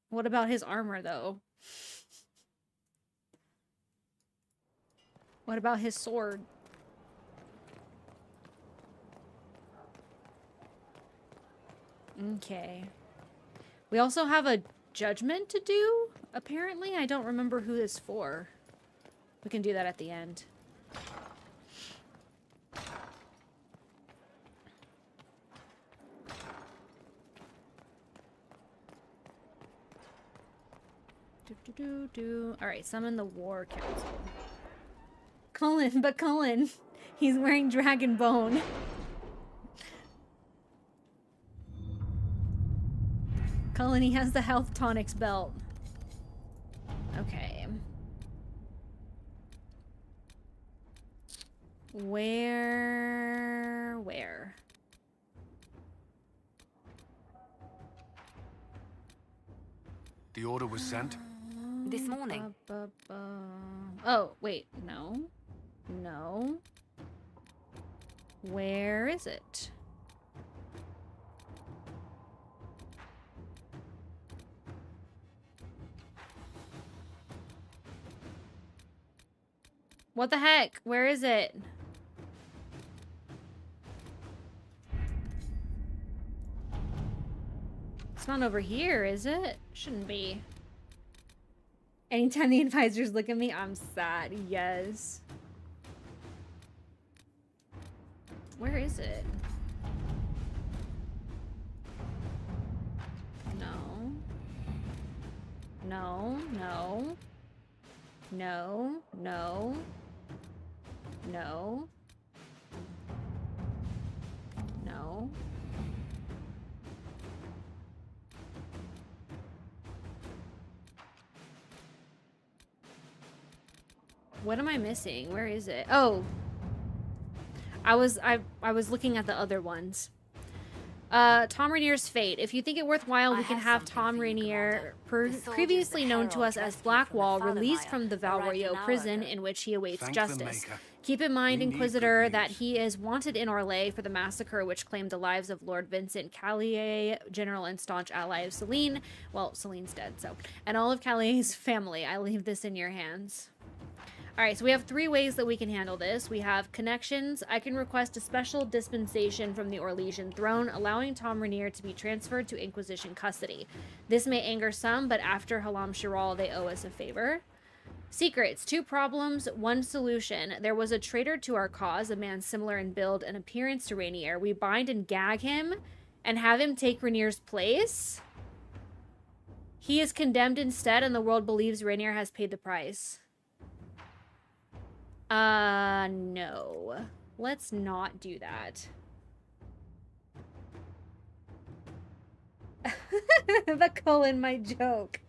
What about his armor, though? What about his sword? Okay. We also have a judgment to do, apparently. I don't remember who this is for. We can do that at the end. Alright, summon the War Council. Cullen, he's wearing Dragon Bone. Cullen, he has the Health Tonics belt. Okay. Where? The order was sent? This morning. Oh, wait, no. No. Where is it? What the heck? Where is it? It's not over here, is it? Shouldn't be. Anytime the advisors look at me, I'm sad. Yes. Where is it? No. No, no. No, no. No. No. What am I missing? Where is it? Oh. I was looking at the other ones. Tom Rainier's fate. If you think it worthwhile, we can have Tom Rainier, previously known to us as Blackwall, released from the Valroyo prison in which he awaits justice. Keep in mind, Inquisitor, that he is wanted in Orlais for the massacre which claimed the lives of Lord Vincent Callier, general and staunch ally of Celine. Well, Celine's dead, so. And all of Callier's family. I leave this in your hands. Alright, so we have 3 ways that we can handle this. We have connections. I can request a special dispensation from the Orlesian throne, allowing Tom Rainier to be transferred to Inquisition custody. This may anger some, but after Halam Shiral, they owe us a favor. Secrets. 2 problems, 1 solution. There was a traitor to our cause, a man similar in build and appearance to Rainier. We bind and gag him and have him take Rainier's place. He is condemned instead, and the world believes Rainier has paid the price. No. Let's not do that. The colon, my joke.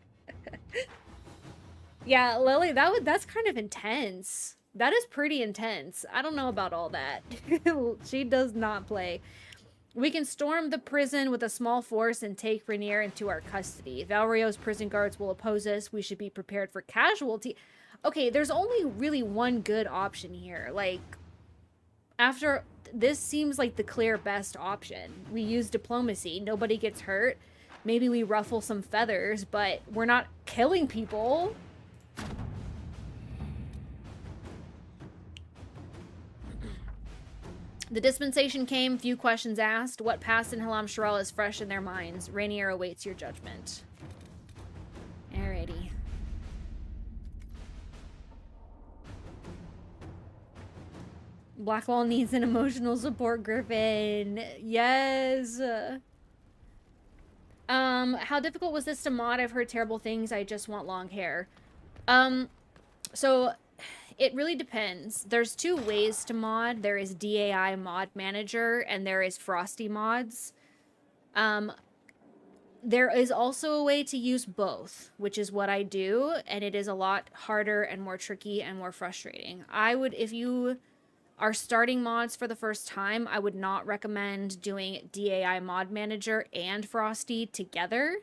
Yeah, Lily, that's kind of intense. That is pretty intense. I don't know about all that. She does not play. We can storm the prison with a small force and take Rainier into our custody. Valrio's prison guards will oppose us. We should be prepared for casualty. Okay, there's only really one good option here. Like, after this seems like the clear best option. We use diplomacy. Nobody gets hurt. Maybe we ruffle some feathers, but we're not killing people. The dispensation came, few questions asked. What passed in Halam Shiral is fresh in their minds. Rainier awaits your judgment. Alrighty. Blackwall needs an emotional support, Griffin. Yes. How difficult was this to mod? I've heard terrible things. I just want long hair. So it really depends. There's 2 ways to mod. There is DAI Mod Manager and there is Frosty Mods. There is also a way to use both, which is what I do, and it is a lot harder and more tricky and more frustrating. I would, if you are starting mods for the first time, I would not recommend doing DAI Mod Manager and Frosty together.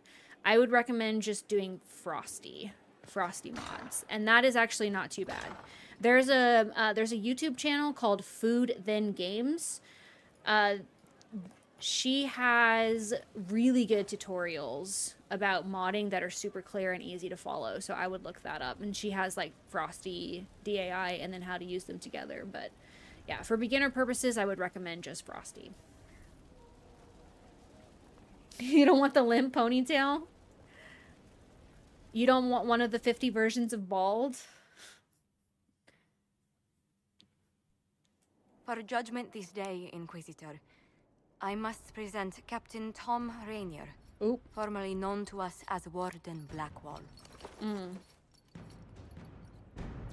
I would recommend just doing Frosty mods, and that is actually not too bad. There's a YouTube channel called Food Then Games. She has really good tutorials about modding that are super clear and easy to follow, so I would look that up. And she has like Frosty, DAI, and then how to use them together. But yeah, for beginner purposes, I would recommend just Frosty. You don't want the limp ponytail? You don't want one of the 50 versions of bald? For judgment this day, Inquisitor, I must present Captain Tom Rainier, formerly known to us as Warden Blackwall.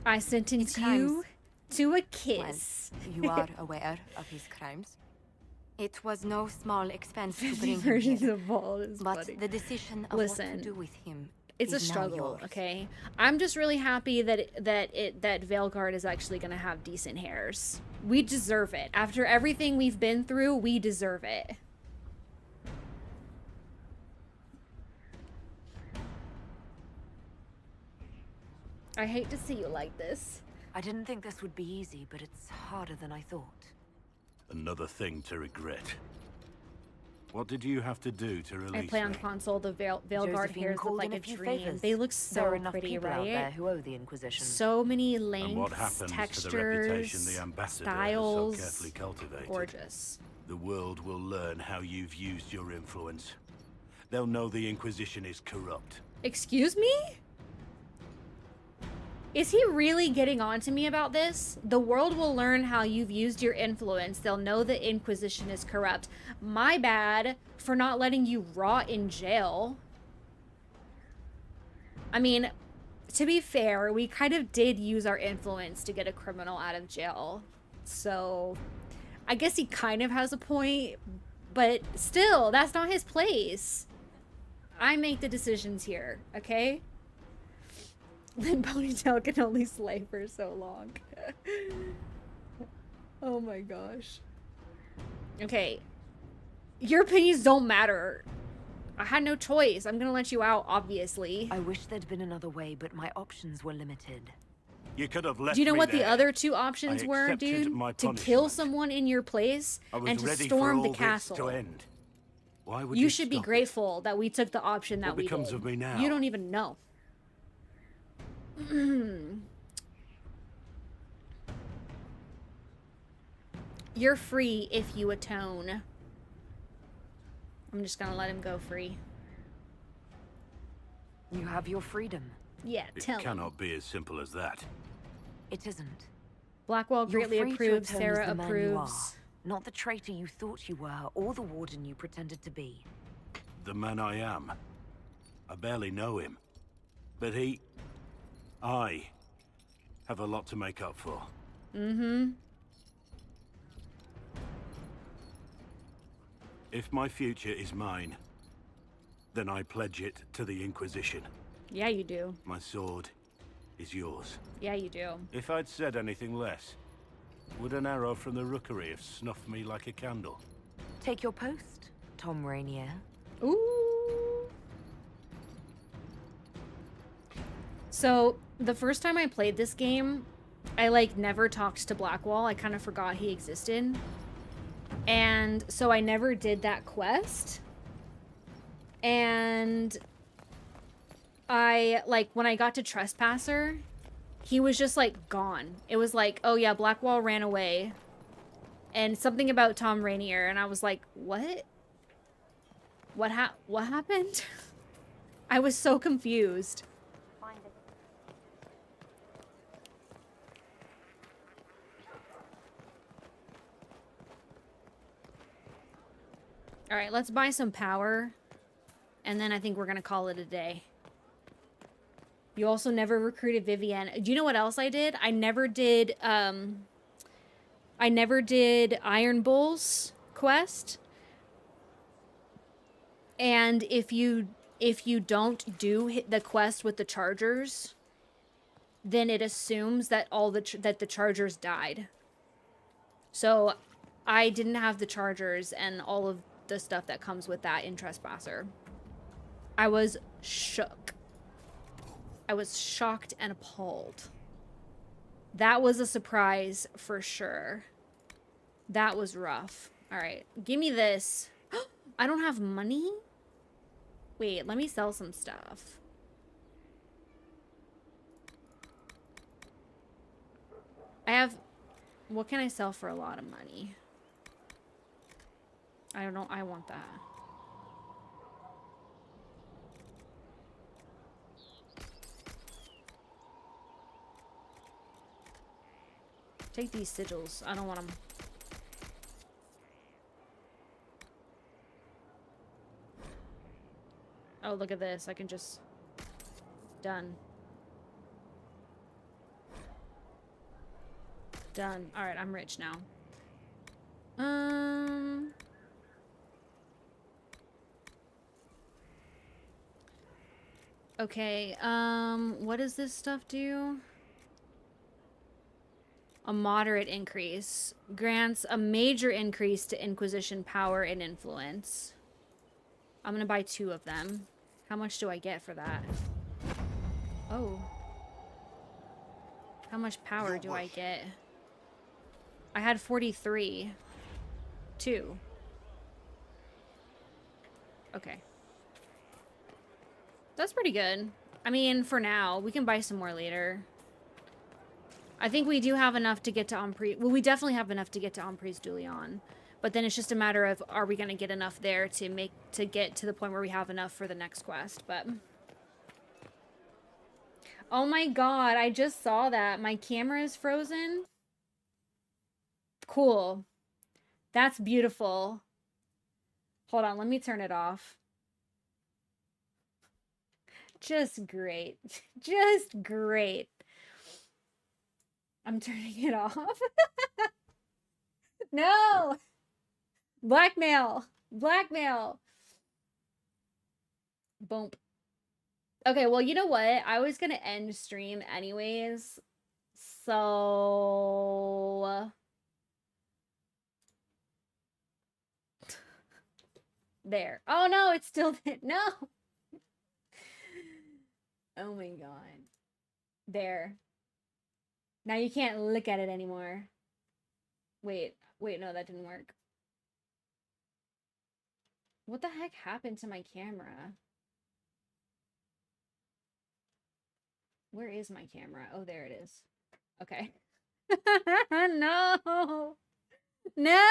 I sentence you to a kiss. Well, you are aware of his crimes. It was no small expense to 50 bring him versions here, of bald is but funny. the decision of what to do with him it's a is now struggle, yours. okay? I'm just really happy that Veilguard is actually gonna have decent hairs. We deserve it. After everything we've been through, we deserve it. I hate to see you like this. I didn't think this would be easy, but it's harder than I thought. Another thing to regret. What did you have to do to release I play on me? console. The Veilguard Josephine hairs look called like in a a few dream. favors. They look There are so enough pretty, people out there right? who owe the Inquisition. So many And what lengths, happens textures, to the reputation the ambassador styles. has so carefully cultivated? Gorgeous. The world will learn how you've used your influence. They'll know the Inquisition is corrupt. Excuse me? Is he really getting on to me about this? The world will learn how you've used your influence. They'll know the Inquisition is corrupt. My bad for not letting you rot in jail. I mean, to be fair, we kind of did use our influence to get a criminal out of jail. So, I guess he kind of has a point. But still, that's not his place. I make the decisions here, okay? Then Ponytail can only slay for so long. Oh my gosh. Okay. Your opinions don't matter. I had no choice. I'm gonna let you out, obviously. I wish there'd been another way, but my options were limited. You could have left Do you know me what there. the other 2 options I were, accepted dude? my To punishment. kill someone in your place I was and to ready storm for the all this castle. to end. Why would You should be stop it? grateful that we took the option that What we becomes did. of me now? You don't even know. You're free if you atone. I'm just gonna let him go free. You have your freedom. Yeah, tell It cannot be as simple as that. It isn't. Blackwall You're greatly free to approves. atone Sarah as the man you are, approves. not the traitor you thought you were, or the warden you pretended to be. The man I am. I barely know him. But I have a lot to make up for. Mm-hmm. If my future is mine, then I pledge it to the Inquisition. Yeah, you do. My sword is yours. Yeah, you do. If I'd said anything less, would an arrow from the rookery have snuffed me like a candle? Take your post, Tom Rainier. Ooh. So, the first time I played this game, I, like, never talked to Blackwall. I kind of forgot he existed. And so I never did that quest. And I, like, when I got to Trespasser, he was just, like, gone. It was like, oh yeah, Blackwall ran away. And something about Tom Rainier, and I was like, what? What happened? I was so confused. All right, let's buy some power. And then I think we're going to call it a day. You also never recruited Vivienne. Do you know what else I did? I never did Iron Bull's quest. And if you don't do the quest with the Chargers, then it assumes that that the Chargers died. So I didn't have the Chargers and all of the stuff that comes with that in Trespasser. I was shook. I was shocked and appalled. That was a surprise for sure. That was rough. All right, give me this. I don't have money? Wait, let me sell some stuff. I have... What can I sell for a lot of money? I don't know. I want that. Take these sigils. I don't want them. Oh, look at this. I can just... Done. Done. Alright, I'm rich now. Okay, what does this stuff do? A moderate increase. Grants a major increase to Inquisition power and influence. I'm gonna buy 2 of them. How much do I get for that? Oh. How much power do I get? I had 43. 2. Okay. That's pretty good. I mean, for now. We can buy some more later. I think we do have enough to get to Emprise. Well, we definitely have enough to get to Emprise du Lion. But then it's just a matter of, are we going to get enough there to get to the point where we have enough for the next quest. But... Oh my god, I just saw that. My camera is frozen. Cool. That's beautiful. Hold on, let me turn it off. Just great. Just great. I'm turning it off. No! Blackmail! Blackmail! Boom. Okay, well, you know what? I was gonna end stream anyways. So... There. Oh, no, it's still there. No! Oh my god. There. Now you can't look at it anymore. Wait, no, that didn't work. What the heck happened to my camera? Where is my camera? Oh, there it is. Okay. No! No.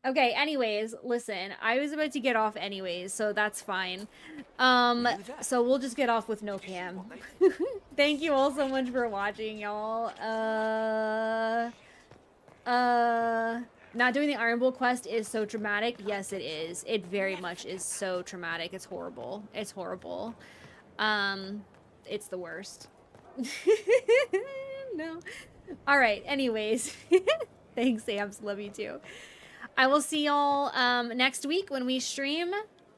Okay, anyways, listen, I was about to get off anyways, so that's fine. So we'll just get off with no cam. Thank you all so much for watching, y'all. Not doing the Iron Bull quest is so traumatic. Yes, it is. It very much is so traumatic. It's horrible. It's horrible. It's the worst. No. All right, anyways. Thanks, Samps. Love you too. I will see y'all next week when we stream.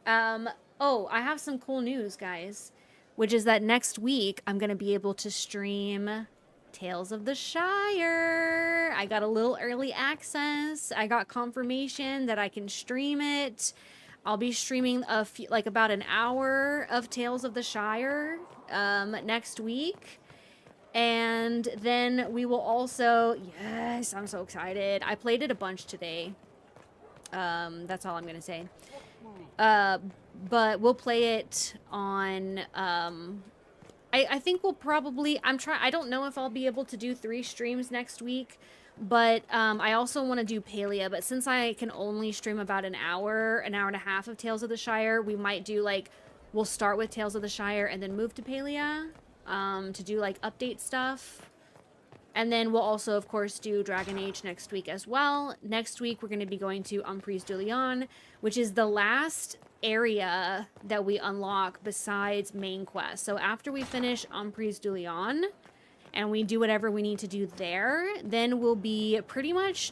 Oh, I have some cool news, guys, which is that next week I'm going to be able to stream Tales of the Shire. I got a little early access. I got confirmation that I can stream it. I'll be streaming like about an hour of Tales of the Shire next week. And then we will also, yes, I'm so excited. I played it a bunch today. That's all I'm gonna say. But we'll play it on, I think we'll probably, I don't know if I'll be able to do 3 streams next week, but, I also want to do Palia, but since I can only stream about an hour and a half of Tales of the Shire, we might do like, we'll start with Tales of the Shire and then move to Palia, to do like update stuff. And then we'll also, of course, do Dragon Age next week as well. Next week, we're going to be going to Umprise du Lion, which is the last area that we unlock besides main quest. So after we finish Umprise du Lion and we do whatever we need to do there, then we'll be pretty much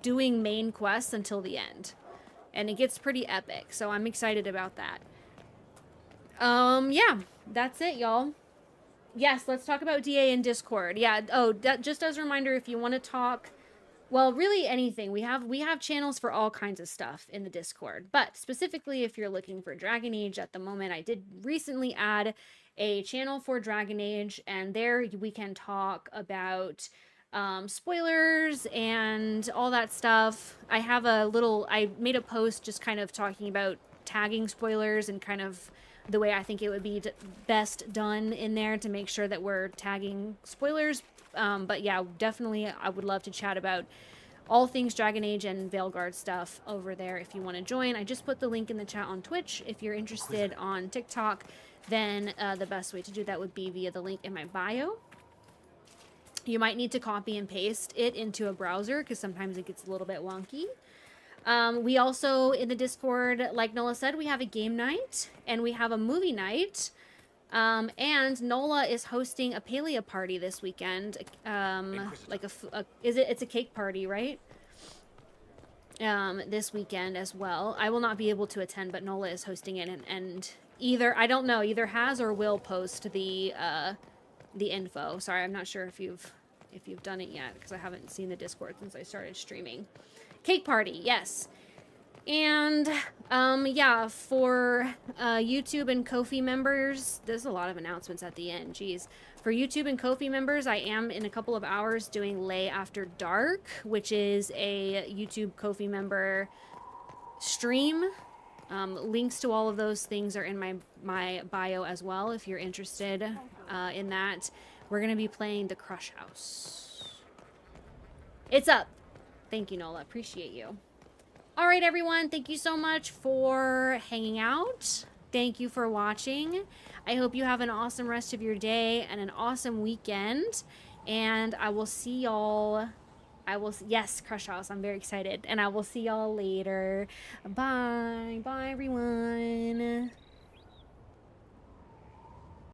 doing main quests until the end. And it gets pretty epic, so I'm excited about that. Yeah, that's it, y'all. Yes, let's talk about DA in Discord. Yeah, just as a reminder, if you want to talk, well, really anything. We have channels for all kinds of stuff in the Discord. But specifically, if you're looking for Dragon Age at the moment, I did recently add a channel for Dragon Age, and there we can talk about spoilers and all that stuff. I made a post just kind of talking about tagging spoilers and kind of the way I think it would be best done in there to make sure that we're tagging spoilers. But yeah, definitely I would love to chat about all things Dragon Age and Veilguard stuff over there if you want to join. I just put the link in the chat on Twitch. If you're interested on TikTok, then the best way to do that would be via the link in my bio. You might need to copy and paste it into a browser because sometimes it gets a little bit wonky. We also, in the Discord, like Nola said, we have a game night and we have a movie night. And Nola is hosting a Palia party this weekend. It's a cake party, right? This weekend as well. I will not be able to attend, but Nola is hosting it, and either, I don't know, either has or will post the info. Sorry, I'm not sure if you've done it yet because I haven't seen the Discord since I started streaming. Cake party, yes. And yeah, for YouTube and Ko-fi members, there's a lot of announcements at the end, geez. For YouTube and Ko-fi members, I am in a couple of hours doing Lay After Dark, which is a YouTube Ko-fi member stream. Links to all of those things are in my bio as well if you're interested in that. We're going to be playing The Crush House. It's up. Thank you, Nola. Appreciate you. All right, everyone. Thank you so much for hanging out. Thank you for watching. I hope you have an awesome rest of your day and an awesome weekend. And I will see y'all. Yes, Crush House. I'm very excited. And I will see y'all later. Bye. Bye, everyone.